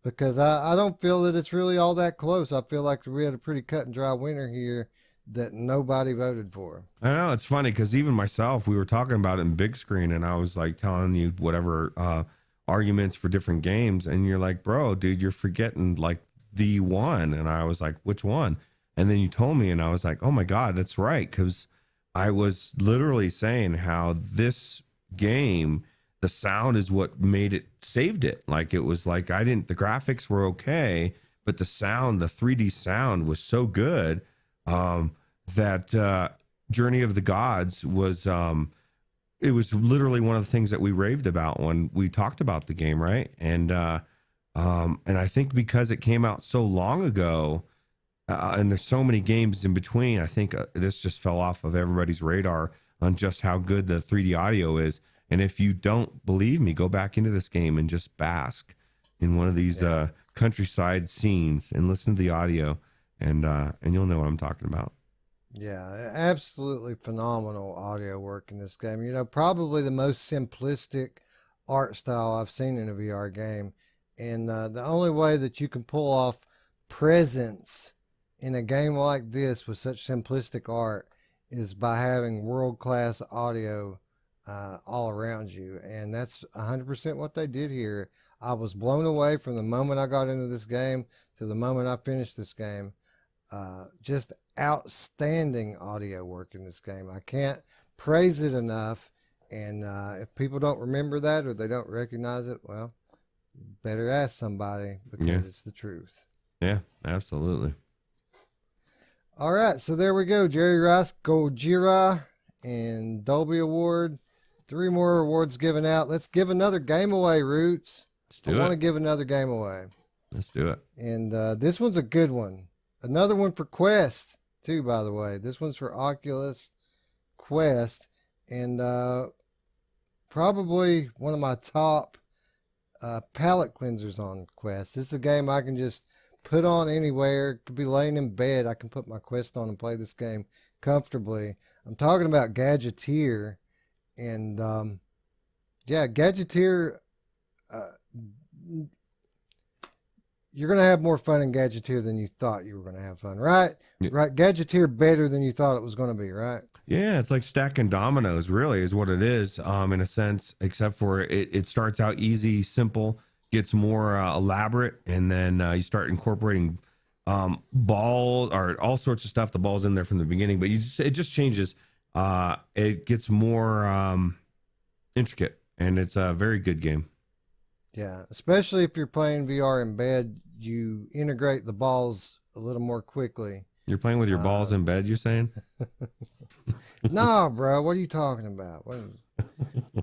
Speaker 1: because I don't feel that it's really all that close. I feel like we had a pretty cut and dry winner here that nobody voted for.
Speaker 2: I know it's funny because even myself, we were talking about it in big screen, and I was like telling you whatever arguments for different games, and you're like, bro, dude, you're forgetting like the one, and I was like, which one? And then you told me, and I was like, oh my god, that's right, because I was literally saying how this game, the sound is what saved it. Like it was like the graphics were okay, but the sound, the 3D sound was so good that Journey of the Gods was it was literally one of the things that we raved about when we talked about the game, right? And I think because it came out so long ago, and there's so many games in between, I think this just fell off of everybody's radar on just how good the 3D audio is. And if you don't believe me, go back into this game and just bask in one of these countryside scenes and listen to the audio, and you'll know what I'm talking about.
Speaker 1: Yeah, absolutely phenomenal audio work in this game. You know, probably the most simplistic art style I've seen in a VR game. And the only way that you can pull off presence in a game like this with such simplistic art is by having world-class audio all around you. And that's 100% what they did here. I was blown away from the moment I got into this game to the moment I finished this game. Just outstanding audio work in this game. I can't praise it enough. And if people don't remember that or they don't recognize it, well, better ask somebody because it's the truth.
Speaker 2: Yeah, absolutely.
Speaker 1: All right, so there we go. Jerry Rice, Gojira, and Dolby Award. 3 more awards given out. Let's give another game away, Roots. I want to give another game away.
Speaker 2: Let's do it.
Speaker 1: And this one's a good one. Another one for Quest, too, by the way. This one's for Oculus Quest. And probably one of my top palette cleansers on Quest. This is a game I can just put on anywhere. Could be laying in bed. I can put my Quest on and play this game comfortably. I'm talking about Gadgeteer. And Gadgeteer, you're going to have more fun in Gadgeteer than you thought you were going to have fun, right?
Speaker 2: Yeah.
Speaker 1: Right. Gadgeteer better than you thought it was going to be, right?
Speaker 2: Yeah, it's like stacking dominoes, really, is what it is, in a sense, except for it starts out easy, simple, gets more elaborate, and then you start incorporating ball or all sorts of stuff. The ball's in there from the beginning, but it just changes. It gets more intricate, and it's a very good game.
Speaker 1: Yeah, especially if you're playing VR in bed, you integrate the balls a little more quickly.
Speaker 2: You're playing with your balls in bed, you're saying?
Speaker 1: No, bro. What are you talking about?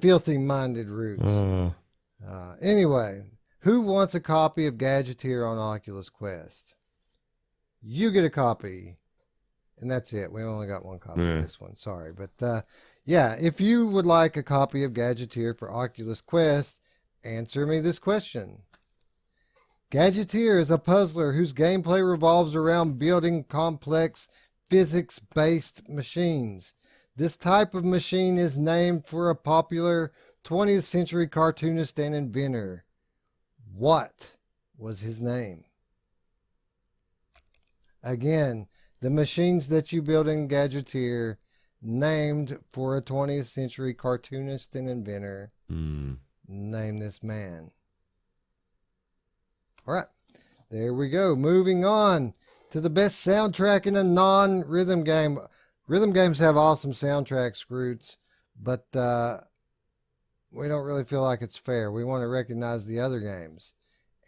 Speaker 1: Filthy-minded Roots. Anyway, who wants a copy of Gadgeteer on Oculus Quest? You get a copy. And that's it. We only got one copy
Speaker 2: Yeah.
Speaker 1: of this one. Sorry. But yeah, if you would like a copy of Gadgeteer for Oculus Quest, answer me this question. Gadgeteer is a puzzler whose gameplay revolves around building complex physics-based machines. This type of machine is named for a popular 20th century cartoonist and inventor. What was his name? Again, the machines that you build in Gadgeteer, named for a 20th century cartoonist and inventor. Name this man. All right, there we go. Moving on to the best soundtrack in a non-rhythm game. Rhythm games have awesome soundtracks, Roots, but we don't really feel like it's fair. We want to recognize the other games.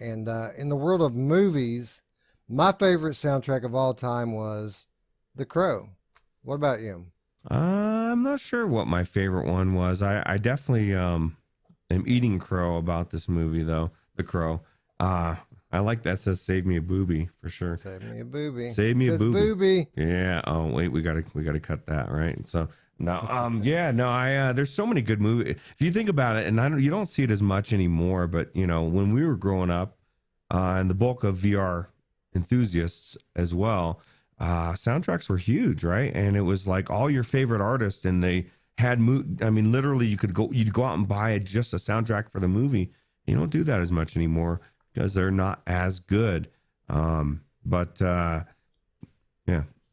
Speaker 1: And in the world of movies, my favorite soundtrack of all time was The Crow. What about you?
Speaker 2: I'm not sure what my favorite one was. I definitely am eating crow about this movie though. The Crow. I like that. Says "Save me a booby" for sure.
Speaker 1: Save me a booby.
Speaker 2: Save me a booby.
Speaker 1: Booby.
Speaker 2: Yeah. Oh wait, we gotta cut that, right? So no. Yeah. No. There's so many good movies. If you think about it, and you don't see it as much anymore, but when we were growing up, and the bulk of VR enthusiasts as well, soundtracks were huge, right? And it was like all your favorite artists, and they had literally you'd go out and buy just a soundtrack for the movie. You don't do that as much anymore because they're not as good. Yeah,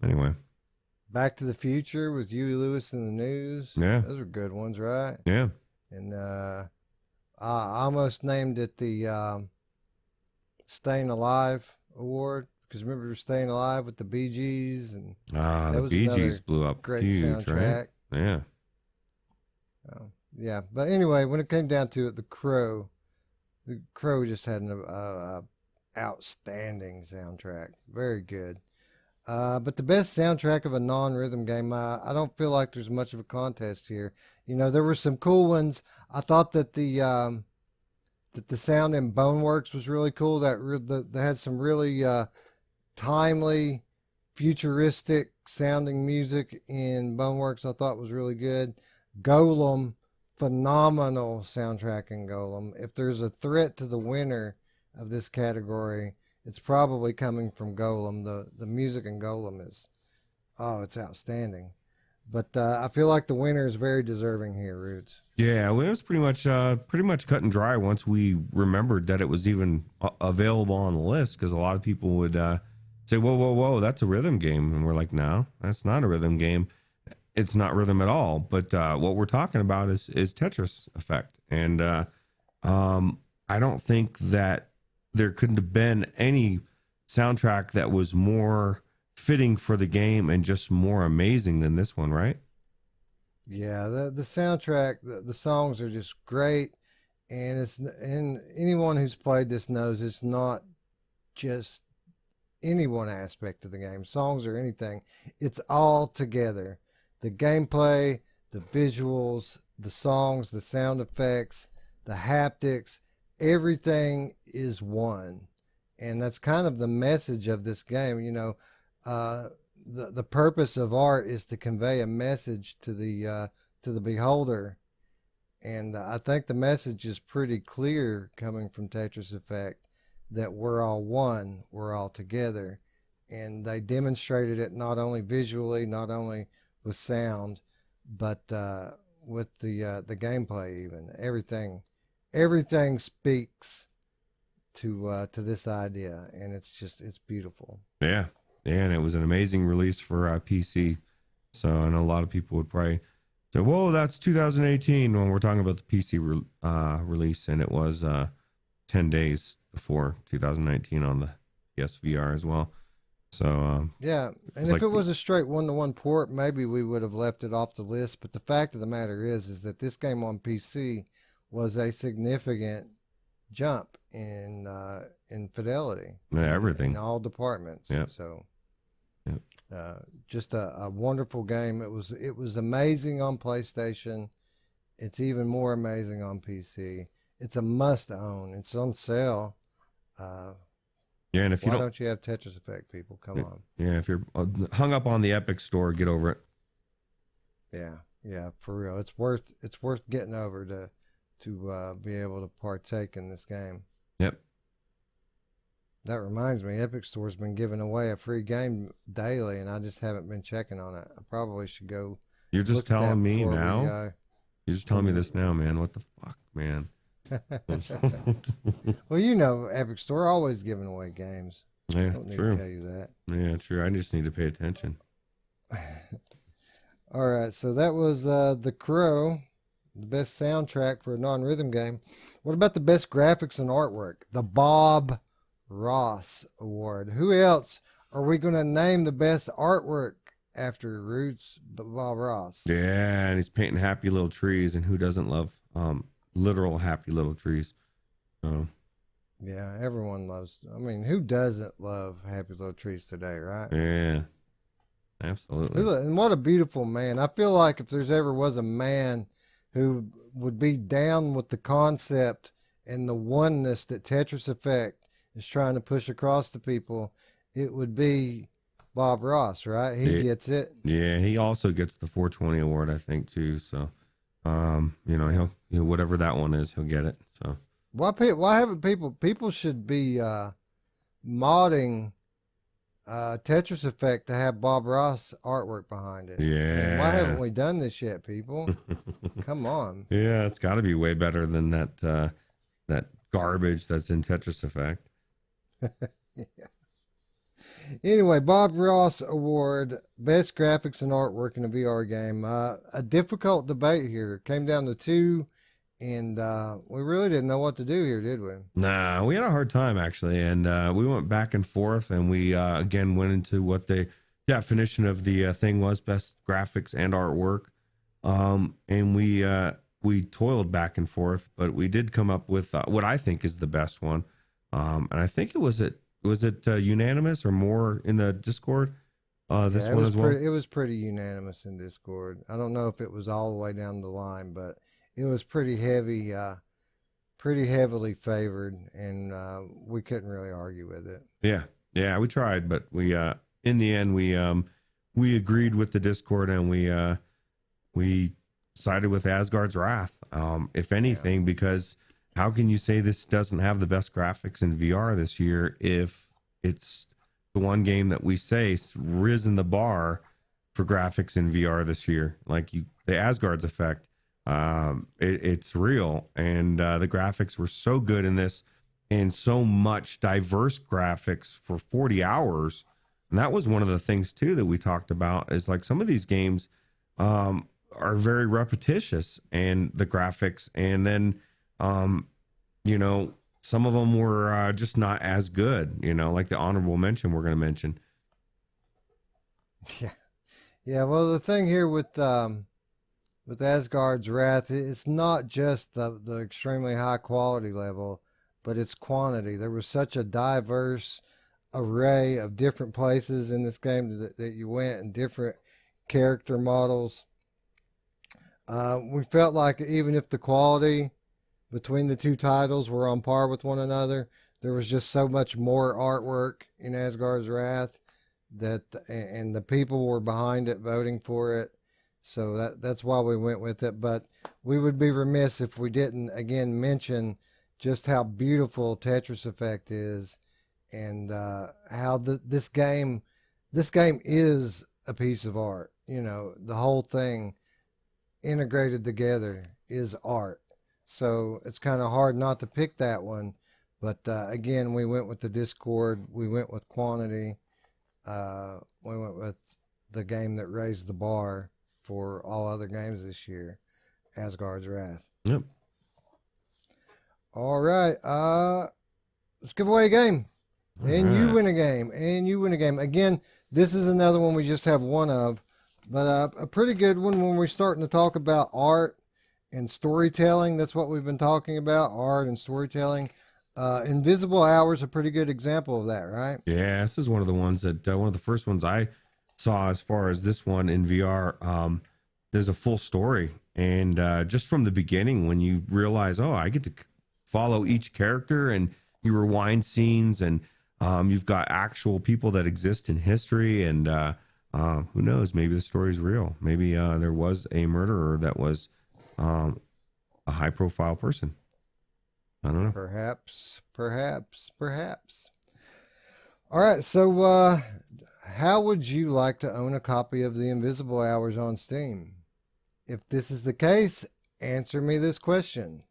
Speaker 2: anyway.
Speaker 1: Back to the Future with Huey Lewis and the News.
Speaker 2: Yeah.
Speaker 1: Those were good ones, right?
Speaker 2: Yeah.
Speaker 1: And I almost named it the Staying Alive Award, because remember Staying Alive with the Bee Gees, and
Speaker 2: The Bee Gees blew up
Speaker 1: great
Speaker 2: huge,
Speaker 1: soundtrack.
Speaker 2: right? Yeah.
Speaker 1: Yeah, but anyway, when it came down to it, the Crow just had an outstanding soundtrack, very good. But the best soundtrack of a non-rhythm game, I don't feel like there's much of a contest here. There were some cool ones. I thought that the sound in Boneworks was really cool. They had some really timely, futuristic sounding music in Boneworks. I thought was really good. Golem, phenomenal soundtrack in Golem. If there's a threat to the winner of this category, it's probably coming from Golem. The music in Golem it's outstanding. But I feel like the winner is very deserving here, Roots.
Speaker 2: Yeah, well, it was pretty much cut and dry once we remembered that it was even available on the list, because a lot of people would say, whoa, that's a rhythm game. And we're like, no, that's not a rhythm game. It's not rhythm at all. But what we're talking about is Tetris Effect. And I don't think that there couldn't have been any soundtrack that was more fitting for the game and just more amazing than this one, right?
Speaker 1: Yeah, the soundtrack, the songs are just great, and anyone who's played this knows it's not just any one aspect of the game, songs or anything. It's all together. The gameplay, the visuals, the songs, the sound effects, the haptics, everything is one. And that's kind of the message of this game. The purpose of art is to convey a message to the beholder, and I think the message is pretty clear coming from Tetris Effect, that we're all one, we're all together, and they demonstrated it not only visually, not only with sound, but with the gameplay. Even everything speaks to this idea, and it's beautiful.
Speaker 2: Yeah. And it was an amazing release for PC. So I know a lot of people would probably say, whoa, that's 2018 when we're talking about the PC release. And it was 10 days before 2019 on the PSVR as well. So
Speaker 1: yeah, and if it was a straight 1-to-1 port, maybe we would have left it off the list. But the fact of the matter is that this game on PC was a significant jump in fidelity.
Speaker 2: Everything.
Speaker 1: In all departments.
Speaker 2: Yep.
Speaker 1: So
Speaker 2: Yep.
Speaker 1: Just a wonderful game. It was amazing on PlayStation. It's even more amazing on PC. It's a must own. It's on sale
Speaker 2: Yeah, and if you
Speaker 1: Why
Speaker 2: don't,
Speaker 1: don't you have Tetris Effect, people? Come on.
Speaker 2: yeah, if you're hung up on the Epic Store, get over it.
Speaker 1: Yeah, for real. It's worth getting over to be able to partake in this game.
Speaker 2: Yep.
Speaker 1: That reminds me, Epic Store's been giving away a free game daily, and I just haven't been checking on it. I probably should go.
Speaker 2: You're just
Speaker 1: look at that
Speaker 2: telling me
Speaker 1: before we
Speaker 2: now.
Speaker 1: go.
Speaker 2: You're just telling me this now, man. What the fuck, man?
Speaker 1: Well, you know, Epic Store always giving away games.
Speaker 2: Yeah,
Speaker 1: Don't need
Speaker 2: true.
Speaker 1: to tell you that.
Speaker 2: Yeah, true. I just need to pay attention.
Speaker 1: All right, so that was The Crow, the best soundtrack for a non-rhythm game. What about the best graphics and artwork? The Bob Ross Award. Who else are we going to name the best artwork after Roots but Bob Ross?
Speaker 2: Yeah, and he's painting happy little trees, and who doesn't love literal happy little trees? So
Speaker 1: Yeah, everyone loves. I mean, who doesn't love Happy Little Trees today, right?
Speaker 2: yeah, absolutely.
Speaker 1: And what a beautiful man. I feel like if there's ever was a man who would be down with the concept and the oneness that Tetris Effect is trying to push across to people, it would be Bob Ross, right? He gets it.
Speaker 2: Yeah, he also gets the 420 award, I think, too. So, he'll whatever that one is, he'll get it. So
Speaker 1: Why haven't people should be modding Tetris Effect to have Bob Ross artwork behind it?
Speaker 2: yeah,
Speaker 1: Why haven't we done this yet, people? Come on.
Speaker 2: Yeah, it's got to be way better than that garbage that's in Tetris Effect.
Speaker 1: Yeah. Anyway, Bob Ross Award, best graphics and artwork in a VR game. A difficult debate here. It came down to two, and we really didn't know what to do here, did we?
Speaker 2: Nah, we had a hard time actually, and we went back and forth, and we again went into what the definition of the thing was: best graphics and artwork. And we toiled back and forth, but we did come up with what I think is the best one. And I think was it unanimous or more in the Discord? This one as well.
Speaker 1: It was pretty unanimous in Discord. I don't know if it was all the way down the line, but it was pretty heavy, pretty heavily favored, and we couldn't really argue with it.
Speaker 2: Yeah, we tried, but we in the end we agreed with the Discord, and we sided with Asgard's Wrath. If anything, because how can you say this doesn't have the best graphics in VR this year if it's the one game that we say risen the bar for graphics in VR this year? Like the Asgard's Effect, it's real, and the graphics were so good in this, and so much diverse graphics for 40 hours. And that was one of the things too that we talked about, is like some of these games are very repetitious, and the graphics, and then some of them were just not as good, like the honorable mention we're going to mention.
Speaker 1: Yeah. Well, the thing here with Asgard's Wrath, it's not just the extremely high quality level, but it's quantity. There was such a diverse array of different places in this game that you went, and different character models. We felt like even if the quality between the two titles were on par with one another, there was just so much more artwork in Asgard's Wrath and the people were behind it, voting for it. So that's why we went with it. But we would be remiss if we didn't again mention just how beautiful Tetris Effect is, and how this game is a piece of art. The whole thing integrated together is art. So it's kind of hard not to pick that one. But again, we went with the Discord. We went with quantity. We went with the game that raised the bar for all other games this year, Asgard's Wrath.
Speaker 2: Yep.
Speaker 1: All right. Let's give away a game. And you win a game. And you win a game. Again, this is another one we just have one of. But a pretty good one when we're starting to talk about art and storytelling. That's what we've been talking about, art and storytelling. Invisible Hour's a pretty good example of that, right?
Speaker 2: Yeah, this is one of the ones that one of the first ones I saw as far as this one in VR. There's a full story, and just from the beginning, when you realize, I get to follow each character, and you rewind scenes, and You've got actual people that exist in history, and who knows? Maybe the story's real. Maybe there was a murderer that was a high-profile person. I don't know.
Speaker 1: Perhaps. All right, so how would you like to own a copy of The Invisible Hours on Steam? If this is the case, answer me this question.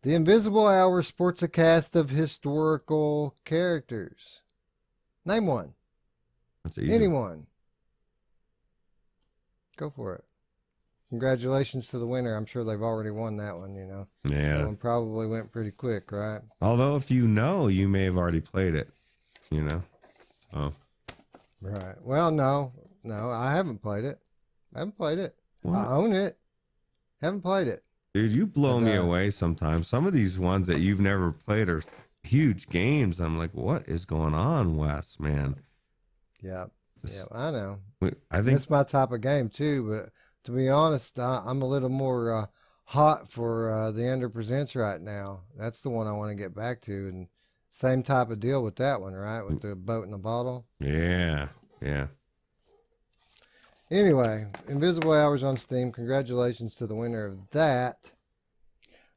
Speaker 1: The Invisible Hours sports a cast of historical characters. Name one.
Speaker 2: That's easy.
Speaker 1: Anyone. Go for it. Congratulations to the winner. I'm sure they've already won that one, you know.
Speaker 2: Yeah.
Speaker 1: That one probably went pretty quick, right?
Speaker 2: Although, if you know, you may have already played it, you know. Oh.
Speaker 1: Right. Well, no, I haven't played it.
Speaker 2: What?
Speaker 1: I own it. Haven't played it.
Speaker 2: Dude, you blow
Speaker 1: But,
Speaker 2: me away sometimes. Some of these ones that you've never played are huge games. I'm like, what is going on, Wes, man?
Speaker 1: Yeah, I know.
Speaker 2: I think
Speaker 1: It's my type of game too, but to be honest, I'm a little more hot for the Under Presents right now. That's the one I want to get back to, and same type of deal with that one, right? With the boat in the bottle.
Speaker 2: Yeah.
Speaker 1: Anyway, Invisible Hours on Steam. Congratulations to the winner of that.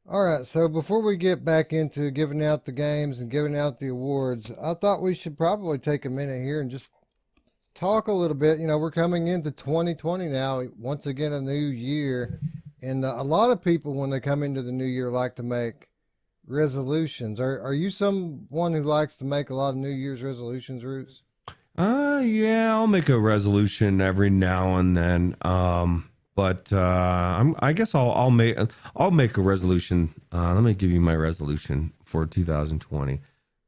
Speaker 1: All right, so before we get back into giving out the games and giving out the awards, I thought we should probably take a minute here and just talk a little bit. You know, we're coming into 2020 now, once again, a new year. And a lot of people, when they come into the new year, like to make resolutions. Are you someone who likes to make a lot of New Year's resolutions, Roots?
Speaker 2: Yeah, I'll make a resolution every now and then. But I guess I'll make a resolution. Let me give you my resolution for 2020.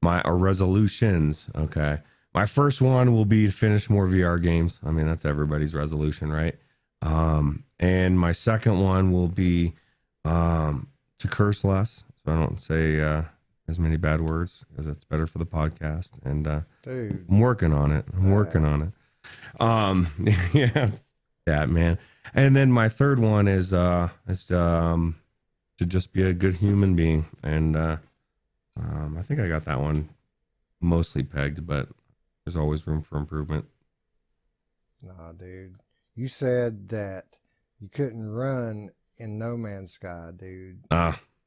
Speaker 2: My resolutions. Okay, my first one will be to finish more VR games. I mean, that's everybody's resolution, right? And my second one will be to curse less, so I don't say as many bad words, because it's better for the podcast. And
Speaker 1: Dude,
Speaker 2: I'm working on it. Yeah, that, man. And then my third one is to just be a good human being. And I think I got that one mostly pegged, but there's always room for improvement.
Speaker 1: nah, dude. You said that you couldn't run in No Man's Sky, dude.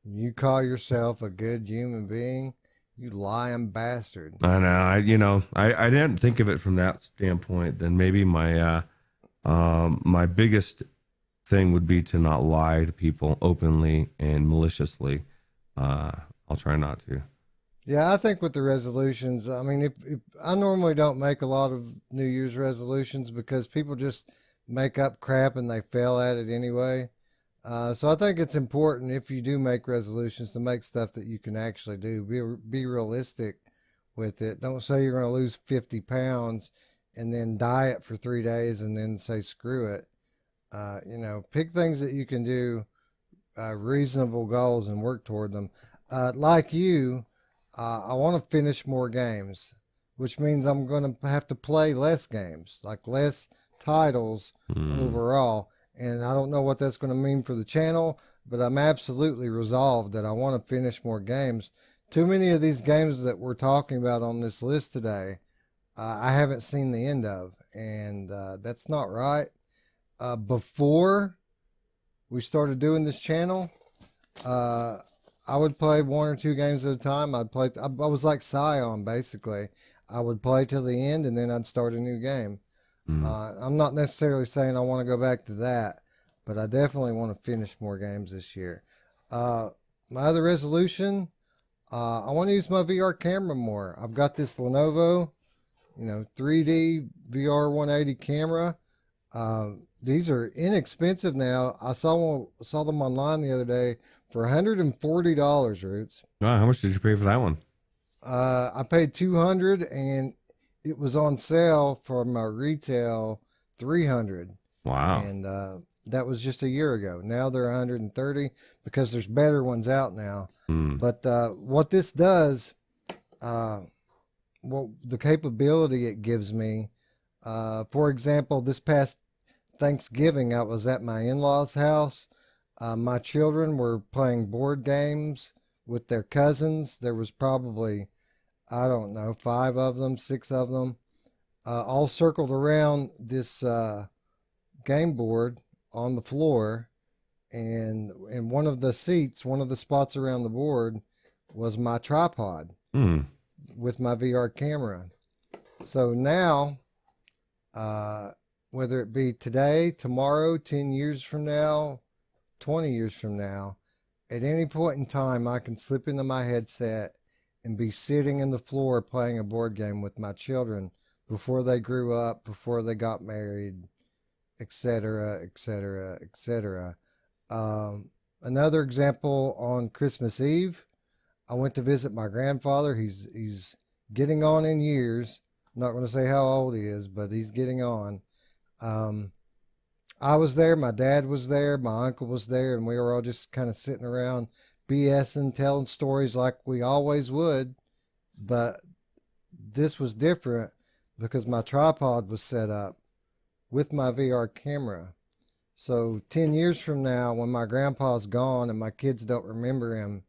Speaker 1: You call yourself a good human being? You lying bastard.
Speaker 2: I know. I didn't think of it from that standpoint. Then maybe my my biggest thing would be to not lie to people openly and maliciously. I'll try not to.
Speaker 1: Yeah, I think with the resolutions, I mean, if I normally don't make a lot of New Year's resolutions because people just make up crap and they fail at it anyway. So I think it's important, if you do make resolutions, to make stuff that you can actually do. Be realistic with it. Don't say you're going to lose 50 pounds and then diet for 3 days and then say screw it. Pick things that you can do, reasonable goals, and work toward them. Like you, I want to finish more games, which means I'm going to have to play less games, like less titles overall. And I don't know what that's going to mean for the channel, but I'm absolutely resolved that I want to finish more games. Too many of these games that we're talking about on this list today, I haven't seen the end of, and that's not right. Before we started doing this channel, I would play 1 or 2 games at a time. I was like Scion, basically. I would play till the end, and then I'd start a new game. I'm not necessarily saying I want to go back to that, but I definitely want to finish more games this year. My other resolution, I want to use my VR camera more. I've got this Lenovo, 3D VR 180 camera. These are inexpensive now. I saw them online the other day for $140, Roots.
Speaker 2: Wow, how much did you pay for that one?
Speaker 1: I paid $200, and it was on sale for my retail $300.
Speaker 2: Wow.
Speaker 1: And that was just a year ago. Now they're $130 because there's better ones out now. But what this does, the capability it gives me, for example, this past Thanksgiving, I was at my in-laws' house. My children were playing board games with their cousins. There was probably I don't know, 5 of them, 6 of them, all circled around this game board on the floor. And in one of the seats, one of the spots around the board was my tripod with my VR camera. So now, whether it be today, tomorrow, 10 years from now, 20 years from now, at any point in time, I can slip into my headset and be sitting in the floor playing a board game with my children before they grew up, before they got married, etc., etc., etc. Another example, on Christmas Eve, I went to visit my grandfather. He's getting on in years. I'm not going to say how old he is, but he's getting on. I was there, my dad was there, my uncle was there, and we were all just kind of sitting around BSing, telling stories like we always would. But this was different because my tripod was set up with my VR camera. So 10 years from now, when my grandpa's gone and my kids don't remember him,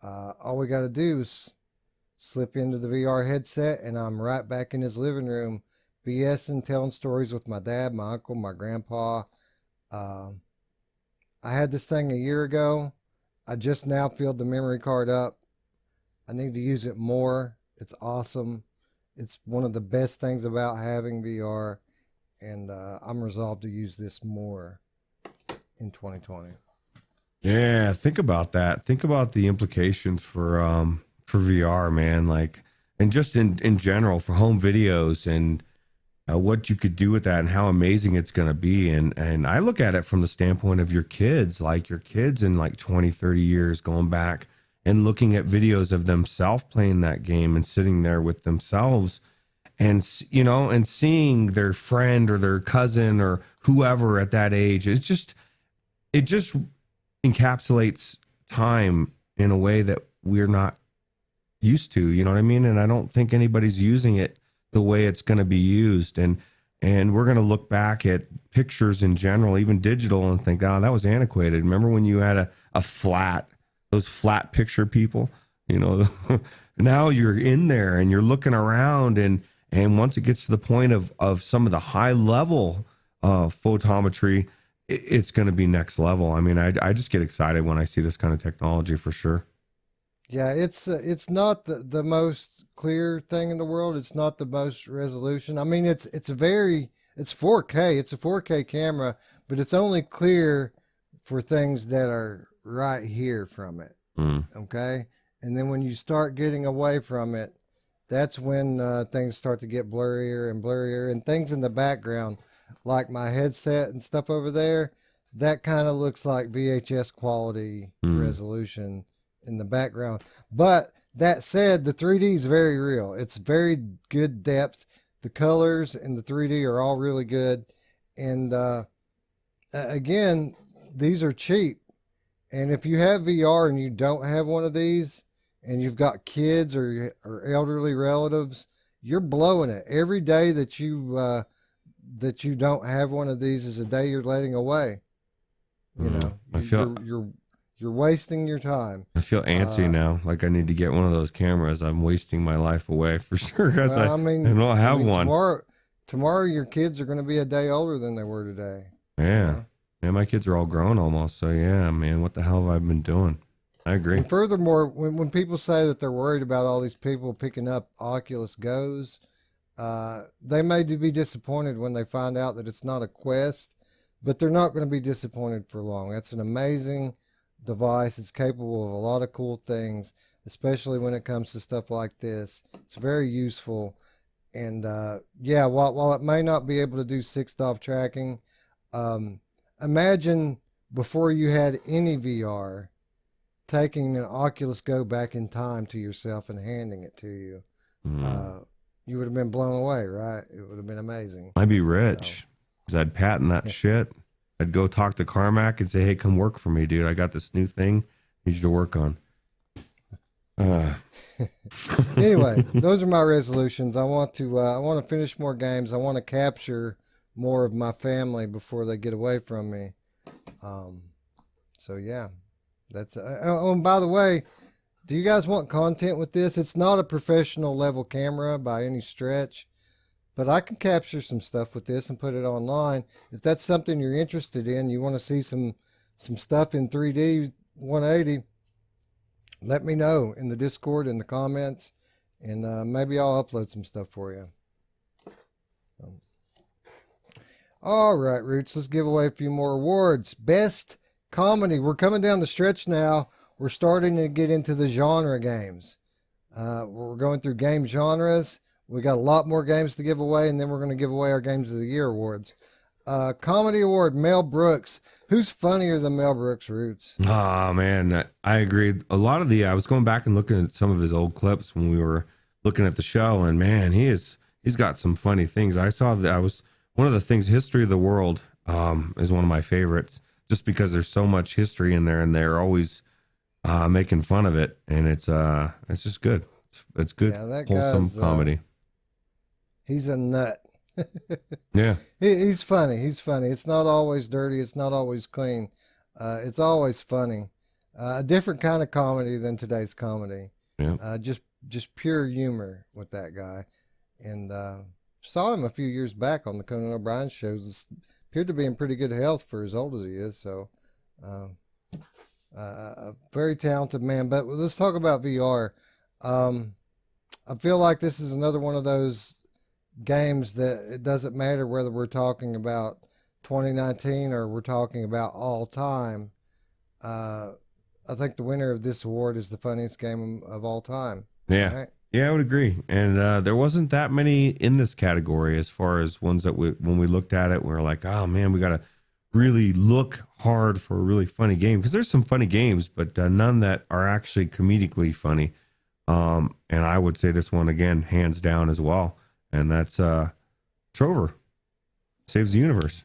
Speaker 1: all we got to do is slip into the VR headset and I'm right back in his living room, BSing, telling stories with my dad, my uncle, my grandpa. I had this thing a year ago. I just now filled the memory card up. I need to use it more. It's awesome. It's one of the best things about having VR. And I'm resolved to use this more in 2020.
Speaker 2: Yeah, think about that. Think about the implications for VR, man. Like, and just in general for home videos and what you could do with that and how amazing it's going to be. And I look at it from the standpoint of your kids, like your kids in like 20, 30 years going back and looking at videos of themselves playing that game and sitting there with themselves and, you know, and seeing their friend or their cousin or whoever at that age. It just encapsulates time in a way that we're not used to, you know what I mean? And I don't think anybody's using it the way it's going to be used. And we're going to look back at pictures in general, even digital, and think, oh, that was antiquated. Remember when you had those flat picture people, you know, now you're in there and you're looking around and once it gets to the point of some of the high level photometry, it's going to be next level. I mean, I just get excited when I see this kind of technology for sure.
Speaker 1: Yeah, it's not the most clear thing in the world. It's not the most resolution. I mean, it's 4K. It's a 4K camera, but it's only clear for things that are right here from it. Okay? And then when you start getting away from it, that's when things start to get blurrier and blurrier, and things in the background, like my headset and stuff over there, that kind of looks like VHS quality resolution in the background. But that said, the 3D is very real. It's very good depth. The colors and the 3D are all really good. And again, these are cheap. And if you have VR and you don't have one of these, and you've got kids or elderly relatives, you're blowing it. Every day that you don't have one of these is a day you're letting away. You know,
Speaker 2: I feel
Speaker 1: you're wasting your time.
Speaker 2: I feel antsy now. Like I need to get one of those cameras. I'm wasting my life away for sure because I don't have one.
Speaker 1: Tomorrow your kids are going to be a day older than they were today.
Speaker 2: Yeah. Yeah, my kids are all grown almost. So yeah, man, what the hell have I been doing? I agree.
Speaker 1: And furthermore, when people say that they're worried about all these people picking up Oculus Go's, they may be disappointed when they find out that it's not a Quest, but they're not going to be disappointed for long. That's an amazing device. It's capable of a lot of cool things, especially when it comes to stuff like this. It's very useful. And yeah, while it may not be able to do 6DoF tracking, imagine before you had any VR, taking an Oculus Go back in time to yourself and handing it to you. You would have been blown away, right? It would have been amazing.
Speaker 2: I'd be rich because I'd patent that shit. I'd go talk to Carmack and say, hey, come work for me, dude. I got this new thing I need you to work on.
Speaker 1: Anyway, those are my resolutions. I want to finish more games. I want to capture more of my family before they get away from me. So yeah. That's and by the way, Do you guys want content with this? It's not a professional level camera by any stretch, but I can capture some stuff with this and put it online. If that's something you're interested in, you want to see some stuff in 3D 180, let me know in the Discord, in the comments, and maybe I'll upload some stuff for you. All right, Roots, let's give away a few more awards. Best comedy. We're coming down the stretch now. We're starting to get into the genre games. We're going through game genres. We got a lot more games to give away, and then we're going to give away our Games of the Year awards. Comedy award, Mel Brooks. Who's funnier than Mel Brooks, Roots?
Speaker 2: Oh man, I agree. A lot of I was going back and looking at some of his old clips when we were looking at the show, and man, he's got some funny things. I saw that one of the things, History of the World, is one of my favorites, just because there's so much history in there, and they're always making fun of it, and it's just good. It's good,
Speaker 1: yeah,
Speaker 2: wholesome comedy.
Speaker 1: He's a nut.
Speaker 2: Yeah,
Speaker 1: he's funny. He's funny. It's not always dirty. It's not always clean. It's always funny. A different kind of comedy than today's comedy.
Speaker 2: Yeah.
Speaker 1: Just pure humor with that guy. And saw him a few years back on the Conan O'Brien shows. Appeared to be in pretty good health for as old as he is. So, a very talented man. But let's talk about VR. I feel like this is another one of those games that it doesn't matter whether we're talking about 2019 or we're talking about all time. I think the winner of this award is the funniest game of all time.
Speaker 2: Yeah.
Speaker 1: Right?
Speaker 2: Yeah, I would agree. And there wasn't that many in this category as far as ones that when we looked at it, we were like, oh man, we got to really look hard for a really funny game, because there's some funny games, but none that are actually comedically funny. And I would say this one again, hands down as well. And that's Trover Saves the Universe.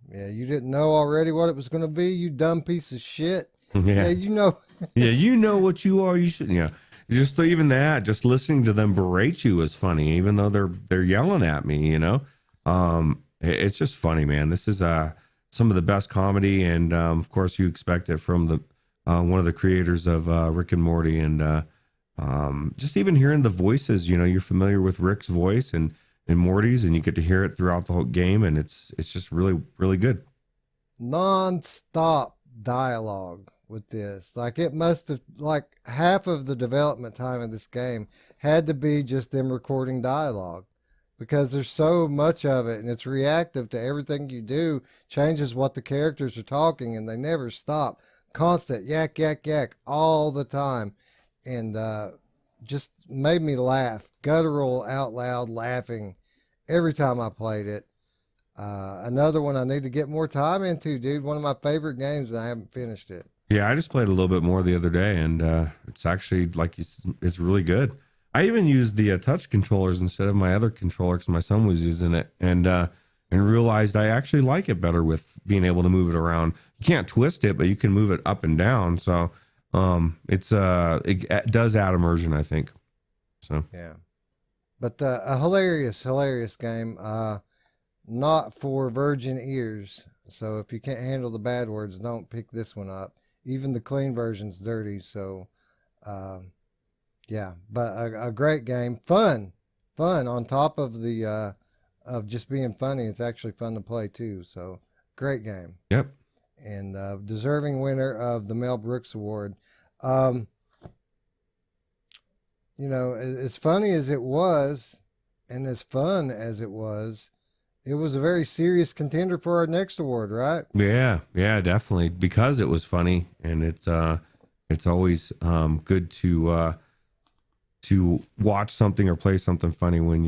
Speaker 1: Yeah, you didn't know already what it was going to be, you dumb piece of shit.
Speaker 2: Yeah,
Speaker 1: you know.
Speaker 2: Yeah, you know what you are. You should. Yeah, just even that, just listening to them berate you is funny, even though they're yelling at me. You know, it's just funny, man. This is some of the best comedy, and of course, you expect it from the one of the creators of Rick and Morty, and just even hearing the voices. You know, you're familiar with Rick's voice and Morty's, and you get to hear it throughout the whole game, and it's just really, really good.
Speaker 1: Non-stop dialogue with this. Like, it must have, like, half of the development time of this game had to be just them recording dialogue, because there's so much of it, and it's reactive to everything you do, changes what the characters are talking, and they never stop. Constant yak, yak, yak all the time. And just made me laugh. Guttural, out loud laughing every time I played it. Another one I need to get more time into, dude. One of my favorite games, and I haven't finished it.
Speaker 2: Yeah, I just played a little bit more the other day, and it's actually it's really good. I even used the touch controllers instead of my other controller because my son was using it, and realized I actually like it better with being able to move it around. You can't twist it, but you can move it up and down. So it does add immersion, I think. So
Speaker 1: yeah, but a hilarious game. Not for virgin ears. So if you can't handle the bad words, don't pick this one up. Even the clean version's dirty. So, yeah, but a great game, fun on top of the of just being funny. It's actually fun to play too. So great game.
Speaker 2: Yep.
Speaker 1: And deserving winner of the Mel Brooks Award. You know, as funny as it was, and as fun as it was a very serious contender for our next award, right?
Speaker 2: Yeah, definitely, because it was funny, and it's always good to watch something or play something funny when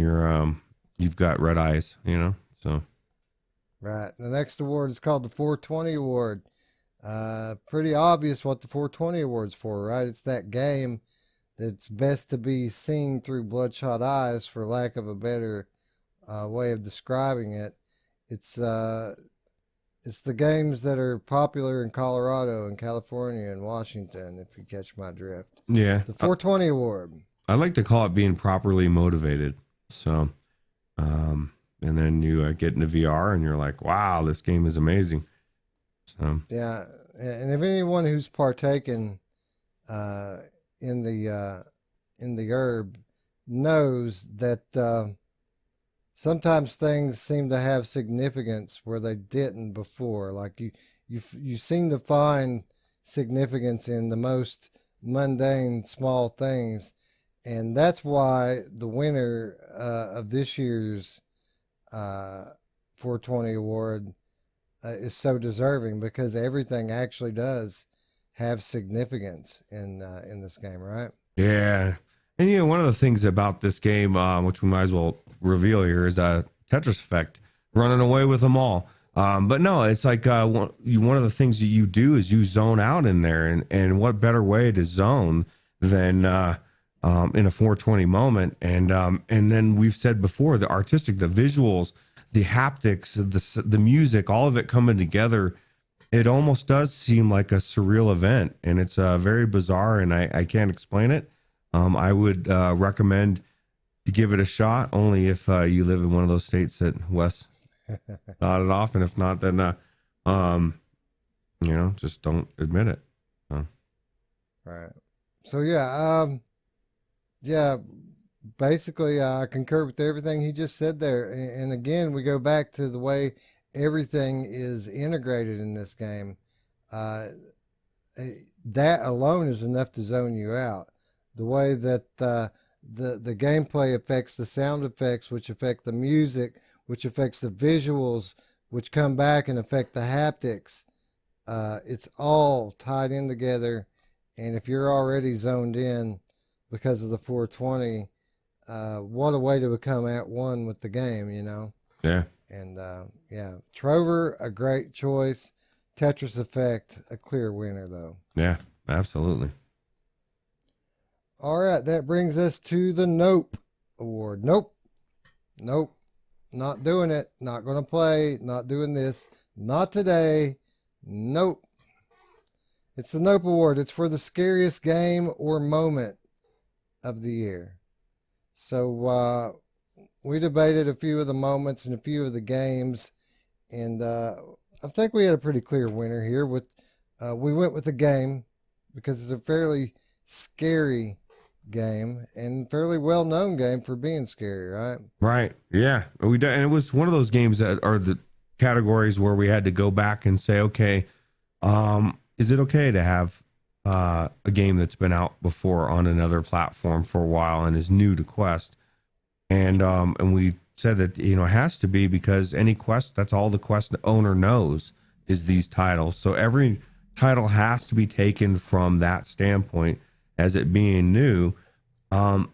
Speaker 2: you've got red eyes, you know. So
Speaker 1: right. The next award is called the 420 Award. Pretty obvious what the 420 Award's for, right? It's that game that's best to be seen through bloodshot eyes, for lack of a better way of describing it. It's the games that are popular in Colorado and California and Washington, if you catch my drift.
Speaker 2: yeah,
Speaker 1: The 420 Award.
Speaker 2: I like to call it being properly motivated. So, and then you get into VR and you're like, wow, this game is amazing. So
Speaker 1: Yeah, and if anyone who's partaken in the herb knows that sometimes things seem to have significance where they didn't before. Like you seem to find significance in the most mundane small things, and that's why the winner of this year's 420 award is so deserving, because everything actually does have significance in this game, right?
Speaker 2: Yeah. And one of the things about this game, which we might as well reveal here, is Tetris effect, running away with them all. But no, it's like one of the things that you do is you zone out in there, and what better way to zone than in a 420 moment? And then we've said before, the artistic, the visuals, the haptics, the music, all of it coming together. It almost does seem like a surreal event, and it's very bizarre, and I can't explain it. I would recommend to give it a shot, only if you live in one of those states that Wes nodded off, and if not, then just don't admit it.
Speaker 1: Right. So yeah, basically I concur with everything he just said there. And again, we go back to the way everything is integrated in this game. That alone is enough to zone you out. The way that the gameplay affects the sound effects, which affect the music, which affects the visuals, which come back and affect the haptics. It's all tied in together. And if you're already zoned in because of the 420, what a way to become at one with the game,
Speaker 2: Yeah.
Speaker 1: And Trover, a great choice. Tetris Effect, a clear winner, though.
Speaker 2: Yeah, absolutely.
Speaker 1: All right, that brings us to the Nope Award. Nope, not doing it. Not going to play. Not doing this. Not today. Nope. It's the Nope Award. It's for the scariest game or moment of the year. So we debated a few of the moments and a few of the games, and I think we had a pretty clear winner here. We went with the game because it's a fairly scary game and fairly well-known game for being scary, right?
Speaker 2: Right. Yeah. And it was one of those games that are the categories where we had to go back and say, okay, is it okay to have a game that's been out before on another platform for a while and is new to Quest? And we said that, it has to be, because any Quest, that's all the Quest owner knows is these titles. So every title has to be taken from that standpoint as it being new. And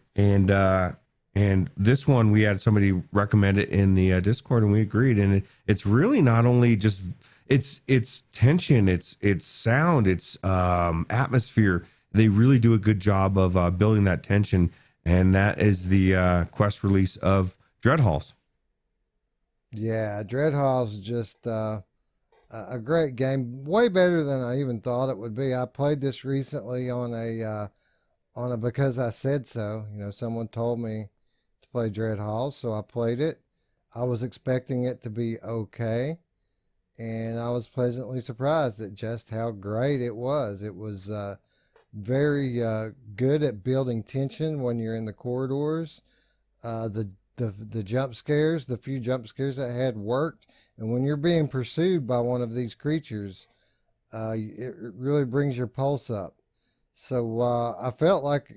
Speaker 2: this one, we had somebody recommend it in the Discord, and we agreed. And it's really not only just it's tension, it's sound, it's atmosphere. They really do a good job of building that tension. And that is the Quest release of Dread Halls.
Speaker 1: Yeah, Dread Halls is just a great game. Way better than I even thought it would be. I played this recently on a Because I Said So. Someone told me to play Dread Halls, so I played it. I was expecting it to be okay, and I was pleasantly surprised at just how great it was. It was very good at building tension when you're in the corridors. The jump scares, the few jump scares that had worked, and when you're being pursued by one of these creatures, it really brings your pulse up. So I felt like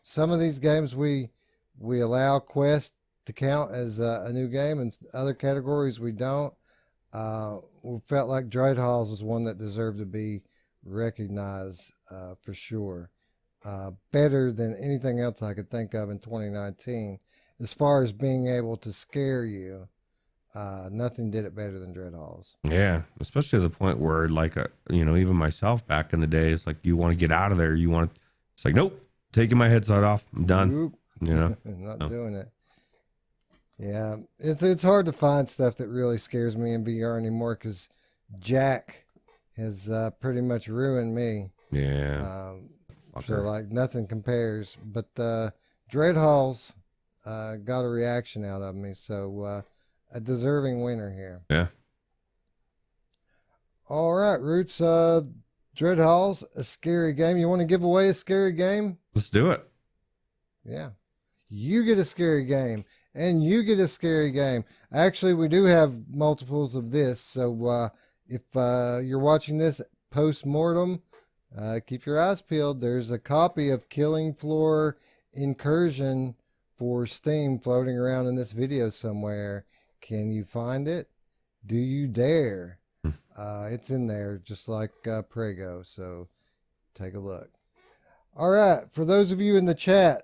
Speaker 1: some of these games we allow Quest to count as a new game, and other categories we don't. We felt like Dread Halls was one that deserved to be recognized for sure. Better than anything else I could think of in 2019. As far as being able to scare you, nothing did it better than Dread Halls.
Speaker 2: Yeah, especially to the point where, like, even myself back in the day, it's like you want to get out of there. It's like, nope, taking my headset off. I'm done.
Speaker 1: Not doing it. Yeah, it's hard to find stuff that really scares me in VR anymore, because Jack has pretty much ruined me.
Speaker 2: Yeah.
Speaker 1: So like nothing compares. But Dread Halls got a reaction out of me, so a deserving winner here.
Speaker 2: Yeah.
Speaker 1: All right, Roots. Dread Hall's a scary game. You want to give away a scary game?
Speaker 2: Let's do it.
Speaker 1: Yeah. You get a scary game, and you get a scary game. Actually, we do have multiples of this, so if you're watching this post-mortem, keep your eyes peeled. There's a copy of Killing Floor Incursion for Steam floating around in this video somewhere. Can you find it? Do you dare? It's in there, just like Prego, so take a look. All right, for those of you in the chat,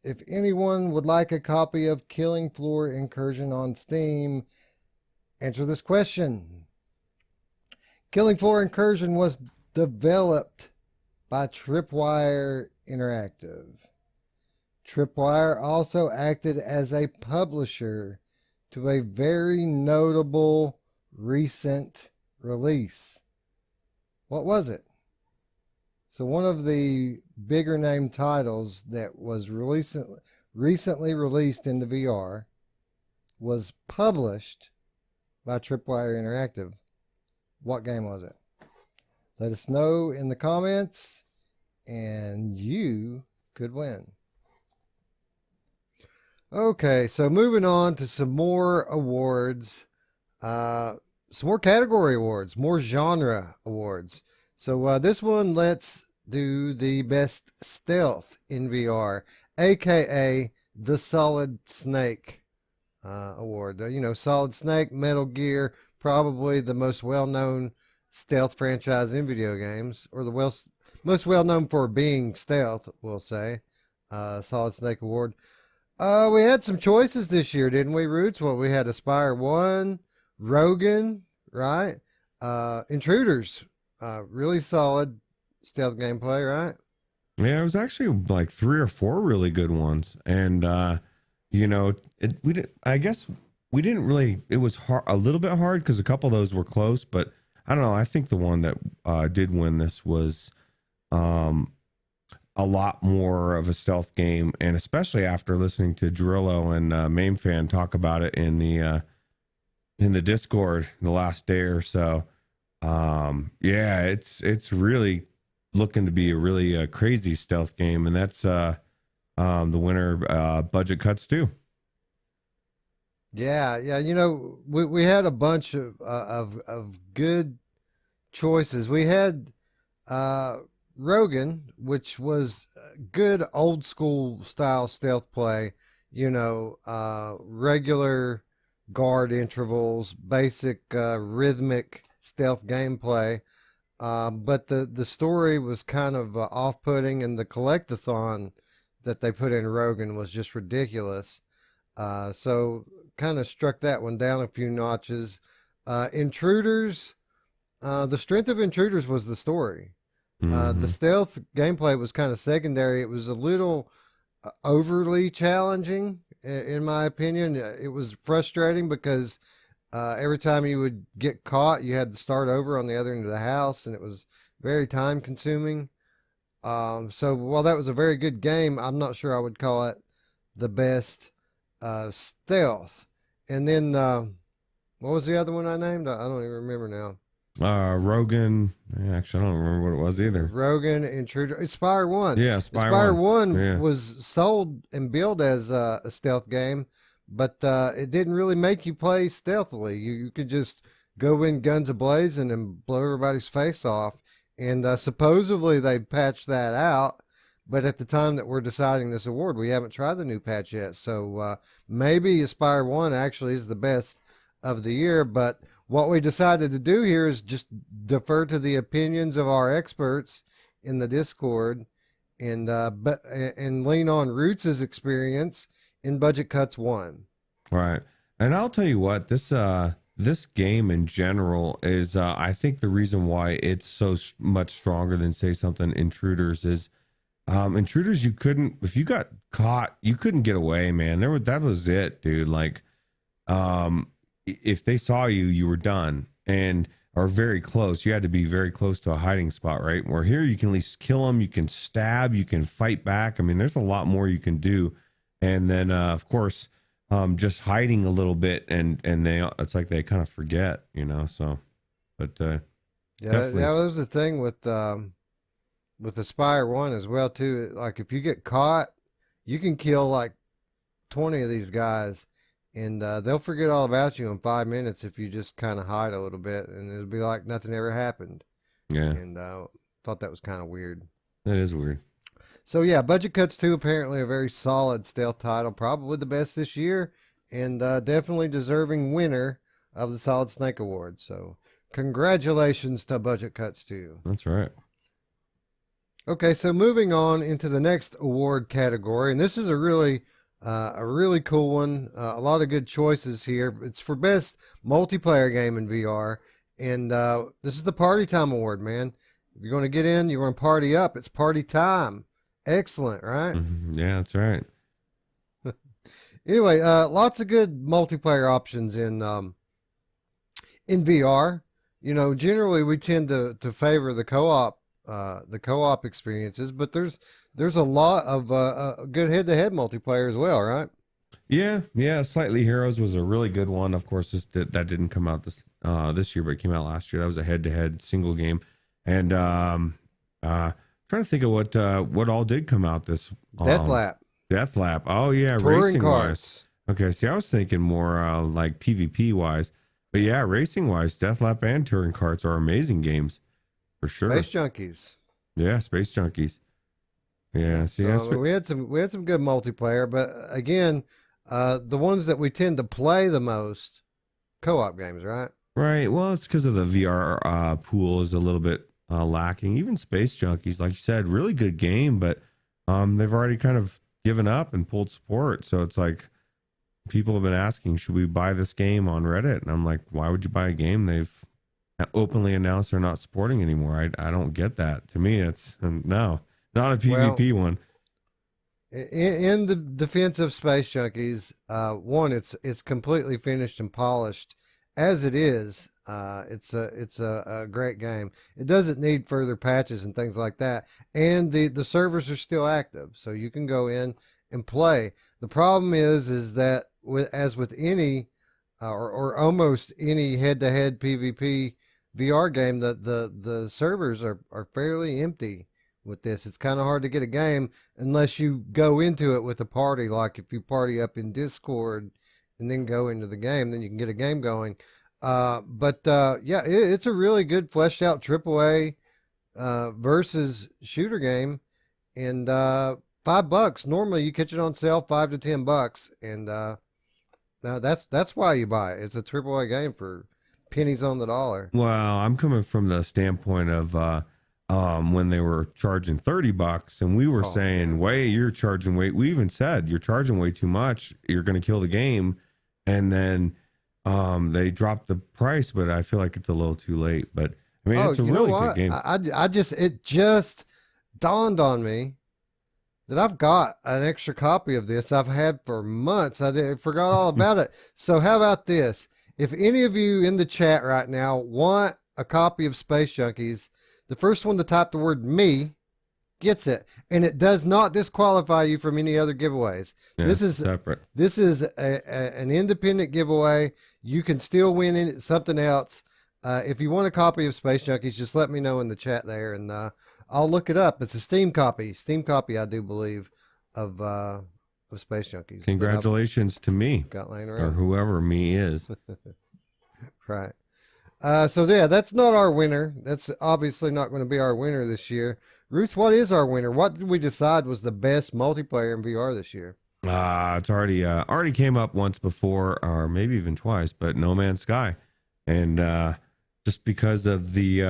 Speaker 1: if anyone would like a copy of Killing Floor Incursion on Steam, answer this question. Killing Floor Incursion was developed by Tripwire Interactive. Tripwire also acted as a publisher to a very notable recent release. What was it? So one of the bigger name titles that was recently released into VR was published by Tripwire Interactive. What game was it? Let us know in the comments, and you could win. Okay, so moving on to some more awards, some more category awards, more genre awards. So this one, let's do the best stealth in VR, aka the Solid Snake award. You know, Solid Snake, Metal Gear, probably the most well-known stealth franchise in video games, or the most well-known for being stealth, we'll say. Solid Snake award. We had some choices this year, didn't we, Roots? Well, we had Aspire 1, Rogan, right? Intruders, really solid stealth gameplay, right?
Speaker 2: Yeah, it was actually like 3 or 4 really good ones. And, you know, I guess we didn't really, it was hard, a little bit hard because a couple of those were close, but I don't know. I think the one that did win this was a lot more of a stealth game, and especially after listening to Drillo and Mainfan talk about it in the Discord the last day or so. Yeah, it's really looking to be a really crazy stealth game, and that's the winner, Budget Cuts too.
Speaker 1: Yeah. You know, we had a bunch of good choices. We had Rogan, which was good old school style stealth play, you know, regular guard intervals, basic rhythmic stealth gameplay. But the story was kind of off-putting, and the collectathon that they put in Rogan was just ridiculous. So kind of struck that one down a few notches. Intruders, the strength of Intruders was the story. The stealth gameplay was kind of secondary. It was a little overly challenging, in my opinion. It was frustrating because every time you would get caught, you had to start over on the other end of the house, and it was very time consuming. So while that was a very good game, I'm not sure I would call it the best stealth. And then what was the other one I named? I don't even remember now.
Speaker 2: Rogan. Actually, I don't remember what it was either.
Speaker 1: Rogan, Intruder, Aspire 1.
Speaker 2: Yeah,
Speaker 1: Aspire 1 was sold and billed as a stealth game, but it didn't really make you play stealthily. You could just go in guns a-blazing and blow everybody's face off. And supposedly they patched that out, but at the time that we're deciding this award, we haven't tried the new patch yet. So maybe Aspire 1 actually is the best of the year, but what we decided to do here is just defer to the opinions of our experts in the Discord, and lean on Roots' experience in Budget Cuts 1.
Speaker 2: Right. And I'll tell you what, this game in general is, I think the reason why it's so much stronger than, say, something Intruders is, Intruders, if you got caught, you couldn't get away, man. That was it, dude. Like, if they saw you, you were done, and are very close. You had to be very close to a hiding spot, right? Where here you can at least kill them, you can stab, you can fight back. I mean, there's a lot more you can do. And then, of course, just hiding a little bit, and it's like they kind of forget, you know. So, but
Speaker 1: Yeah,
Speaker 2: Definitely.
Speaker 1: that was the thing with Aspire One as well too. Like if you get caught, you can kill like 20 of these guys, and they'll forget all about you in 5 minutes if you just kind of hide a little bit, and it'll be like nothing ever happened.
Speaker 2: Yeah,
Speaker 1: And thought that was kind of weird.
Speaker 2: that is weird.
Speaker 1: So yeah, Budget Cuts 2 apparently a very solid stealth title, probably the best this year, and definitely deserving winner of the Solid Snake Award. So congratulations to Budget Cuts 2.
Speaker 2: That's right.
Speaker 1: Okay, so moving on into the next award category, and this is a really cool one. A lot of good choices here. It's for best multiplayer game in VR, and this is the Party Time Award, man. If you're going to get in, you're going to party up. It's party time. Excellent, right?
Speaker 2: Yeah, that's right.
Speaker 1: Anyway, lots of good multiplayer options in VR. You know, generally we tend to favor the co-op experiences, but there's a lot of good head-to-head multiplayer as well, right?
Speaker 2: Yeah. Slightly Heroes was a really good one. Of course, that didn't come out this year, but it came out last year. That was a head-to-head single game, and trying to think of what all did come out this
Speaker 1: Deathlap,
Speaker 2: Deathlap. Oh yeah,
Speaker 1: touring
Speaker 2: racing wise.
Speaker 1: carts.
Speaker 2: Okay, see, I was thinking more like PvP wise, but yeah, racing wise, Deathlap and touring carts are amazing games for sure.
Speaker 1: Space Junkies.
Speaker 2: Yeah, Space Junkies. Yeah, see,
Speaker 1: So, I mean, we had some good multiplayer, but again, the ones that we tend to play the most, co-op games, right?
Speaker 2: right. Well, it's because of the VR pool is a little bit lacking. Even Space Junkies, like you said, really good game, but they've already kind of given up and pulled support. So it's like people have been asking, should we buy this game on Reddit? And I'm like, why would you buy a game they've openly announced they're not supporting anymore? I don't get that. To me, it's no, not a PvP one.
Speaker 1: In the defense of Space Junkies, one, it's completely finished and polished as it is. It's a great game. It doesn't need further patches and things like that, and the servers are still active, so you can go in and play. The problem is that as with any or almost any head-to-head PvP VR game, the servers are fairly empty with this. It's kind of hard to get a game unless you go into it with a party. Like if you party up in Discord and then go into the game, then you can get a game going. Yeah, it's a really good fleshed out AAA versus shooter game, and $5. Normally you catch it on sale $5 to $10, and now that's why you buy it. It's a AAA game for pennies on the dollar.
Speaker 2: Well, I'm coming from the standpoint of when they were charging $30 and we were saying, wait, you're charging way. We even said you're charging way too much. You're going to kill the game, and then they dropped the price, but I feel like it's a little too late. But I mean, it's a really good game.
Speaker 1: It just dawned on me that I've got an extra copy of this I've had for months. I forgot all about it. So how about this? If any of you in the chat right now want a copy of Space Junkies, the first one to type the word me gets it, and it does not disqualify you from any other giveaways.
Speaker 2: Yeah,
Speaker 1: this is
Speaker 2: separate.
Speaker 1: This is an independent giveaway. You can still win something else. If you want a copy of Space Junkies, just let me know in the chat there, and I'll look it up. It's a Steam copy. I do believe, of Space Junkies.
Speaker 2: Congratulations to me,
Speaker 1: got laying
Speaker 2: or
Speaker 1: around.
Speaker 2: whoever me is.
Speaker 1: Right. So yeah, that's not our winner. That's obviously not going to be our winner this year. Ruuts, what is our winner? What did we decide was the best multiplayer in VR this year?
Speaker 2: It's already came up once before, or maybe even twice, but No Man's Sky, and just because of the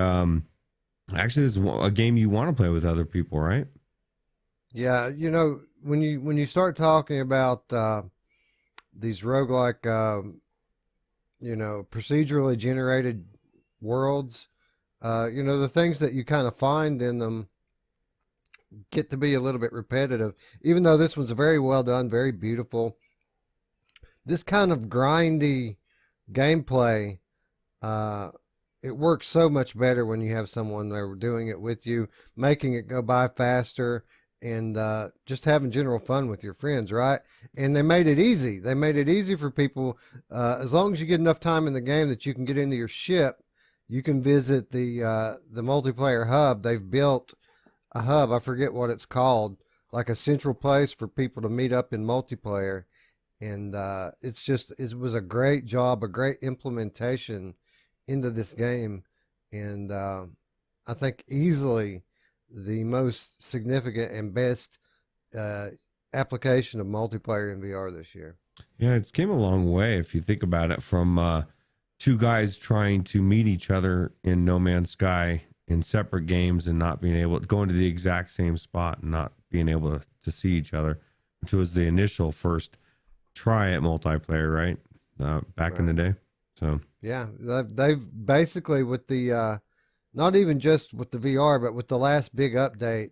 Speaker 2: actually, this is a game you want to play with other people, right?
Speaker 1: Yeah, you know, when you start talking about these roguelike, procedurally generated worlds, the things that you kind of find in them get to be a little bit repetitive, even though this one's very well done, very beautiful. This kind of grindy gameplay, it works so much better when you have someone there doing it with you, making it go by faster, and just having general fun with your friends, right? And they made it easy. They made it easy for people, as long as you get enough time in the game that you can get into your ship you can visit the multiplayer hub. They've built a hub. I forget what it's called, like a central place for people to meet up in multiplayer. And it was a great job, a great implementation into this game. And I think easily the most significant and best application of multiplayer in VR this year.
Speaker 2: Yeah, it's came a long way if you think about it, from two guys trying to meet each other in No Man's Sky in separate games and not being able to go into the exact same spot and not being able to see each other, which was the initial first try at multiplayer, right? Back in the day. So
Speaker 1: yeah, they've basically, with the not even just with the VR, but with the last big update,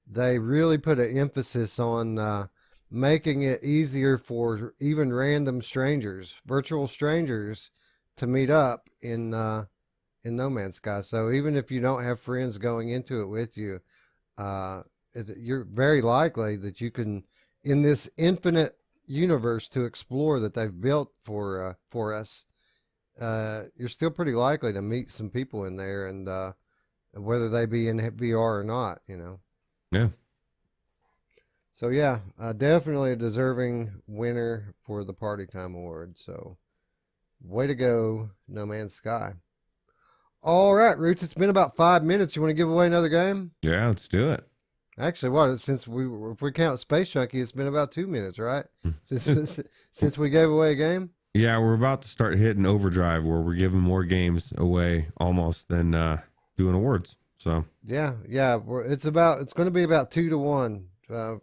Speaker 1: they really put an emphasis on making it easier for even random strangers, virtual strangers, to meet up in No Man's Sky. So even if you don't have friends going into it with you, you're very likely that you can, in this infinite universe to explore that they've built for us, you're still pretty likely to meet some people in there, and whether they be in VR or not,
Speaker 2: yeah.
Speaker 1: So yeah, definitely a deserving winner for the Party Time Award. So way to go, No Man's Sky. All right, Roots, it's been about 5 minutes. You want to give away another game?
Speaker 2: Yeah, let's do it.
Speaker 1: Actually, if we count Space Junkie, it's been about 2 minutes, right? since we gave away a game.
Speaker 2: Yeah, we're about to start hitting overdrive where we're giving more games away almost than doing awards. So
Speaker 1: yeah, it's going to be about 2-1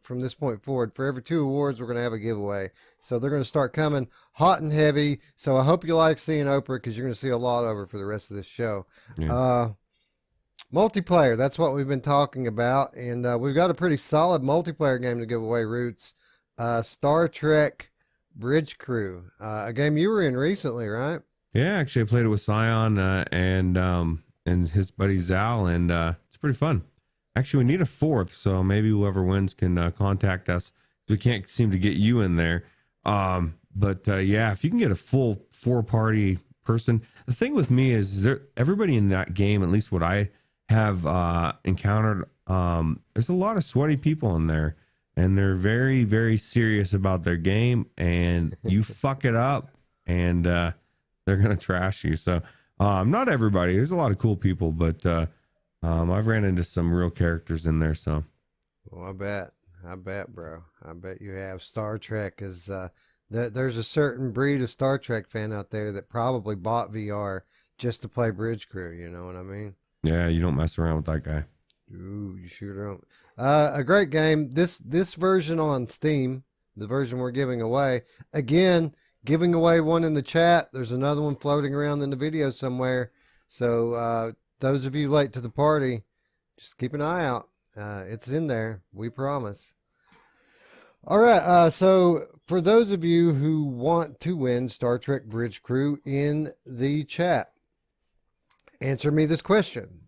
Speaker 1: from this point forward. For every 2 awards, we're going to have a giveaway. So they're going to start coming hot and heavy. So I hope you like seeing Oprah, because you're going to see a lot of her for the rest of this show.
Speaker 2: yeah.
Speaker 1: Multiplayer, that's what we've been talking about. And we've got a pretty solid multiplayer game to give away, Roots. Star Trek Bridge Crew, a game you were in recently, right?
Speaker 2: Yeah, actually I played it with Scion and his buddy Zal, and it's pretty fun. Actually, we need a 4th, so maybe whoever wins can contact us. We can't seem to get you in there. But yeah, if you can get a full 4-party person. The thing with me is everybody in that game, at least what I have encountered, there's a lot of sweaty people in there, and they're very, very serious about their game, and you fuck it up and they're going to trash you. So not everybody, there's a lot of cool people, but I've ran into some real characters in there. So
Speaker 1: well, I bet, bro. I bet you have. Star Trek is there's a certain breed of Star Trek fan out there that probably bought VR just to play Bridge Crew. You know what I mean?
Speaker 2: yeah, you don't mess around with that guy.
Speaker 1: Ooh, you sure don't. A great game. This version on Steam, the version we're giving away. Again, giving away one in the chat. There's another one floating around in the video somewhere. So those of you late to the party, just keep an eye out. It's in there. We promise. All right. So for those of you who want to win Star Trek Bridge Crew in the chat, answer me this question.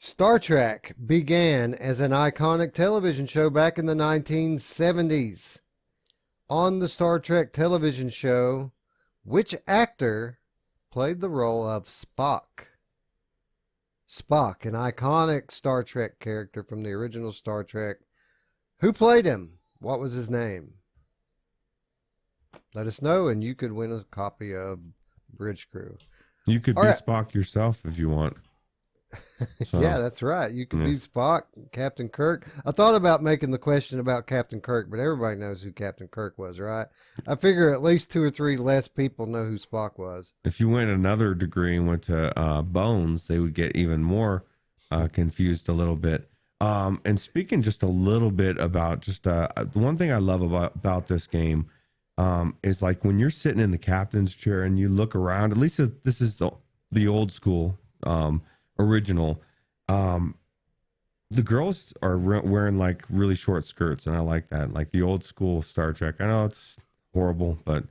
Speaker 1: Star Trek began as an iconic television show back in the 1970s. On the Star Trek television show, which actor played the role of Spock? Spock, an iconic Star Trek character from the original Star Trek. Who played him? What was his name? Let us know, and you could win a copy of Bridge Crew.
Speaker 2: You could be Spock yourself if you want. So,
Speaker 1: yeah, that's right. You could be Spock, Captain Kirk. I thought about making the question about Captain Kirk, but everybody knows who Captain Kirk was, right? I figure at least 2 or 3 less people know who Spock was.
Speaker 2: If you went another degree and went to Bones, they would get even more confused a little bit. And speaking just a little bit about just the one thing I love about this game is like when you're sitting in the captain's chair and you look around, at least this is the old school original, the girls are wearing like really short skirts, and I like that, like the old school Star Trek. I know it's horrible, but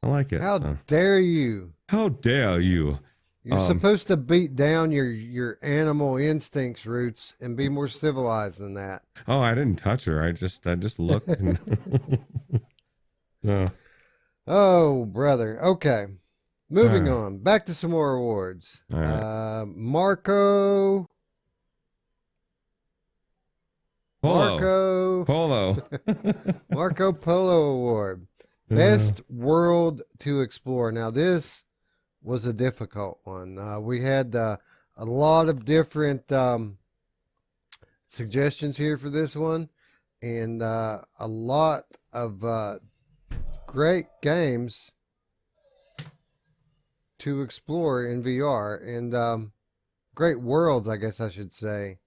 Speaker 2: I like it.
Speaker 1: How dare you?
Speaker 2: How dare you?
Speaker 1: You're supposed to beat down your animal instincts, Roots, and be more civilized than that.
Speaker 2: Oh, I didn't touch her. I just looked. And
Speaker 1: Oh, brother. Okay. Moving
Speaker 2: All
Speaker 1: on, back to some more awards.
Speaker 2: right.
Speaker 1: Marco,
Speaker 2: Polo.
Speaker 1: Marco,
Speaker 2: Polo.
Speaker 1: Marco Polo Award, best world to explore. Now this was a difficult one. We had a lot of different suggestions here for this one, and a lot of great games to explore in VR, and great worlds, I guess I should say.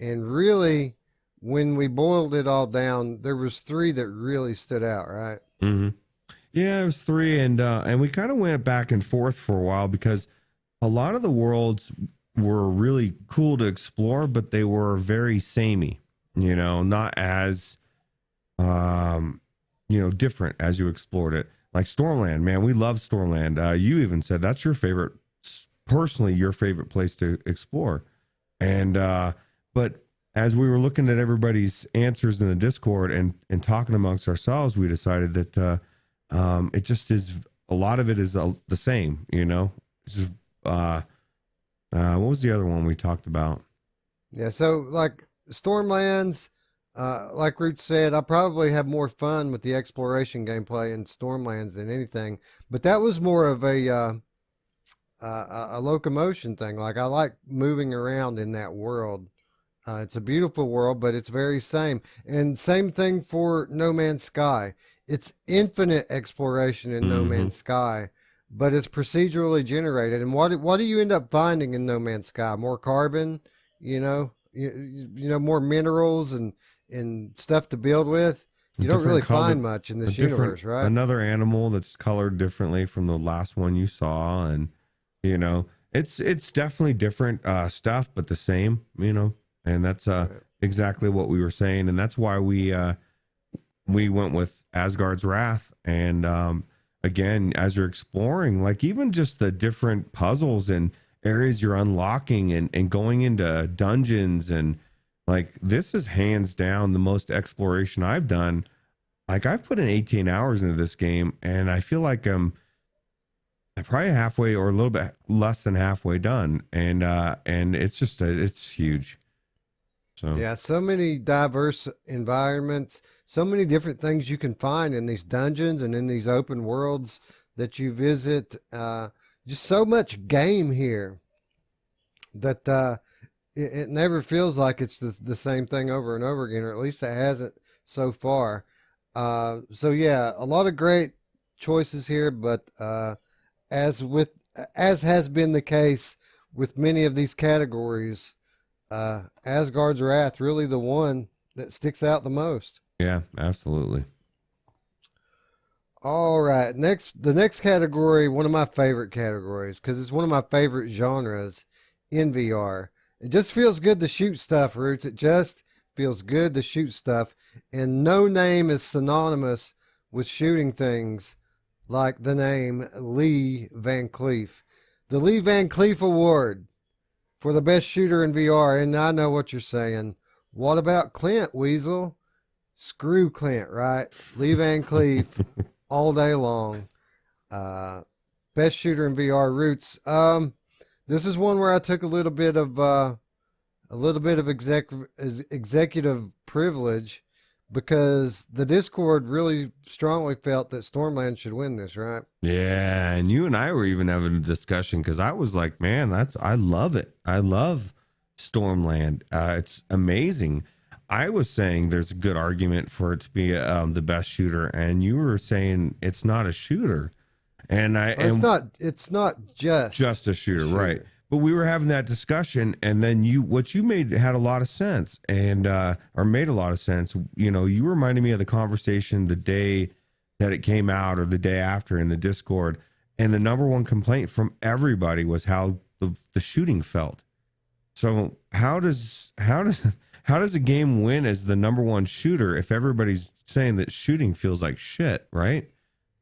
Speaker 1: And really, when we boiled it all down, there was three that really stood out, right?
Speaker 2: hmm Yeah, it was three, and we kind of went back and forth for a while because a lot of the worlds were really cool to explore, but they were very samey, not as different as you explored it. Like Stormland, man, we love Stormland. You even said that's your favorite, personally, your favorite place to explore. And but as we were looking at everybody's answers in the Discord and talking amongst ourselves, we decided that it just is, a lot of it is the same. It's just, what was the other one we talked about?
Speaker 1: Yeah, so like Stormlands, like Root said, I probably have more fun with the exploration gameplay in Stormlands than anything, but that was more of a locomotion thing. Like I like moving around in that world. It's a beautiful world, but it's very same. And same thing for No Man's Sky. It's infinite exploration in No Man's Sky, but it's procedurally generated. And what do you end up finding in No Man's Sky? More carbon, more minerals and stuff to build with. You don't really find much in this universe, right?
Speaker 2: Another animal that's colored differently from the last one you saw, and it's definitely different stuff, but the same, and that's exactly what we were saying, and that's why we went with Asgard's Wrath. And again, as you're exploring, like even just the different puzzles and areas you're unlocking and going into dungeons, and like this is hands down the most exploration I've done. Like I've put in 18 hours into this game, and I feel like I'm probably halfway or a little bit less than halfway done, and it's just it's huge. So
Speaker 1: yeah, so many diverse environments, so many different things you can find in these dungeons and in these open worlds that you visit. Just so much game here that it never feels like it's the same thing over and over again, or at least it hasn't so far. So yeah, a lot of great choices here, but as has been the case with many of these categories, Asgard's Wrath really the one that sticks out the most.
Speaker 2: yeah, absolutely.
Speaker 1: All right, the next category, one of my favorite categories, because it's one of my favorite genres in VR. It just feels good to shoot stuff, Roots. It just feels good to shoot stuff, and no name is synonymous with shooting things like the name Lee Van Cleef. The Lee Van Cleef Award for the best shooter in VR. And I know what you're saying. What about Clint, Weasel? Screw Clint, right? Lee Van Cleef all day long. Best shooter in VR. Roots. This is one where I took a little bit of executive privilege, because the Discord really strongly felt that Stormland should win this, right?
Speaker 2: Yeah, and you and I were even having a discussion because I was like, man, I love it. I love Stormland. It's amazing. I was saying there's a good argument for it to be the best shooter, and you were saying it's not a shooter. And
Speaker 1: It's not just
Speaker 2: a shooter, right? But we were having that discussion, and then what you made had a lot of sense, and or made a lot of sense. You reminded me of the conversation the day that it came out, or the day after, in the Discord, and the number one complaint from everybody was how the shooting felt. So how does a game win as the number one shooter if everybody's saying that shooting feels like shit, right?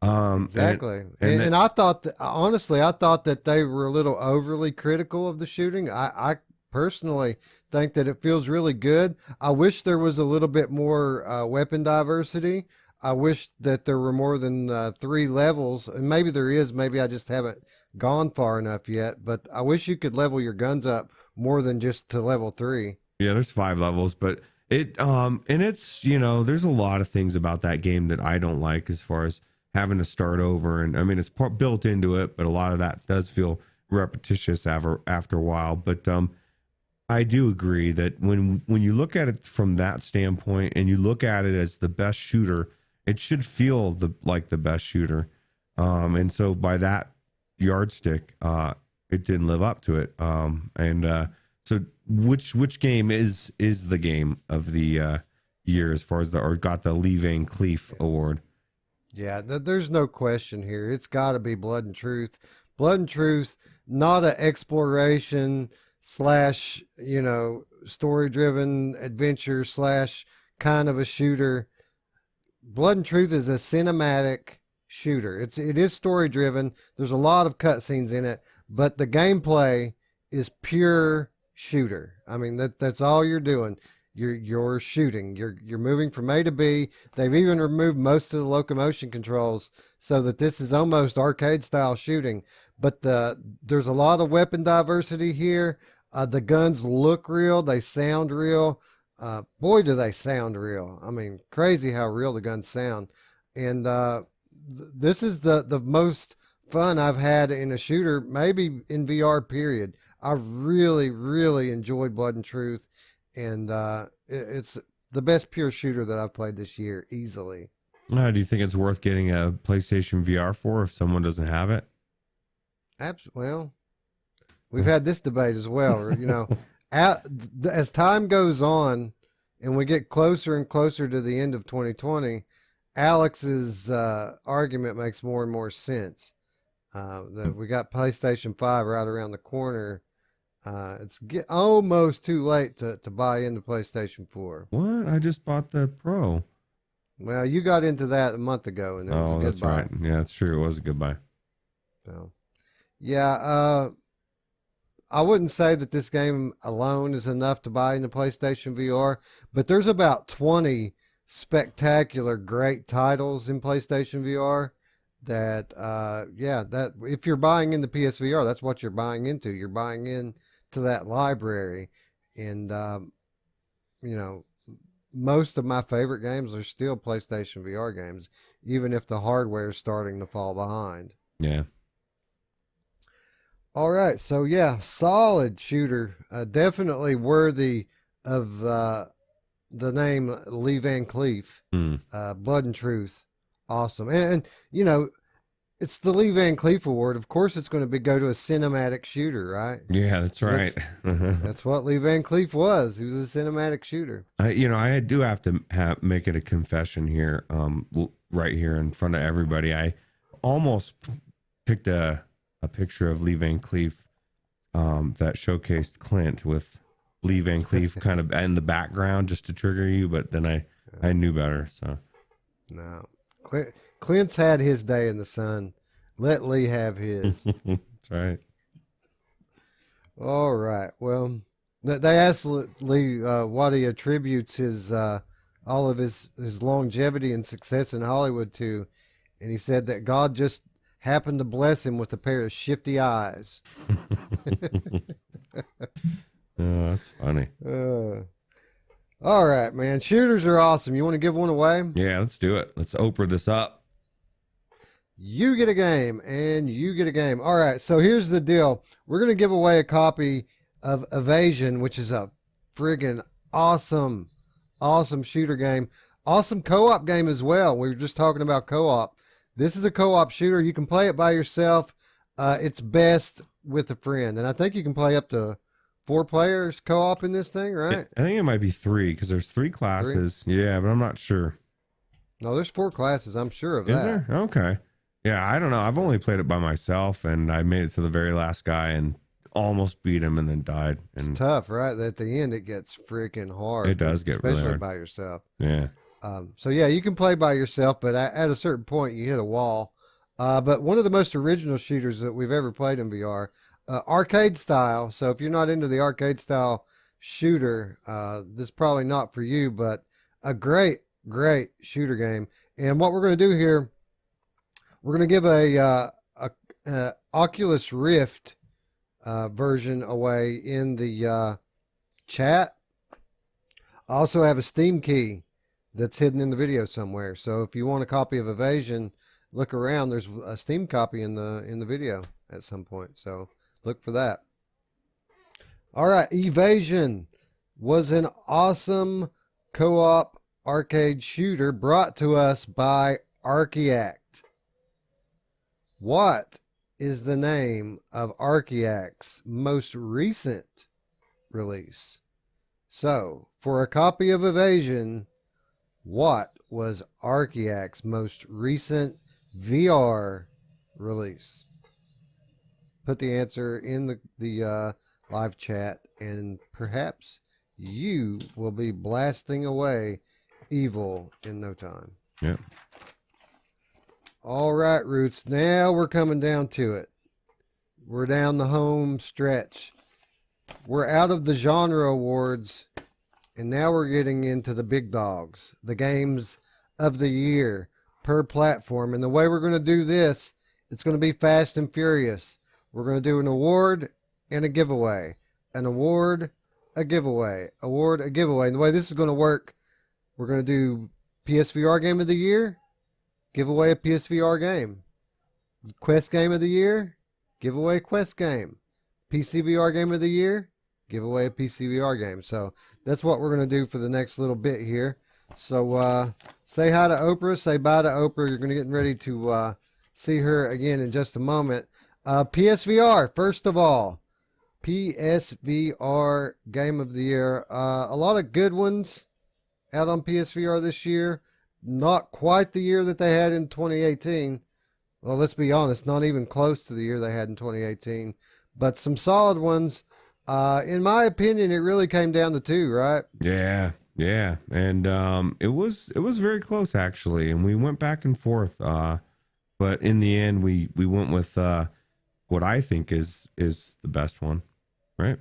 Speaker 1: Exactly. And I thought honestly, I thought that they were a little overly critical of the shooting. I personally think that it feels really good. I wish there was a little bit more weapon diversity. I wish that there were more than 3 levels, and maybe there is. Maybe I just haven't gone far enough yet. But I wish you could level your guns up more than just to level 3.
Speaker 2: Yeah, there's 5 levels, but and it's, there's a lot of things about that game that I don't like as far as having to start over. And I mean, it's built into it, but a lot of that does feel repetitious after a while. But I do agree that when you look at it from that standpoint and you look at it as the best shooter, it should feel like the best shooter. And so by that yardstick, it didn't live up to it. So which game is the game of the year as far as or got the Lee Van Cleef award?
Speaker 1: Yeah, there's no question here. It's got to be Blood and Truth. Blood and Truth, not an exploration / story driven adventure / kind of a shooter. Blood and Truth is a cinematic shooter. It is story driven. There's a lot of cutscenes in it, but the gameplay is pure shooter. I mean, that's all you're doing. You're shooting. You're moving from A to B. They've even removed most of the locomotion controls so that this is almost arcade style shooting. But there's a lot of weapon diversity here. The guns look real. They sound real. Boy, do they sound real. I mean, crazy how real the guns sound. And this is the most fun I've had in a shooter, maybe in VR, period. I really, really enjoyed Blood and Truth. And it's the best pure shooter that I've played this year, easily.
Speaker 2: Do you think it's worth getting a PlayStation VR for if someone doesn't have it?
Speaker 1: Well, we've had this debate as well. As time goes on and we get closer and closer to the end of 2020, Alex's argument makes more and more sense. That we got PlayStation 5 right around the corner. It's almost too late to buy into PlayStation 4.
Speaker 2: What? I just bought the Pro.
Speaker 1: Well, you got into that a month ago, and it was a good
Speaker 2: that's
Speaker 1: buy.
Speaker 2: right. Yeah, that's true. It was a good buy.
Speaker 1: So, yeah, I wouldn't say that this game alone is enough to buy into PlayStation VR, but there's about 20 spectacular, great titles in PlayStation VR that, that if you're buying into PSVR, that's what you're buying into. You're buying into that library. And, most of my favorite games are still PlayStation VR games, even if the hardware is starting to fall behind.
Speaker 2: Yeah.
Speaker 1: All right. So, yeah, solid shooter. Definitely worthy of the name Lee Van Cleef. Blood and Truth. Awesome. And it's the Lee Van Cleef Award. Of course, it's going to go to a cinematic shooter, right?
Speaker 2: Yeah, that's right.
Speaker 1: That's what Lee Van Cleef was. He was a cinematic shooter.
Speaker 2: I do have to make it a confession here, right here in front of everybody. I almost picked a picture of Lee Van Cleef that showcased Clint with Lee Van Cleef kind of in the background just to trigger you, but then I knew better. So
Speaker 1: no. Clint's had his day in the sun. Let Lee have his.
Speaker 2: That's right.
Speaker 1: All right. Well, they asked Lee what he attributes his all of his longevity and success in Hollywood to, and he said that God just happened to bless him with a pair of shifty eyes.
Speaker 2: Oh, that's funny.
Speaker 1: All right, man. Shooters are awesome. You want to give one away?
Speaker 2: Yeah, let's do it. Let's Oprah this up.
Speaker 1: You get a game, and you get a game. All right, so here's the deal. We're going to give away a copy of Evasion, which is a friggin' awesome shooter game. Awesome co-op game as well. We were just talking about co-op. This is a co-op shooter. You can play it by yourself. It's best with a friend, and I think you can play up to 4 players co-op in this thing, right?
Speaker 2: I think it might be 3 because there's 3 classes. 3? Yeah, but I'm not sure.
Speaker 1: No, there's 4 classes. I'm sure of that.
Speaker 2: Is there? Okay. Yeah, I don't know. I've only played it by myself, and I made it to the very last guy and almost beat him and then died. And
Speaker 1: it's tough, right? At the end, it gets freaking hard.
Speaker 2: It does get really hard.
Speaker 1: Especially by yourself.
Speaker 2: Yeah.
Speaker 1: So, yeah, you can play by yourself, but at a certain point, you hit a wall. But one of the most original shooters that we've ever played in VR, arcade style. So if you're not into the arcade style shooter, this is probably not for you, but a great shooter game. And what we're going to do here, we're going to give a Oculus Rift version away in the chat. I also have a Steam key that's hidden in the video somewhere. So if you want a copy of Evasion, look around. There's a Steam copy in the video at some point. So look for that. All right, Evasion was an awesome co-op arcade shooter brought to us by Archaeact. What is the name of Archaeact's most recent release? So, for a copy of Evasion, what was Archaeact's most recent VR release? Put the answer in the live chat, and perhaps you will be blasting away evil in no time.
Speaker 2: Yeah.
Speaker 1: All right, Roots. Now we're coming down to it. We're down the home stretch. We're out of the genre awards, and now we're getting into the big dogs, the games of the year per platform. And the way we're going to do this, it's going to be fast and furious. We're going to do an award and a giveaway. An award, a giveaway. Award, a giveaway. And the way this is going to work, we're going to do PSVR Game of the Year, give away a PSVR game. Quest Game of the Year, give away a Quest game. PCVR Game of the Year, give away a PCVR game. So that's what we're going to do for the next little bit here. So say hi to Oprah, say bye to Oprah. You're going to get ready to see her again in just a moment. PSVR, first of all, PSVR Game of the Year. A lot of good ones out on PSVR this year. Not quite the year that they had in 2018. Well, let's be honest, not even close to the year they had in 2018. But some solid ones. In my opinion, it really came down to two, right?
Speaker 2: Yeah, yeah, and it was very close actually, and we went back and forth. But in the end, we went with what I think is the best one, right?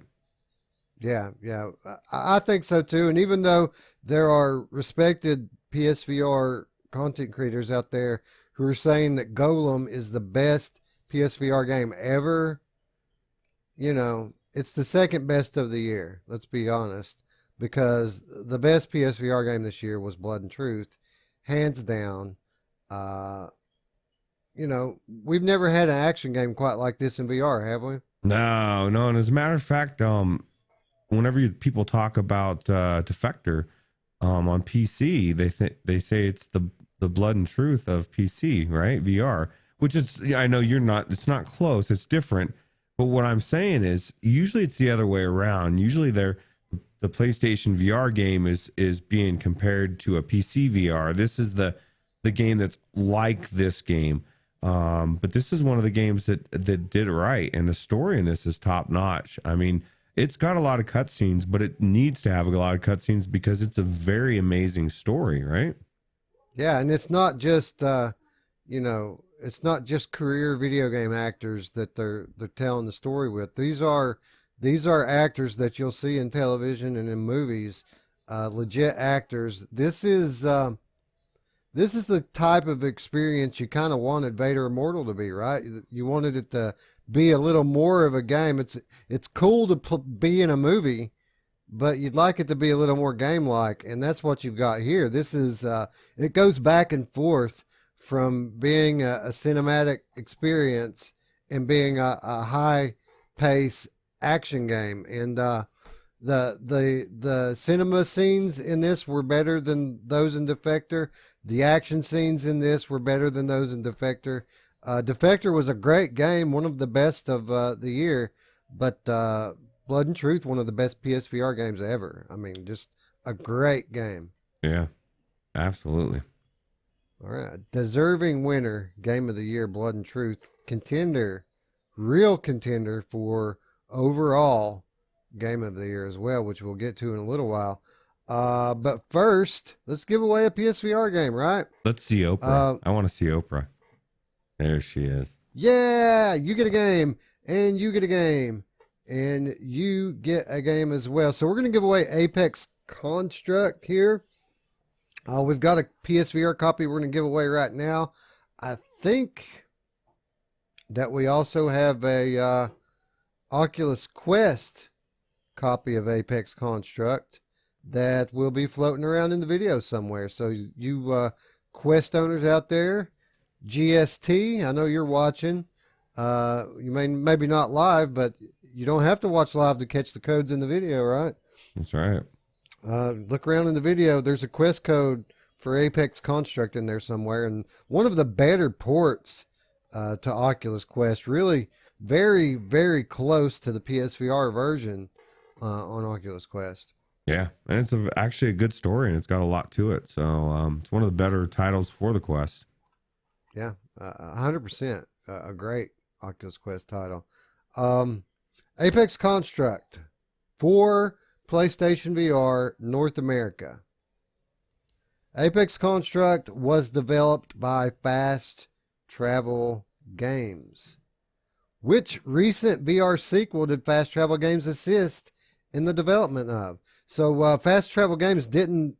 Speaker 1: Yeah, yeah, I think so too. And even though there are respected PSVR content creators out there who are saying that Golem is the best PSVR game ever, you know, it's the second best of the year. Let's be honest, because the best PSVR game this year was Blood and Truth, hands down. You know, we've never had an action game quite like this in VR, have we?
Speaker 2: No. And as a matter of fact, whenever people talk about Defector on PC, they say it's the Blood and Truth of PC, right? VR, which is, I know you're not. It's not close. It's different. But what I'm saying is, usually it's the other way around. Usually the PlayStation VR game is being compared to a PC VR. This is the game that's like this game. But this is one of the games that did it right, and the story in this is top notch. I mean, it's got a lot of cutscenes, but it needs to have a lot of cutscenes because it's a very amazing story, right?
Speaker 1: Yeah, and it's not just you know, it's not just career video game actors that they're telling the story with. These are actors that you'll see in television and in movies, legit actors. This is the type of experience you kind of wanted Vader Immortal to be, right? You wanted it to be a little more of a game. It's cool to be in a movie, but you'd like it to be a little more game-like, and that's what you've got here. This is it goes back and forth from being a cinematic experience and being a high-pace action game. And the cinema scenes in this were better than those in Defector. The action scenes in this were better than those in Defector. Defector was a great game, one of the best of the year, but Blood and Truth, one of the best PSVR games ever. I mean, just a great game.
Speaker 2: Yeah, absolutely.
Speaker 1: All right. Deserving winner, Game of the Year, Blood and Truth. Contender, real contender for overall Game of the Year as well, which we'll get to in a little while. But first, let's give away a PSVR game, right?
Speaker 2: Let's see Oprah. I want to see Oprah. There she is.
Speaker 1: Yeah, you get a game, and you get a game, and you get a game as well. So we're going to give away Apex Construct here. We've got a PSVR copy we're going to give away right now. I think that we also have a Oculus Quest copy of Apex Construct that will be floating around in the video somewhere. So you Quest owners out there, GST, I know you're watching. You maybe not live, but you don't have to watch live to catch the codes in the video, right?
Speaker 2: That's right.
Speaker 1: Look around in the video. There's a Quest code for Apex Construct in there somewhere, and one of the better ports to Oculus Quest, really very, very close to the PSVR version on Oculus Quest.
Speaker 2: Yeah, and it's actually a good story, and it's got a lot to it. So it's one of the better titles for the Quest.
Speaker 1: Yeah, 100%. A great Oculus Quest title. Apex Construct for PlayStation VR North America. Apex Construct was developed by Fast Travel Games. Which recent VR sequel did Fast Travel Games assist in the development of? So Fast Travel Games didn't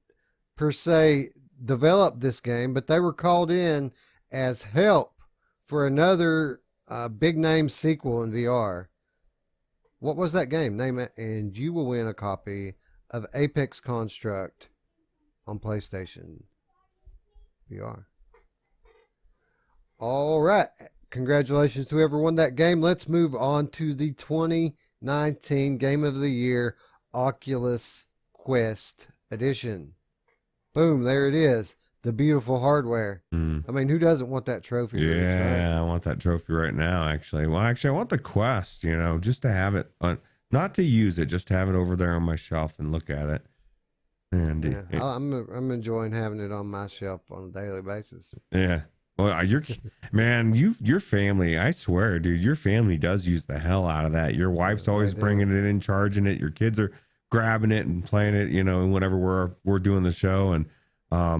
Speaker 1: per se develop this game, but they were called in as help for another big name sequel in VR. What was that game? Name it, and you will win a copy of Apex Construct on PlayStation VR. All right. Congratulations to whoever won that game. Let's move on to the 2019 Game of the Year Oculus Quest Edition. Boom, there it is. The beautiful hardware. I mean, who doesn't want that trophy?
Speaker 2: Yeah,
Speaker 1: Rich, right?
Speaker 2: I want that trophy right now, actually. Well, actually, I want the Quest, just to have it on, not to use it, just to have it over there on my shelf and look at it. And
Speaker 1: Yeah, I'm enjoying having it on my shelf on a daily basis.
Speaker 2: yeah. Well, your family, I swear, dude, your family does use the hell out of that. Your wife's always bringing it in, charging it. Your kids are grabbing it and playing it, whenever we're doing the show and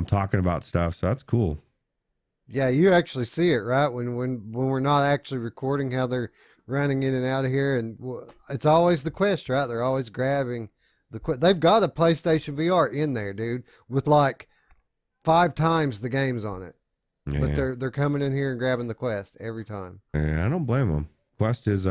Speaker 2: talking about stuff. So that's cool.
Speaker 1: Yeah, you actually see it, right? When we're not actually recording, how they're running in and out of here, and it's always the Quest, right? They're always grabbing the Quest. They've got a PlayStation VR in there, dude, with like 5 times the games on it.
Speaker 2: Yeah.
Speaker 1: But they're coming in here and grabbing the Quest every time.
Speaker 2: Yeah, I don't blame them. Quest is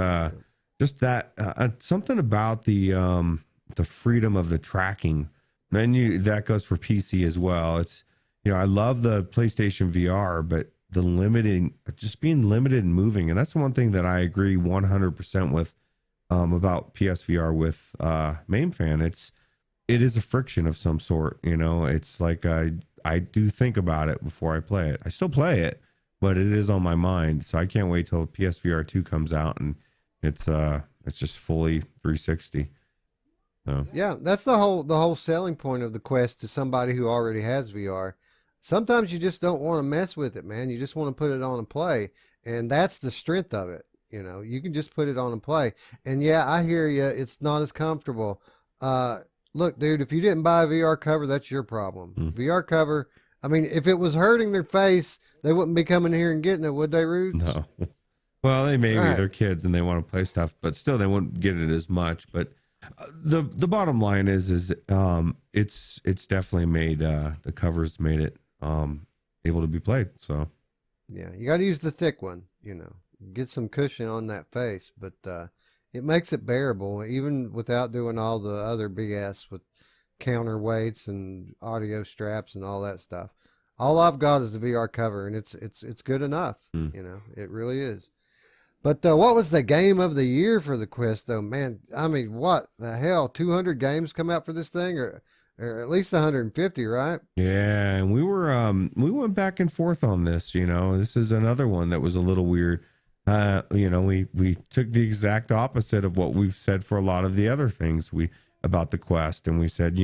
Speaker 2: just that something about the freedom of the tracking menu that goes for PC as well. It's I love the PlayStation VR, but just being limited and moving, and that's the one thing that I agree 100% with about PSVR with Main Fan. It is a friction of some sort. It's like I do think about it before I play it. I still play it, but it is on my mind. So I can't wait till PSVR 2 comes out and it's just fully 360. So.
Speaker 1: Yeah, that's the whole selling point of the Quest to somebody who already has VR. Sometimes you just don't want to mess with it, man. You just want to put it on and play, and that's the strength of it. You can just put it on and play. And yeah, I hear you. It's not as comfortable. Look, dude, if you didn't buy a VR cover, that's your problem. VR cover, I mean, if it was hurting their face, they wouldn't be coming here and getting it, would they, Ruuts?
Speaker 2: No. Well, they're kids and they want to play stuff, but still they wouldn't get it as much. But the bottom line is it's definitely made the covers made it able to be played. So
Speaker 1: yeah, you got to use the thick one. Get some cushion on that face, but it makes it bearable even without doing all the other BS with counterweights and audio straps and all that stuff. All I've got is the VR cover, and it's good enough. It really is. But what was the game of the year for the Quest, though? Man, I mean, what the hell? 200 games come out for this thing, or at least 150, right?
Speaker 2: Yeah, and we went back and forth on this. This is another one that was a little weird. We took the exact opposite of what we've said for a lot of the other things about the Quest, and we said,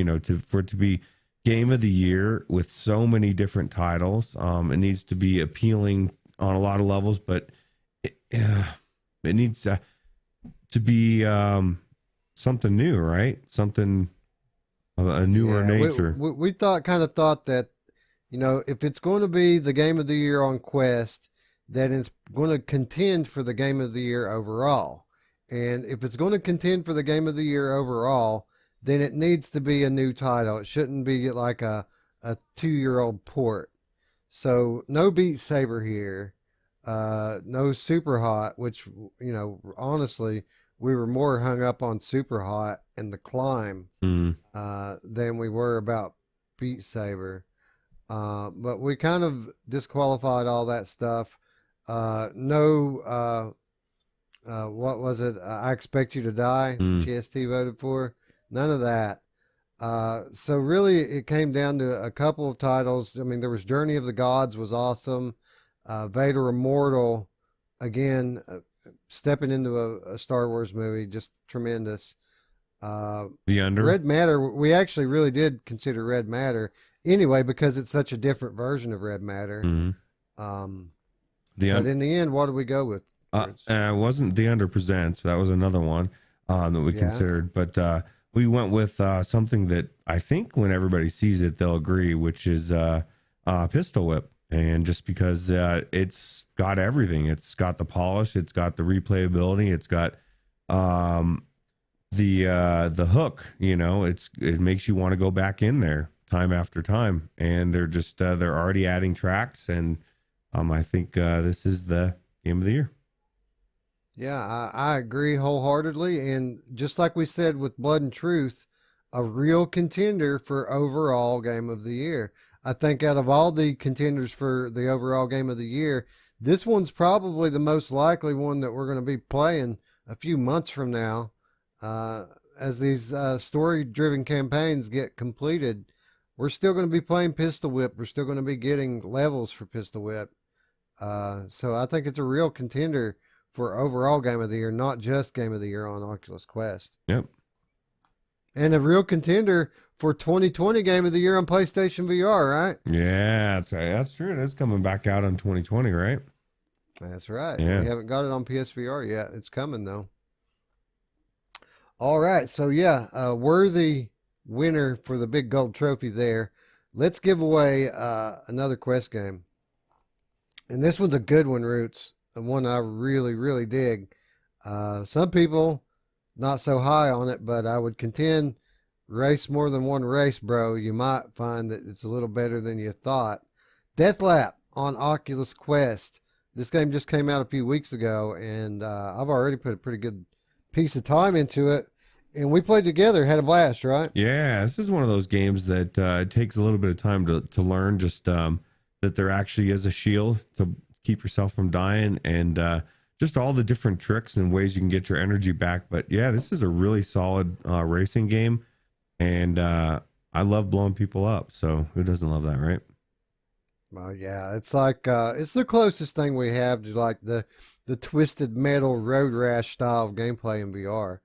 Speaker 2: for it to be game of the year with so many different titles, it needs to be appealing on a lot of levels, but it needs to be something new, right? Something of a newer nature.
Speaker 1: We thought that, if it's going to be the game of the year on Quest, that it's going to contend for the game of the year overall. And if it's going to contend for the game of the year overall, then it needs to be a new title. It shouldn't be like a a 2-year-old port. So no Beat Saber here, no Super Hot, which, honestly, we were more hung up on Super Hot and the climb
Speaker 2: Mm.
Speaker 1: than we were about Beat Saber. But we kind of disqualified all that stuff. No, what was it? I Expect You to Die,
Speaker 2: Mm.
Speaker 1: GST voted for. None of that. So really, it came down to a couple of titles. I mean, there was Journey of the Gods was awesome. Vader Immortal, again, stepping into a Star Wars movie, just tremendous.
Speaker 2: The under.
Speaker 1: Red Matter, we actually really did consider Red Matter anyway because it's such a different version of Red Matter.
Speaker 2: Mhm.
Speaker 1: But in the end, what did we go with?
Speaker 2: It wasn't The Under Presents. That was another one that we considered. But we went with something that I think when everybody sees it, they'll agree, which is Pistol Whip. And just because it's got everything. It's got the polish. It's got the replayability. It's got the hook. It makes you want to go back in there time after time. And they're just they're already adding tracks. And I think this is the game of the year.
Speaker 1: Yeah, I agree wholeheartedly. And just like we said with Blood and Truth, a real contender for overall game of the year. I think out of all the contenders for the overall game of the year, this one's probably the most likely one that we're going to be playing a few months from now. As these story-driven campaigns get completed, we're still going to be playing Pistol Whip. We're still going to be getting levels for Pistol Whip. So I think it's a real contender for overall game of the year, not just game of the year on Oculus Quest.
Speaker 2: Yep.
Speaker 1: And a real contender for 2020 game of the year on PlayStation VR, right?
Speaker 2: Yeah, that's true. It is coming back out in 2020, right?
Speaker 1: That's right.
Speaker 2: Yeah.
Speaker 1: We haven't got it on PSVR yet. It's coming though. All right. So yeah, a worthy winner for the big gold trophy there. Let's give away another Quest game. And this one's a good one, Roots. And one I really, really dig. Some people not so high on it, but I would contend race more than one race, bro. You might find that it's a little better than you thought. Deathlap on Oculus Quest. This game just came out a few weeks ago, and I've already put a pretty good piece of time into it. And we played together, had a blast, right?
Speaker 2: Yeah, this is one of those games that it takes a little bit of time to learn just that there actually is a shield to keep yourself from dying, and just all the different tricks and ways you can get your energy back. But yeah, this is a really solid racing game, and I love blowing people up. So who doesn't love that, right?
Speaker 1: Well, yeah, it's like it's the closest thing we have to like the Twisted Metal Road Rash style of gameplay in VR,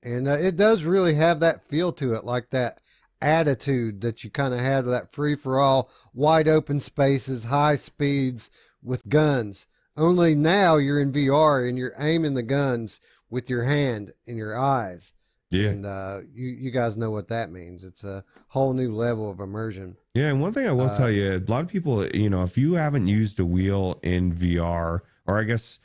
Speaker 1: and it does really have that feel to it, like that attitude that you kind of had with that free for all, wide open spaces, high speeds with guns. Only now you're in VR and you're aiming the guns with your hand in your eyes.
Speaker 2: Yeah.
Speaker 1: And you guys know what that means. It's a whole new level of immersion.
Speaker 2: Yeah, and one thing I will tell you, a lot of people, if you haven't used a wheel in VR, or I guess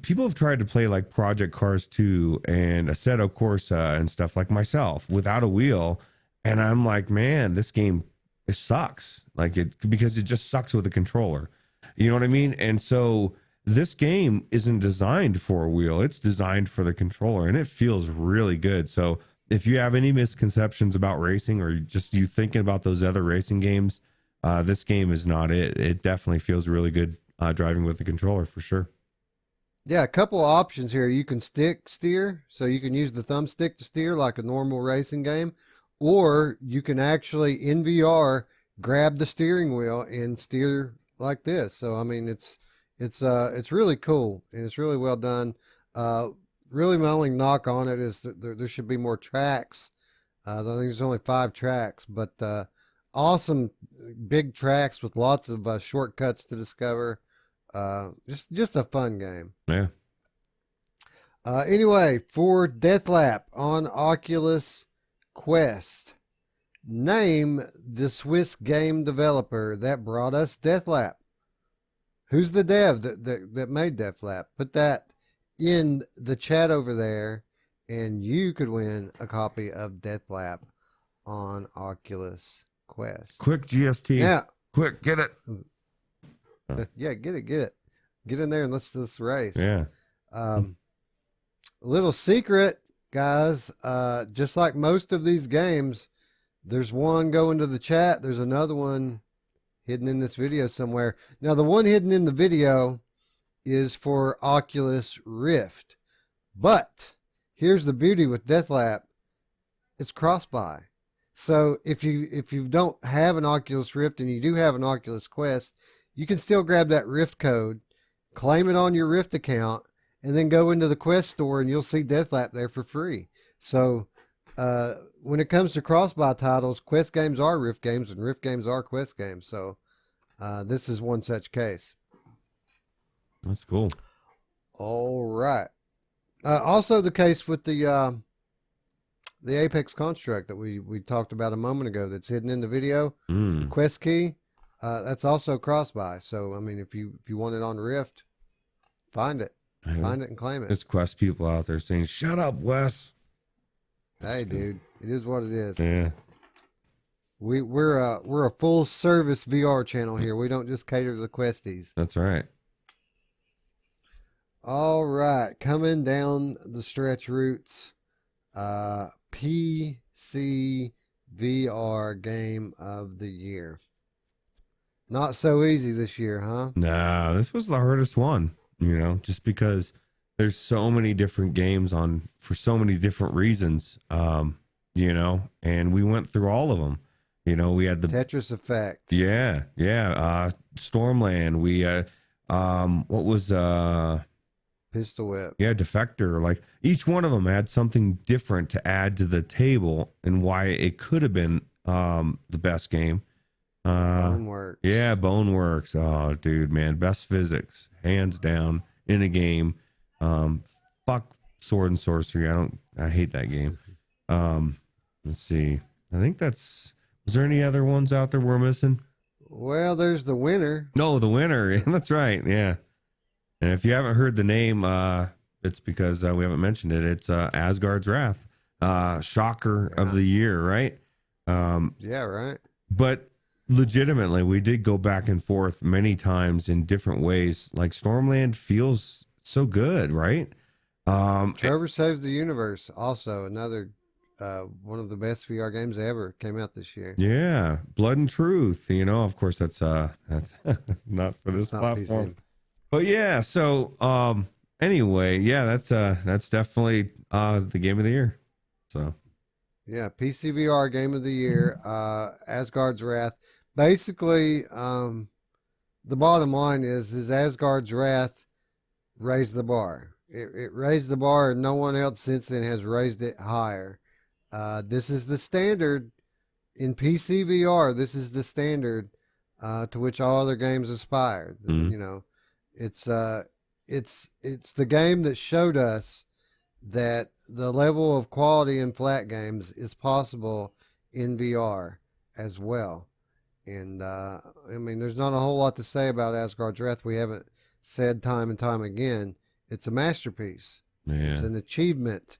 Speaker 2: people have tried to play like Project Cars 2 and Assetto Corsa and stuff like myself without a wheel, and I'm like, man, this game, it sucks. Because it just sucks with a controller. You know what I mean? And so this game isn't designed for a wheel. It's designed for the controller, and it feels really good. So if you have any misconceptions about racing, or just you thinking about those other racing games, this game is not it. It definitely feels really good driving with the controller for sure.
Speaker 1: Yeah, a couple of options here. You can stick steer, so you can use the thumbstick to steer like a normal racing game, or you can actually in VR grab the steering wheel and steer like this. So I mean, it's really cool, and it's really well done. Really, my only knock on it is that there should be more tracks. I think there's only 5 tracks, but awesome big tracks with lots of shortcuts to discover. Just a fun game.
Speaker 2: Yeah.
Speaker 1: Anyway, for Deathlap on Oculus Quest, name the Swiss game developer that brought us Deathlap. Who's the dev that made Deathlap? Put that in the chat over there, and you could win a copy of Deathlap on Oculus quest.
Speaker 2: Quick GST.
Speaker 1: Yeah.
Speaker 2: Quick, get it.
Speaker 1: Yeah, get it. Get in there and let's race.
Speaker 2: Yeah.
Speaker 1: Little secret, guys. Just like most of these games, there's one going to the chat. There's another one hidden in this video somewhere. Now, the one hidden in the video is for Oculus Rift. But here's the beauty with Deathlap. It's cross-buy. So if you don't have an Oculus Rift and you do have an Oculus Quest, you can still grab that Rift code, claim it on your Rift account, and then go into the Quest store and you'll see Deathlap there for free. So when it comes to cross-buy titles, Quest games are Rift games and Rift games are Quest games. So this is one such case.
Speaker 2: That's cool.
Speaker 1: All right. Also the case with the Apex construct that we talked about a moment ago that's hidden in the video. The Quest key, that's also cross-buy. So, I mean, if you want it on Rift, find it. Find it and claim it.
Speaker 2: There's Quest people out there saying, shut up, Wes.
Speaker 1: Hey, dude, it is what it is.
Speaker 2: Yeah.
Speaker 1: We're a full service VR channel here. We don't just cater to the Questies.
Speaker 2: That's right.
Speaker 1: All right, coming down the stretch routes, PC VR game of the year. Not so easy this year, huh?
Speaker 2: Nah, this was the hardest one, just because there's so many different games on for so many different reasons, and we went through all of them. We had the
Speaker 1: Tetris Effect.
Speaker 2: Yeah. Stormland. We, what was,
Speaker 1: Pistol Whip.
Speaker 2: Yeah, Defector. Like each one of them had something different to add to the table and why it could have been the best game.
Speaker 1: Boneworks.
Speaker 2: Yeah, Boneworks. Oh, dude, man, best physics, hands down in a game. Fuck Sword and Sorcery. I hate that game. Let's see. I think was there any other ones out there we're missing?
Speaker 1: Well, there's the winner.
Speaker 2: No, the winner. That's right. Yeah. And if you haven't heard the name, it's because we haven't mentioned it. It's Asgard's Wrath, shocker of the year, right?
Speaker 1: Yeah, right.
Speaker 2: But legitimately, we did go back and forth many times in different ways. Like Stormland feels so good, right?
Speaker 1: Trevor Saves the Universe, also another one of the best VR games ever, came out this year.
Speaker 2: Yeah, Blood and Truth. Of course, that's not for this platform.
Speaker 1: PC.
Speaker 2: But yeah, so anyway, yeah, that's definitely the game of the year. So
Speaker 1: yeah, PC VR game of the year, Asgard's Wrath. Basically, the bottom line is Asgard's Wrath raised the bar. It raised the bar, and no one else since then has raised it higher. This is the standard in PC VR. This is the standard to which all other games aspire.
Speaker 2: Mm-hmm.
Speaker 1: It's the game that showed us that the level of quality in flat games is possible in VR as well. And I mean, there's not a whole lot to say about Asgard's Wrath. We haven't said time and time again. It's a masterpiece.
Speaker 2: Yeah.
Speaker 1: It's an achievement,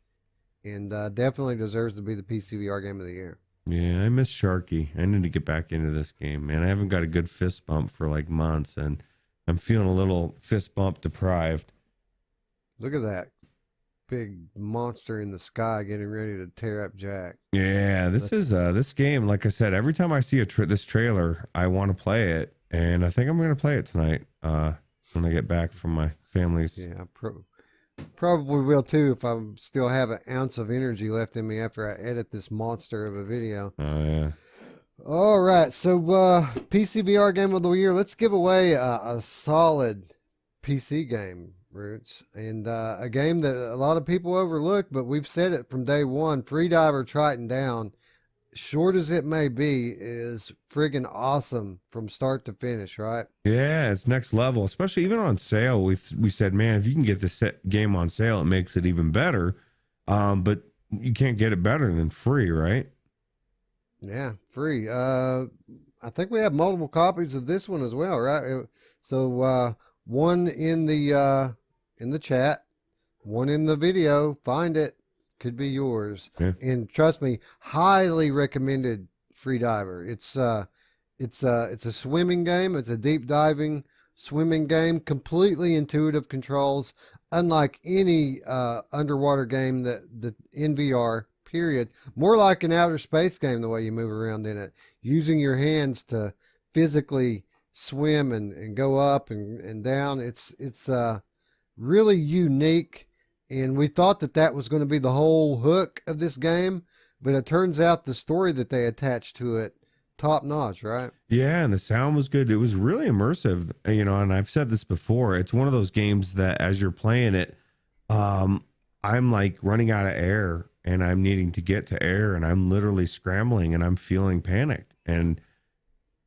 Speaker 1: and definitely deserves to be the PC VR game of the year.
Speaker 2: Yeah, I miss Sharky. I need to get back into this game, man. I haven't got a good fist bump for like months, and I'm feeling a little fist bump deprived.
Speaker 1: Look at that big monster in the sky getting ready to tear up Jack.
Speaker 2: Yeah, this is this game. Like I said, every time I see this trailer, I want to play it, and I think I'm going to play it tonight when I get back from my family's.
Speaker 1: Yeah, probably will too if I still have an ounce of energy left in me after I edit this monster of a video.
Speaker 2: Oh yeah.
Speaker 1: All right, so PC VR game of the year. Let's give away a solid PC game, Roots, and a game that a lot of people overlook, but we've said it from day one. Freediver Triton Down, short as it may be, is friggin' awesome from start to finish, right?
Speaker 2: Yeah, it's next level, especially even on sale. We said, man, if you can get this game on sale, it makes it even better. But you can't get it better than free, right?
Speaker 1: Yeah, free. I think we have multiple copies of this one as well, right? So one in the chat, one in the video. Find it. Could be yours.
Speaker 2: Yeah.
Speaker 1: And trust me, highly recommended Free Diver. It's a swimming game. It's a deep diving swimming game. Completely intuitive controls, unlike any underwater game that in VR. Period. More like an outer space game the way you move around in it, using your hands to physically swim and go up and down. It's really unique, and we thought that was going to be the whole hook of this game, but it turns out the story that they attached to it, top notch, right?
Speaker 2: Yeah, and the sound was good. It was really immersive, and I've said this before. It's one of those games that as you're playing it, I'm like running out of air and I'm needing to get to air and I'm literally scrambling and I'm feeling panicked. And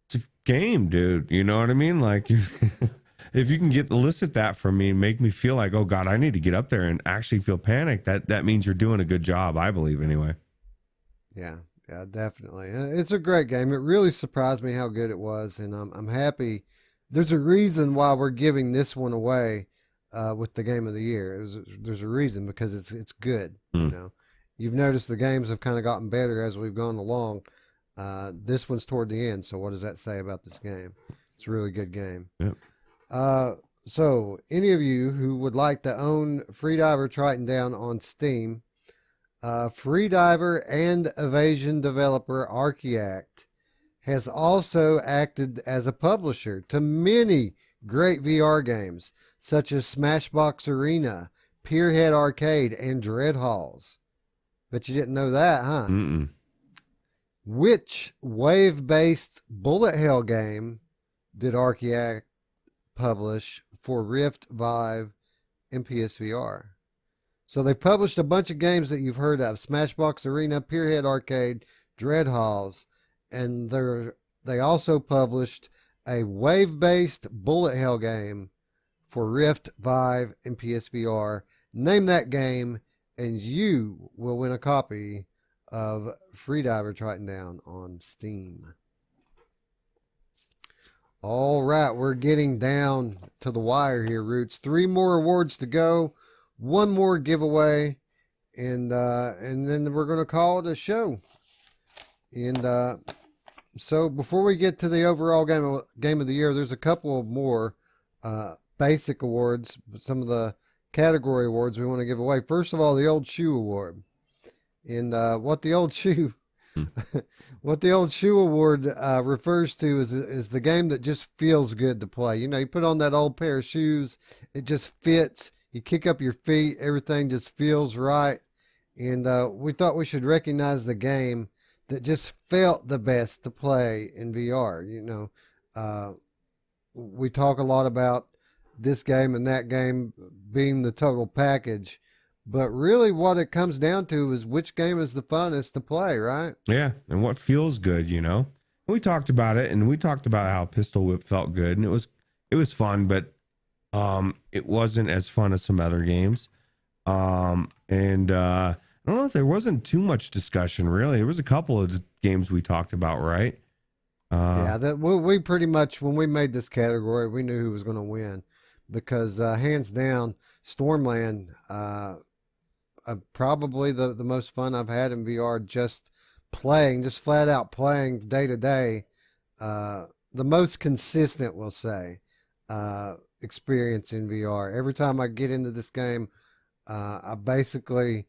Speaker 2: it's a game, dude. You know what I mean? Like if you can elicit that from me and make me feel like, oh God, I need to get up there and actually feel panicked, that means you're doing a good job, I believe anyway.
Speaker 1: Yeah, definitely. It's a great game. It really surprised me how good it was, and I'm happy. There's a reason why we're giving this one away with the game of the year. There's a reason, because it's good. You know, you've noticed the games have kind of gotten better as we've gone along. This one's toward the end. So what does that say about this game? It's a really good game.
Speaker 2: Yep.
Speaker 1: So any of you who would like to own Freediver Triton Down on Steam, Freediver and evasion developer Archiact has also acted as a publisher to many great VR games, such as Smashbox Arena, Pierhead Arcade, and Dread Halls. Bet you didn't know that, huh?
Speaker 2: Mm-mm.
Speaker 1: Which wave-based bullet hell game did Archiact publish for Rift, Vive, and PSVR? So they've published a bunch of games that you've heard of: Smashbox Arena, Pierhead Arcade, Dread Halls, and they also published a wave-based bullet hell game for Rift, Vive, and PSVR. Name that game, and you will win a copy of Freediver Triton Down on Steam. All right, we're getting down to the wire here, Roots. 3 more awards to go, 1 more giveaway, and then we're going to call it a show. And so before we get to the overall game of the year, there's a couple of more basic awards, some of the category awards we want to give away. First of all, the Old Shoe Award. And what the Old Shoe Award refers to is the game that just feels good to play. You know, you put on that old pair of shoes, it just fits. You kick up your feet, everything just feels right. And we thought we should recognize the game that just felt the best to play in VR. You know, we talk a lot about this game and that game being the total package, but really what it comes down to is which game is the funnest to play, right?
Speaker 2: Yeah, and what feels good, you know. We talked about it, and we talked about how Pistol Whip felt good, and it was fun, but it wasn't as fun as some other games. I don't know if there wasn't too much discussion, really. There was a couple of games we talked about, right?
Speaker 1: Yeah, we pretty much, when we made this category, we knew who was going to win, because hands down, Stormland, probably the most fun I've had in VR, just flat out playing day to day. The most consistent, we'll say, experience in VR. Every time I get into this game, I basically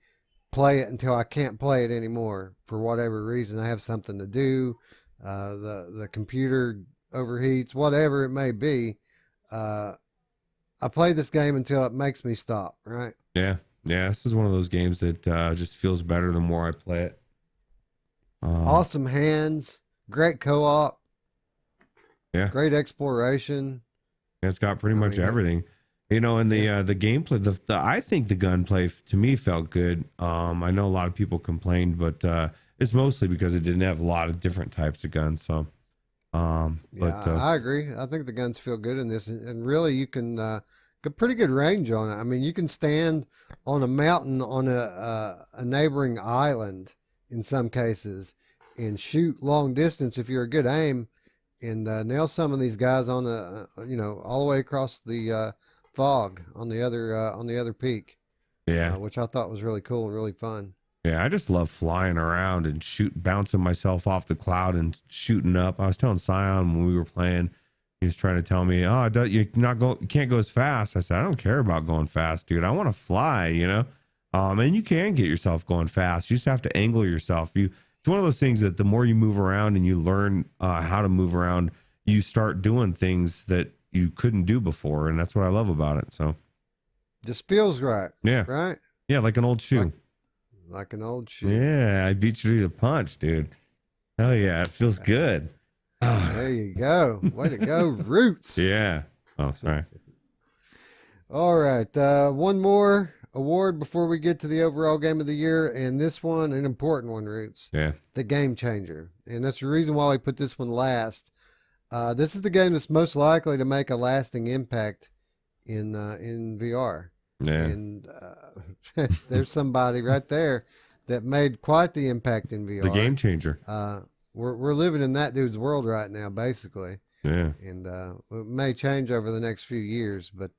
Speaker 1: play it until I can't play it anymore for whatever reason. I have something to do. The computer overheats, whatever it may be. I play this game until it makes me stop, right?
Speaker 2: Yeah. This is one of those games that just feels better the more I play it.
Speaker 1: Awesome hands, great co-op.
Speaker 2: Yeah.
Speaker 1: Great exploration.
Speaker 2: It's got pretty much everything. You know, and the gameplay, I think the gunplay to me felt good. I know a lot of people complained, but it's mostly because it didn't have a lot of different types of guns. So,
Speaker 1: I agree. I think the guns feel good in this, and really you can get pretty good range on it. I mean, you can stand on a mountain on a neighboring island in some cases and shoot long distance if you're a good aim, and nail some of these guys on all the way across the fog on the other peak.
Speaker 2: Yeah,
Speaker 1: which I thought was really cool and really fun.
Speaker 2: Yeah, I just love flying around and bouncing myself off the cloud and shooting up. I was telling Scion when we were playing, he was trying to tell me, "Oh, you can't go as fast." I said, "I don't care about going fast, dude. I want to fly, you know." And you can get yourself going fast. You just have to angle yourself. It's one of those things that the more you move around and you learn how to move around, you start doing things that you couldn't do before, and that's what I love about it. So,
Speaker 1: Just feels right.
Speaker 2: yeah,
Speaker 1: Right?
Speaker 2: yeah, like an old shoe.
Speaker 1: Like an old shoe.
Speaker 2: Yeah, I beat you to the punch, dude. Hell yeah, it feels good.
Speaker 1: There you go. Way to go, Roots.
Speaker 2: Yeah. Oh, sorry.
Speaker 1: All right. One more award before we get to the overall game of the year, and this one, an important one, Roots.
Speaker 2: Yeah.
Speaker 1: The game changer. And that's the reason why we put this one last. This is the game that's most likely to make a lasting impact in VR.
Speaker 2: Yeah.
Speaker 1: And there's somebody right there that made quite the impact in VR.
Speaker 2: The game changer.
Speaker 1: We're living in that dude's world right now, basically.
Speaker 2: Yeah.
Speaker 1: And it may change over the next few years, but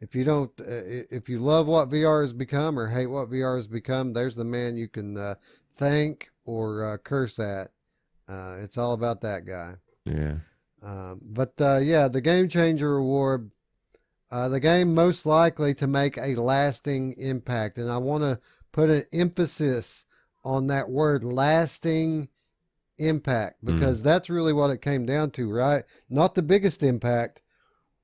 Speaker 1: if you don't, if you love what VR has become or hate what VR has become, there's the man you can thank or curse at. It's all about that guy.
Speaker 2: Yeah.
Speaker 1: Yeah, the Game Changer Award, the game most likely to make a lasting impact. And I want to put an emphasis on that word, lasting impact, because that's really what it came down to, right? Not the biggest impact.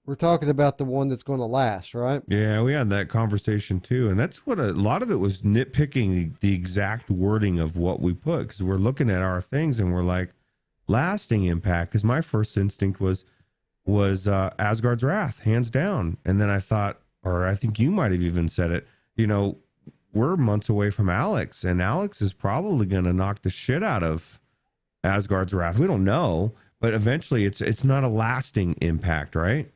Speaker 1: We're talking about the one that's going to last, right?
Speaker 2: Yeah, we had that conversation too. And that's what a lot of it was, nitpicking the exact wording of what we put, because we're looking at our things and we're like, lasting impact. Because my first instinct was Asgard's Wrath, hands down. And then I thought, or I think you might have even said it, you know, we're months away from Alex, and Alex is probably going to knock the shit out of Asgard's Wrath. We don't know, but eventually it's not a lasting impact, right?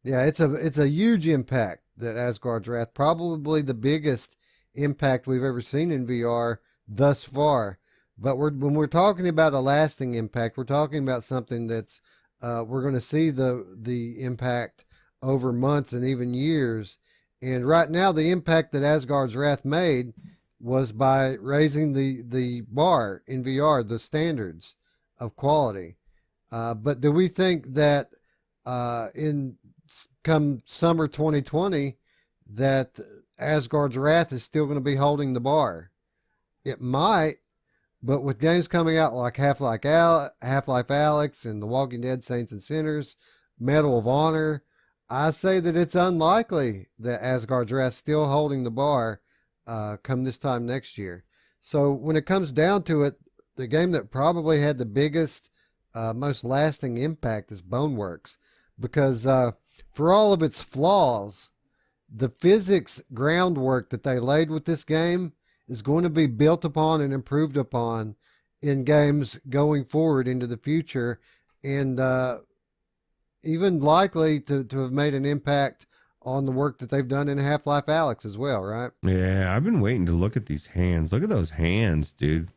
Speaker 1: Yeah, it's a huge impact, that Asgard's Wrath, probably the biggest impact we've ever seen in VR thus far. But when we're talking about a lasting impact, we're talking about something that's we're going to see the impact over months and even years. And right now, the impact that Asgard's Wrath made was by raising the bar in VR, the standards of quality. But do we think that in come summer 2020 that Asgard's Wrath is still going to be holding the bar? It might, but with games coming out like Half-Life Alyx and The Walking Dead Saints and Sinners, Medal of Honor, I say that it's unlikely that Asgard's Wrath is still holding the bar come this time next year. So when it comes down to it, the game that probably had the biggest, most lasting impact is Boneworks, because for all of its flaws, the physics groundwork that they laid with this game is going to be built upon and improved upon in games going forward into the future, and even likely to have made an impact on the work that they've done in Half-Life Alyx as well, right?
Speaker 2: Yeah, I've been waiting to look at these hands. Look at those hands, dude.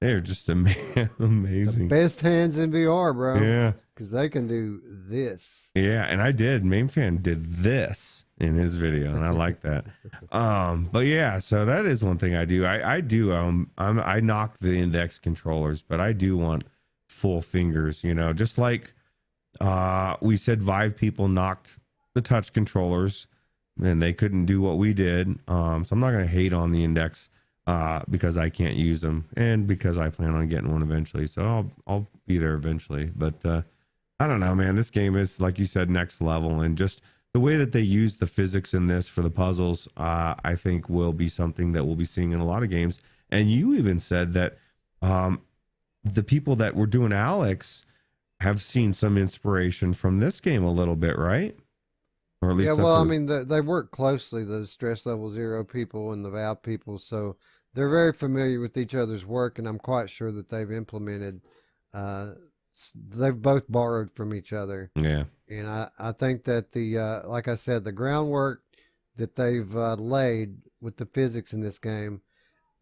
Speaker 2: They're just amazing.
Speaker 1: The best hands in VR, bro.
Speaker 2: Yeah.
Speaker 1: Because they can do this.
Speaker 2: Yeah, and I did. MainFan did this in his video, and I like that. But yeah, so that is one thing I do. I knock the index controllers, but I do want full fingers, you know, just like we said Vive people knocked the touch controllers and they couldn't do what we did. So I'm not going to hate on the index because I can't use them, and because I plan on getting one eventually. So I'll be there eventually. But I don't know, man. This game is, like you said, next level, and just the way that they use the physics in this for the puzzles, I think will be something that we'll be seeing in a lot of games. And you even said that the people that were doing Alex have seen some inspiration from this game a little bit, right? Or at least
Speaker 1: yeah, well, I mean, they work closely, the Stress Level Zero people and the Valve people, so they're very familiar with each other's work, and I'm quite sure that they've implemented, they've both borrowed from each other.
Speaker 2: Yeah.
Speaker 1: And I think that like I said, the groundwork that they've laid with the physics in this game,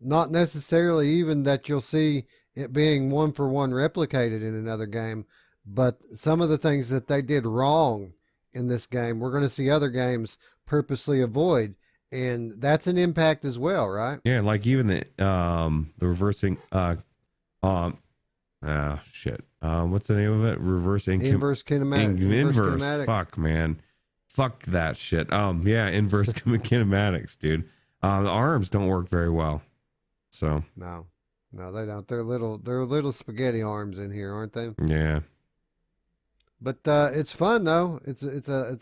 Speaker 1: not necessarily even that you'll see it being one for one replicated in another game, but some of the things that they did wrong in this game, we're going to see other games purposely avoid. and that's an impact as well, right?
Speaker 2: Yeah, like even the reversing shit. What's the name of it?
Speaker 1: Inverse kinematics.
Speaker 2: Fuck, man. Fuck that shit. Yeah, inverse kinematics, dude. The arms don't work very well. So
Speaker 1: No, they don't. They're little spaghetti arms in here, aren't they?
Speaker 2: yeah.
Speaker 1: But it's fun though. It's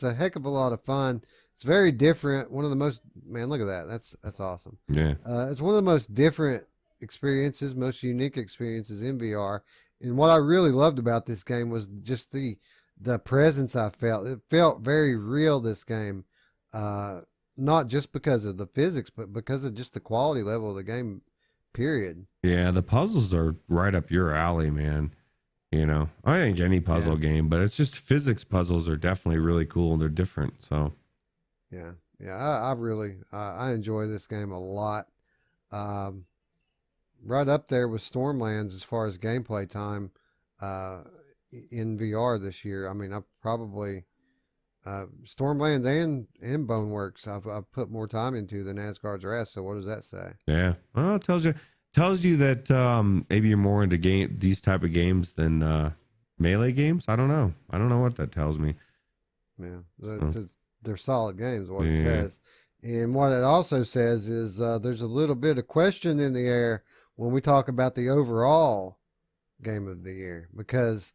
Speaker 1: a heck of a lot of fun. It's very different. One of the most, man, look at that. That's awesome.
Speaker 2: Yeah.
Speaker 1: It's one of the most different experiences, most unique experiences in VR. And what I really loved about this game was just the presence I felt. It felt very real, this game. Not just because of the physics, but because of just the quality level of the game, period.
Speaker 2: Yeah, the puzzles are right up your alley, man. You know, I think any puzzle game, but it's just physics puzzles are definitely really cool. They're different. So
Speaker 1: yeah. I really, I enjoy this game a lot. Right up there with Stormlands as far as gameplay time, in VR this year. I mean, I probably, Stormlands and Boneworks, I've put more time into than Asgard's Wrath. So what does that say?
Speaker 2: yeah, well, it tells you that maybe you're more into these type of games than melee games. I don't know what that tells me.
Speaker 1: Yeah, they're solid games. What it says, and what it also says is there's a little bit of question in the air when we talk about the overall game of the year, because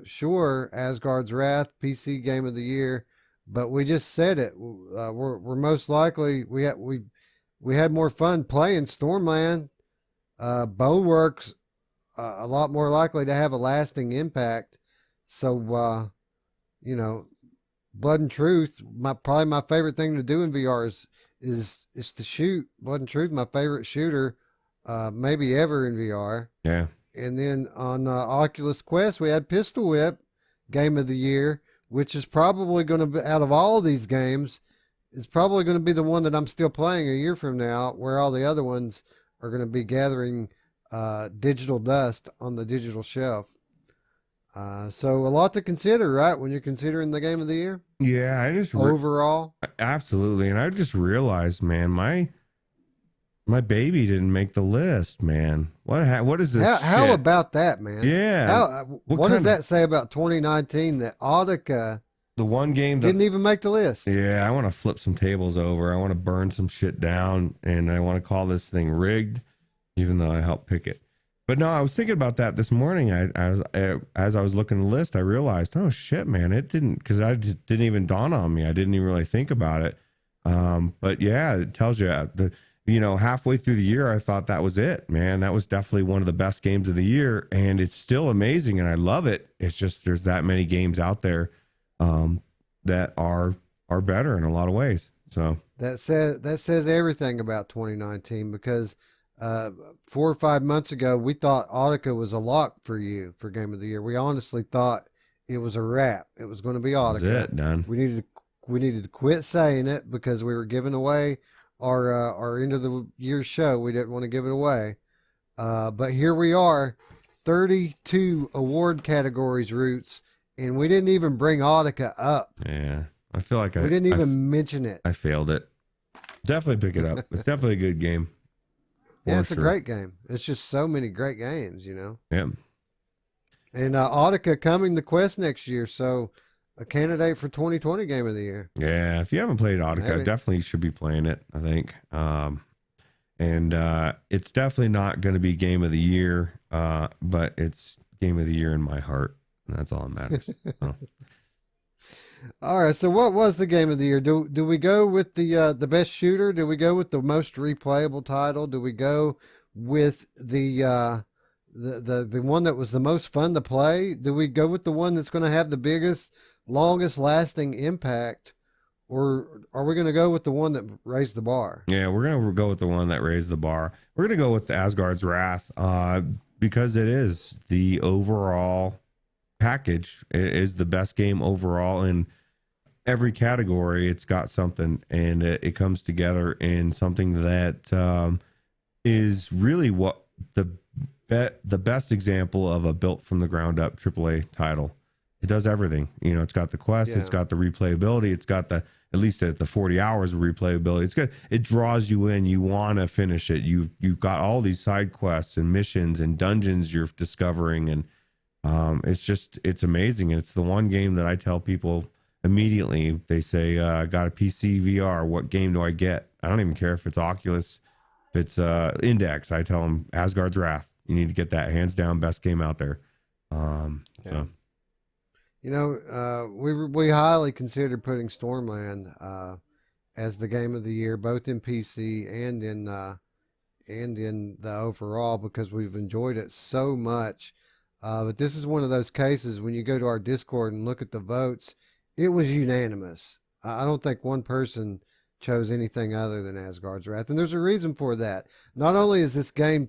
Speaker 1: sure, Asgard's Wrath, PC game of the year, but we just said it. We're most likely we had more fun playing Stormland. Boneworks a lot more likely to have a lasting impact. So you know, Blood and Truth, probably my favorite thing to do in VR is to shoot. Blood and Truth, my favorite shooter, maybe ever in VR.
Speaker 2: Yeah.
Speaker 1: And then on Oculus Quest, we had Pistol Whip, Game of the Year, which is probably going to be, out of all of these games, is probably going to be the one that I'm still playing a year from now, where all the other ones are going to be gathering digital dust on the digital shelf. So a lot to consider, right, when you're considering the Game of the Year?
Speaker 2: Yeah, I just
Speaker 1: overall.
Speaker 2: Absolutely. And I just realized, man, my baby didn't make the list, man. What is this?
Speaker 1: How about that, man?
Speaker 2: Yeah.
Speaker 1: What does that say about 2019 that Audica,
Speaker 2: the one game
Speaker 1: didn't even make the list?
Speaker 2: Yeah, I want to flip some tables over. I want to burn some shit down, and I want to call this thing rigged, even though I helped pick it. But no, I was thinking about that this morning. As I was looking at the list, I realized, oh shit, man, it didn't, because I just didn't even dawn on me. I didn't even really think about it. But yeah, it tells you halfway through the year, I thought that was it, man. That was definitely one of the best games of the year, and it's still amazing, and I love it. It's just there's that many games out there that are better in a lot of ways. So
Speaker 1: that says everything about 2019, because 4 or 5 months ago, we thought Audica was a lock for you for Game of the Year. We honestly thought it was a wrap. It was going to be Audica.
Speaker 2: That's it, done.
Speaker 1: We needed to quit saying it because we were giving away our end of the year show. We didn't want to give it away. But here we are, 32 award categories, Roots, and we didn't even bring Audica up.
Speaker 2: Yeah. I feel like
Speaker 1: we didn't even mention it.
Speaker 2: I failed it. Definitely pick it up. It's definitely a good game.
Speaker 1: Yeah, it's a great game. It's just so many great games,
Speaker 2: Yeah.
Speaker 1: And Audica coming to Quest next year, so a candidate for 2020 Game of the Year.
Speaker 2: Yeah, if you haven't played Audica,
Speaker 1: Maybe.
Speaker 2: definitely should be playing it, I think. And it's definitely not going to be Game of the Year, but it's Game of the Year in my heart. And that's all that matters. So.
Speaker 1: All right, so what was the Game of the Year? Do we go with the best shooter? Do we go with the most replayable title? Do we go with the one that was the most fun to play? Do we go with the one that's going to have the biggest, longest lasting impact? Or are we going to go with the one that raised the bar?
Speaker 2: Yeah, we're going to go with the one that raised the bar. We're going to go with the Asgard's Wrath because it is the overall package. It is the best game overall in every category. It's got something, and it comes together in something that is really what the best example of a built from the ground up AAA title. It does everything. It's got the quest, it's got the replayability, it's got the, at least at the 40 hours of replayability. It's good. It draws you in. You want to finish it. You've got all these side quests and missions and dungeons you're discovering, and it's amazing. And it's the one game that I tell people immediately. They say, I got a PC VR. What game do I get? I don't even care if it's Oculus, if it's Index. I tell them Asgard's Wrath. You need to get that, hands down, best game out there. So.
Speaker 1: We highly considered putting Stormland as the game of the year, both in PC and in the overall, because we've enjoyed it so much. But this is one of those cases when you go to our Discord and look at the votes, it was unanimous. I don't think one person chose anything other than Asgard's Wrath, and there's a reason for that. Not only is this game,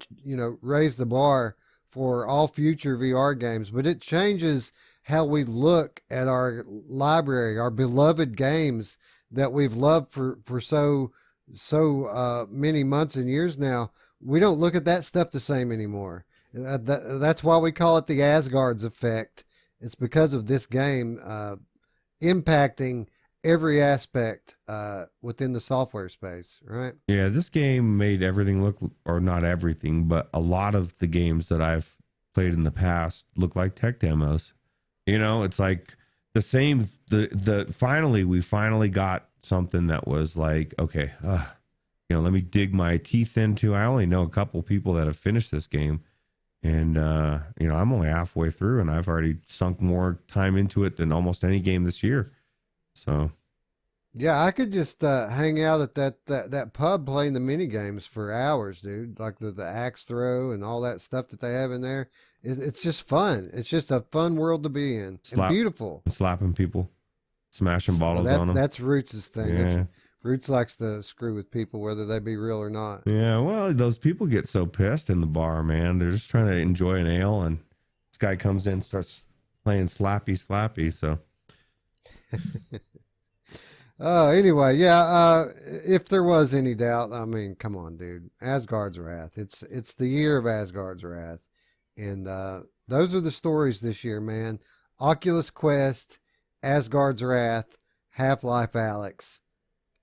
Speaker 1: raised the bar for all future VR games, but it changes how we look at our library, our beloved games that we've loved for so many months and years now. We don't look at that stuff the same anymore. That's why we call it the Asgard's effect. It's because of this game impacting every aspect within the software space, right?
Speaker 2: Yeah, this game made everything look, or not everything, but a lot of the games that I've played in the past look like tech demos. It's like the same. We finally got something that was like, okay, let me dig my teeth into. I only know a couple people that have finished this game, and I'm only halfway through, and I've already sunk more time into it than almost any game this year. So,
Speaker 1: yeah, I could just hang out at that pub playing the mini games for hours, dude. Like the axe throw and all that stuff that they have in there. It's just fun. It's just a fun world to be in. And beautiful.
Speaker 2: Slapping people, smashing bottles on them.
Speaker 1: That's Ruuts' thing.
Speaker 2: Yeah.
Speaker 1: Ruuts likes to screw with people, whether they be real or not.
Speaker 2: Yeah, well, those people get so pissed in the bar, man. They're just trying to enjoy an ale, and this guy comes in, starts playing slappy. So.
Speaker 1: Anyway, yeah. If there was any doubt, I mean, come on, dude. Asgard's Wrath. It's the year of Asgard's Wrath, and those are the stories this year, man. Oculus Quest, Asgard's Wrath, Half-Life Alyx.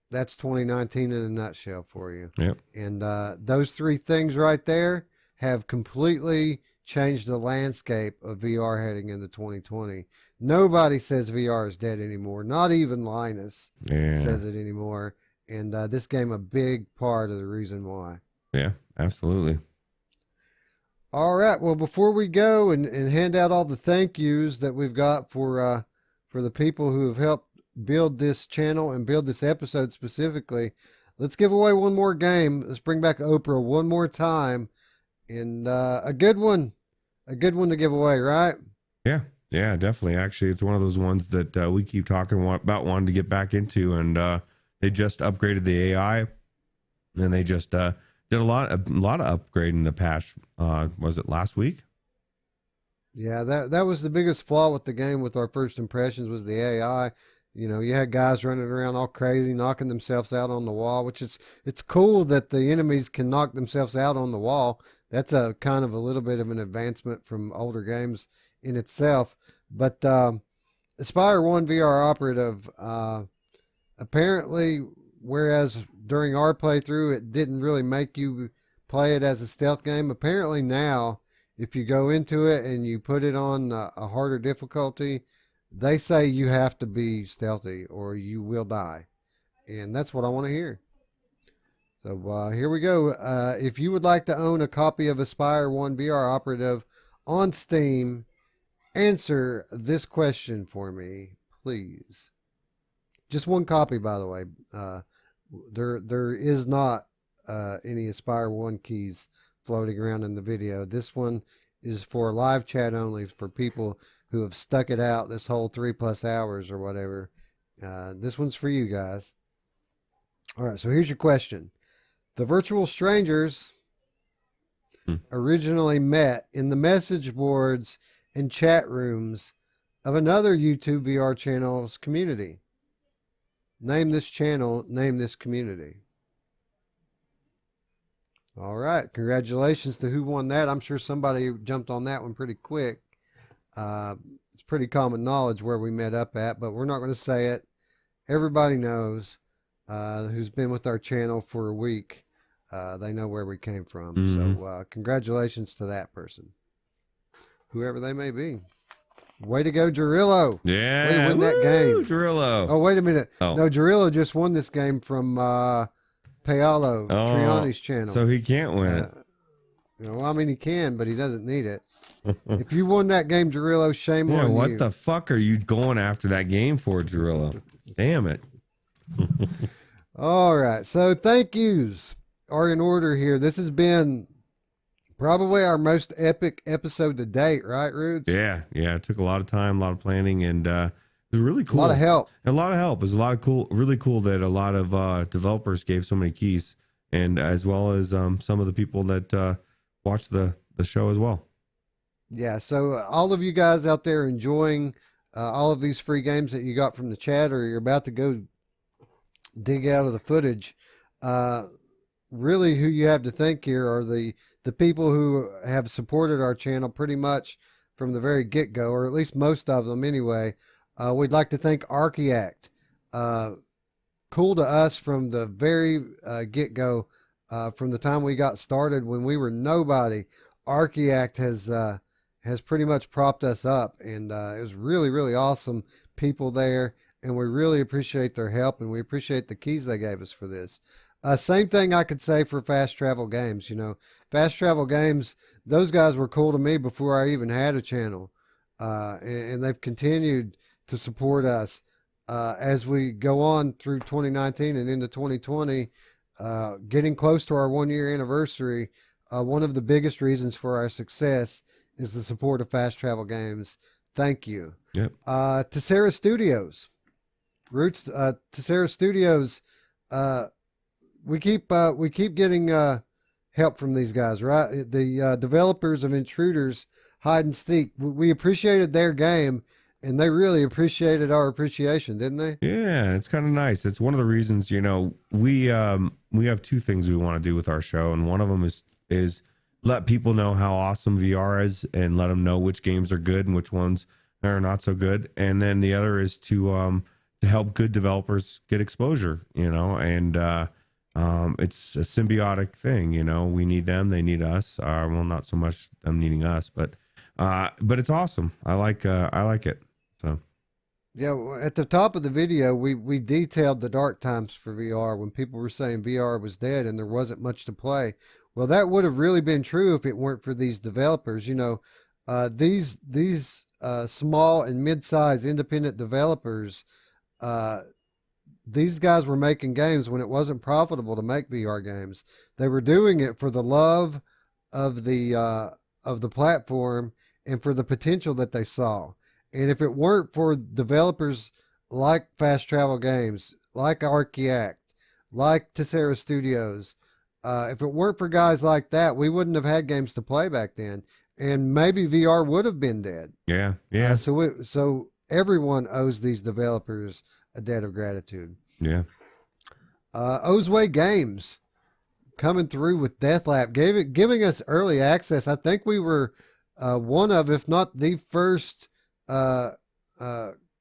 Speaker 1: That's 2019 in a nutshell for you.
Speaker 2: Yep.
Speaker 1: And those three things right there have completely changed the landscape of VR heading into 2020. Nobody says VR is dead anymore. Not even Linus says it anymore. And this game a big part of the reason why.
Speaker 2: Yeah, absolutely.
Speaker 1: All right. Well, before we go and hand out all the thank yous that we've got for the people who have helped build this channel and build this episode specifically, let's give away one more game. Let's bring back Oprah one more time. And a good one to give away, right?
Speaker 2: Yeah, definitely. Actually, it's one of those ones that we keep talking about wanting to get back into, and they just upgraded the AI, and they just did a lot of upgrading the patch. Was it last week?
Speaker 1: Yeah, that was the biggest flaw with the game. With our first impressions, was the AI. You had guys running around all crazy, knocking themselves out on the wall, which it's cool that the enemies can knock themselves out on the wall. That's a kind of a little bit of an advancement from older games in itself. But Aspire 1 VR Operative, apparently, whereas during our playthrough it didn't really make you play it as a stealth game, apparently now, if you go into it and you put it on a harder difficulty, they say you have to be stealthy or you will die. And that's what I want to hear. So here we go. If you would like to own a copy of Aspire 1 VR Operative on Steam, answer this question for me, please. Just one copy, by the way. There is not any Aspire 1 keys floating around in the video. This one is for live chat only, for people who have stuck it out this whole 3+ hours or whatever. This one's for you guys. All right, so here's your question. The virtual strangers originally met in the message boards and chat rooms of another YouTube VR channel's community. Name this channel, name this community. All right, congratulations to who won that. I'm sure somebody jumped on that one pretty quick. it's pretty common knowledge where we met up at, but we're not going to say it. Everybody knows who's been with our channel for a week. They know where we came from.
Speaker 2: Mhm.
Speaker 1: So congratulations to that person, whoever they may be. Way to go, Jarillo.
Speaker 2: Yeah.
Speaker 1: Way to win that game.
Speaker 2: Drillo.
Speaker 1: Oh, wait a minute.
Speaker 2: Oh.
Speaker 1: No, Jarillo just won this game from Paolo, Triani's channel.
Speaker 2: So he can't win it.
Speaker 1: I mean, he can, but he doesn't need it. If you won that game, Jarillo, shame on you.
Speaker 2: What the fuck are you going after that game for, Jarillo? Damn it.
Speaker 1: All right. So thank yous are in order here. This has been probably our most epic episode to date, right, Ruuts?
Speaker 2: Yeah. It took a lot of time, a lot of planning, and it was really cool.
Speaker 1: A lot of help.
Speaker 2: A lot of help. It was really cool that a lot of developers gave so many keys, and as well as some of the people that watched the show as well.
Speaker 1: Yeah, so all of you guys out there enjoying all of these free games that you got from the chat, or you're about to go dig out of the footage, really who you have to thank here are the people who have supported our channel pretty much from the very get-go, or at least most of them anyway. We'd like to thank Archiact. Cool to us from the very get-go, from the time we got started when we were nobody. Archiact has pretty much propped us up, and it was really, really awesome people there, and we really appreciate their help, and we appreciate the keys they gave us for this. Same thing I could say for Fast Travel Games. Fast Travel Games, those guys were cool to me before I even had a channel, and they've continued to support us as we go on through 2019 and into 2020, getting close to our 1-year anniversary. One of the biggest reasons for our success is the support of Fast Travel Games. Thank you.
Speaker 2: Yep.
Speaker 1: Tessera Studios. Ruuts, Tessera Studios, we keep getting help from these guys, right? The developers of Intruders Hide and Seek. We appreciated their game, and they really appreciated our appreciation, didn't they?
Speaker 2: Yeah, it's kind of nice. It's one of the reasons, we have two things we want to do with our show, and one of them is let people know how awesome VR is, and let them know which games are good and which ones are not so good. And then the other is to help good developers get exposure, and it's a symbiotic thing. We need them, they need us. Well, not so much them needing us, but it's awesome. I like it. So.
Speaker 1: Yeah, at the top of the video, we detailed the dark times for VR when people were saying VR was dead and there wasn't much to play. Well, that would have really been true if it weren't for these developers. These small and mid-sized independent developers, these guys were making games when it wasn't profitable to make VR games. They were doing it for the love of the platform and for the potential that they saw. And if it weren't for developers like Fast Travel Games, like Archiact, like Tessera Studios, if it weren't for guys like that, we wouldn't have had games to play back then, and maybe VR would have been dead.
Speaker 2: Yeah.
Speaker 1: So everyone owes these developers a debt of gratitude.
Speaker 2: Yeah.
Speaker 1: Ozway Games coming through with Deathlap, giving us early access. I think we were one of, if not the first,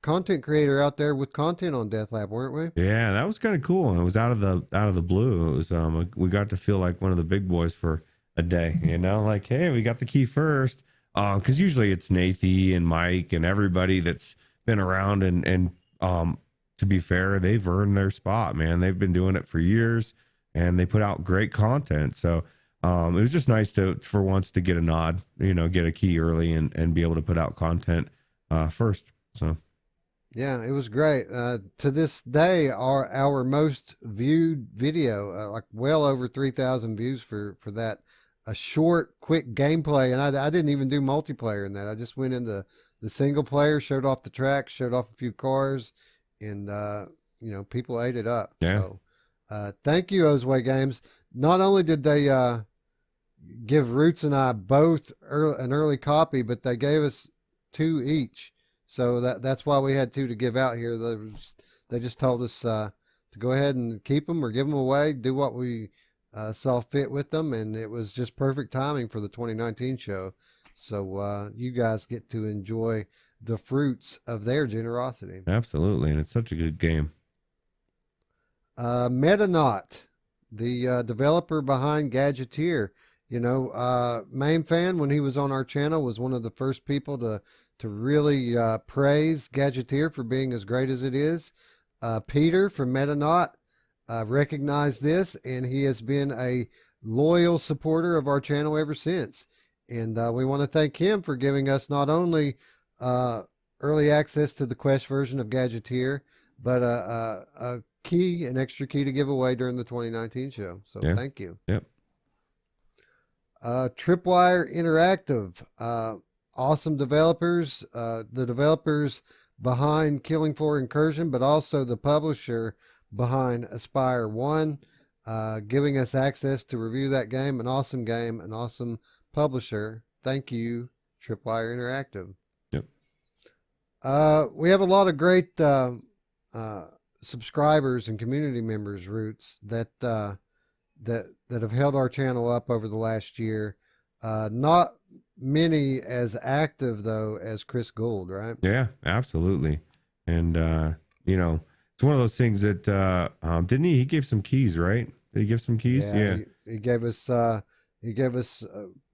Speaker 1: content creator out there with content on Deathlap, weren't we?
Speaker 2: Yeah, that was kind of cool. It was out of the blue. It was we got to feel like one of the big boys for a day. Like, hey, we got the key first. Because usually it's Nathy and Mike and everybody that's been around, and to be fair, they've earned their spot, man. They've been doing it for years, and they put out great content. So it was just nice for once to get a nod, get a key early and be able to put out content first. So.
Speaker 1: Yeah, it was great. To this day, our most viewed video, like well over 3,000 views for that. A short, quick gameplay, and I didn't even do multiplayer in that. I just went into the single player, showed off the track, showed off a few cars, and people ate it up.
Speaker 2: Yeah.
Speaker 1: So, thank you, Ozway Games. Not only did they give Ruuts and I both an early copy, but they gave us 2 each. So that's why we had 2 to give out here. They just told us to go ahead and keep them or give them away, do what we saw fit with them, and it was just perfect timing for the 2019 show. So you guys get to enjoy the fruits of their generosity.
Speaker 2: Absolutely. And it's such a good game.
Speaker 1: Metanaut, the developer behind Gadgeteer, main fan when he was on our channel, was one of the first people to really praise Gadgeteer for being as great as it is. Peter from Metanaut recognized this, and he has been a loyal supporter of our channel ever since. And we want to thank him for giving us not only early access to the Quest version of Gadgeteer, but an extra key to give away during the 2019 show. So thank you.
Speaker 2: Yep.
Speaker 1: Tripwire Interactive, awesome developers, the developers behind Killing Floor Incursion, but also the publisher behind Aspire 1, giving us access to review that game. An awesome game, an awesome publisher. Thank you, Tripwire Interactive.
Speaker 2: Yep.
Speaker 1: We have a lot of great subscribers and community members, Roots, that have held our channel up over the last year. Not many as active though as Chris Gould, right?
Speaker 2: Yeah, absolutely. And it's one of those things that didn't he gave some keys, right? Did he give some keys? Yeah.
Speaker 1: He gave us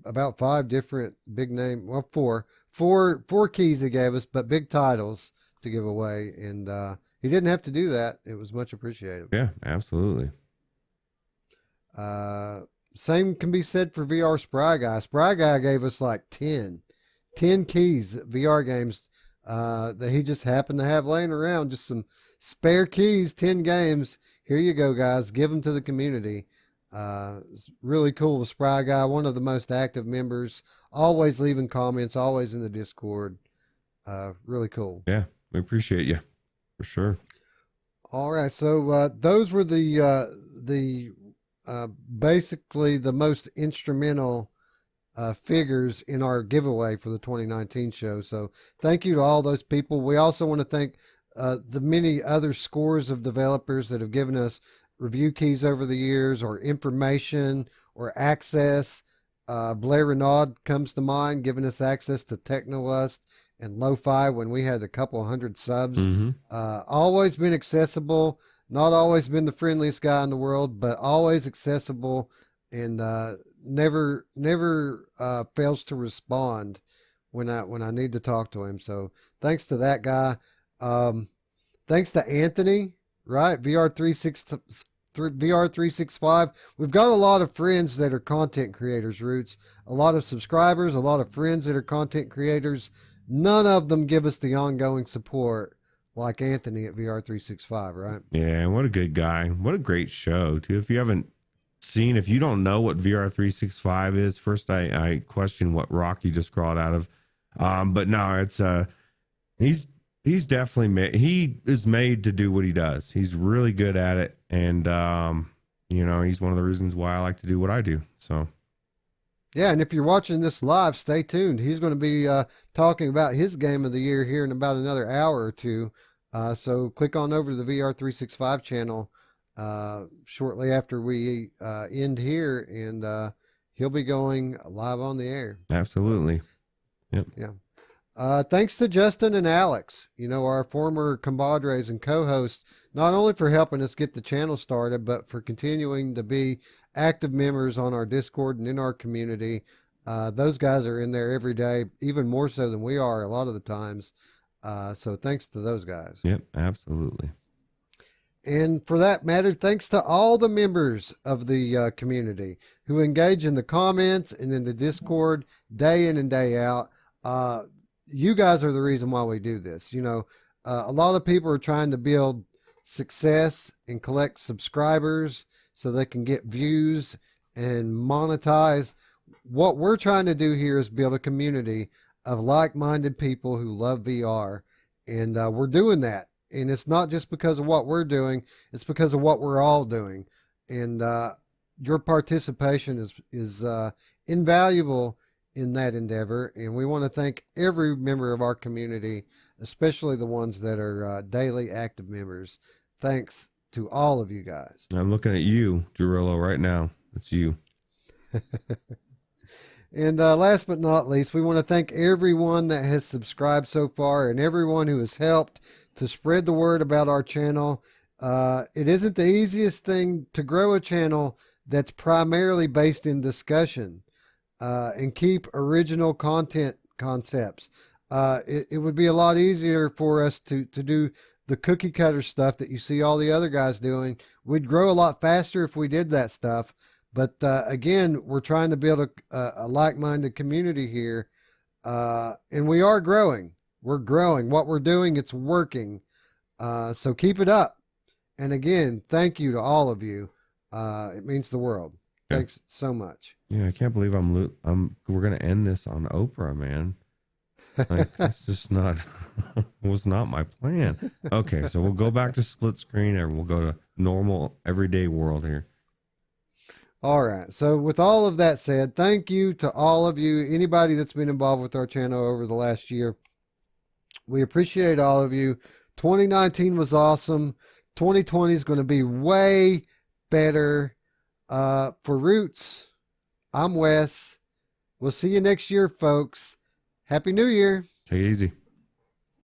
Speaker 1: about 5 different big name, well, four keys he gave us, but big titles to give away. And he didn't have to do that. It was much appreciated.
Speaker 2: Yeah, absolutely.
Speaker 1: Same can be said for VR Spry Guy. Spry Guy gave us like 10 keys, VR games that he just happened to have laying around, just some spare keys, 10 games. Here you go, guys. Give them to the community. It's really cool. The Spry Guy, one of the most active members, always leaving comments, always in the Discord. Really cool.
Speaker 2: Yeah, we appreciate you for sure.
Speaker 1: All right, so those were the basically the most instrumental figures in our giveaway for the 2019 show. So thank you to all those people. We also want to thank the many other scores of developers that have given us review keys over the years, or information, or access. Blair Renaud comes to mind, giving us access to Technolust and Lo-Fi when we had a couple 100 subs. Always been accessible. Not always been the friendliest guy in the world, but always accessible, and never fails to respond when I need to talk to him. So thanks to that guy. Thanks to Anthony, right? VR365. We've got a lot of friends that are content creators, Roots. A lot of subscribers, a lot of friends that are content creators. None of them give us the ongoing support like Anthony at VR365, right?
Speaker 2: Yeah, what a good guy. What a great show, too. If you don't know what VR365 is, first I question what rock you just crawled out of. But no, it's he's definitely he is made to do what he does. He's really good at it, and he's one of the reasons why I like to do what I do. So
Speaker 1: yeah, and if you're watching this live, stay tuned. He's going to be talking about his game of the year here in about another hour or two. So click on over to the VR365 channel shortly after we end here, and he'll be going live on the air.
Speaker 2: Absolutely. Yep.
Speaker 1: Yeah. Thanks to Justin and Alex, our former compadres and co-hosts, not only for helping us get the channel started, but for continuing to be active members on our Discord and in our community. Those guys are in there every day, even more so than we are a lot of the times. So thanks to those guys.
Speaker 2: Yep, absolutely.
Speaker 1: And for that matter, thanks to all the members of the community who engage in the comments and in the Discord day in and day out. You guys are the reason why we do this. A lot of people are trying to build success and collect subscribers so they can get views and monetize. What we're trying to do here is build a community of like-minded people who love VR, and we're doing that. And it's not just because of what we're doing, it's because of what we're all doing. And your participation is invaluable in that endeavor, and we want to thank every member of our community, especially the ones that are daily active members. Thanks to all of you guys.
Speaker 2: I'm looking at you, Gerillo, right now. It's you.
Speaker 1: And last but not least, we want to thank everyone that has subscribed so far and everyone who has helped to spread the word about our channel. It isn't the easiest thing to grow a channel that's primarily based in discussion and keep original content concepts. It would be a lot easier for us to do the cookie cutter stuff that you see all the other guys doing. We'd grow a lot faster if we did that stuff. But again, we're trying to build a like-minded community here, and we are growing. We're growing. What we're doing, it's working. So keep it up. And again, thank you to all of you. It means the world. Thanks so much.
Speaker 2: Yeah, I can't believe we're gonna end this on Oprah, man. Like, that's just not was not my plan. Okay, so we'll go back to split screen and we'll go to normal everyday world here.
Speaker 1: All right. So with all of that said, thank you to all of you, anybody that's been involved with our channel over the last year. We appreciate all of you. 2019 was awesome. 2020 is going to be way better. For Roots, I'm Wes. We'll see you next year, folks. Happy New Year.
Speaker 2: Take it easy.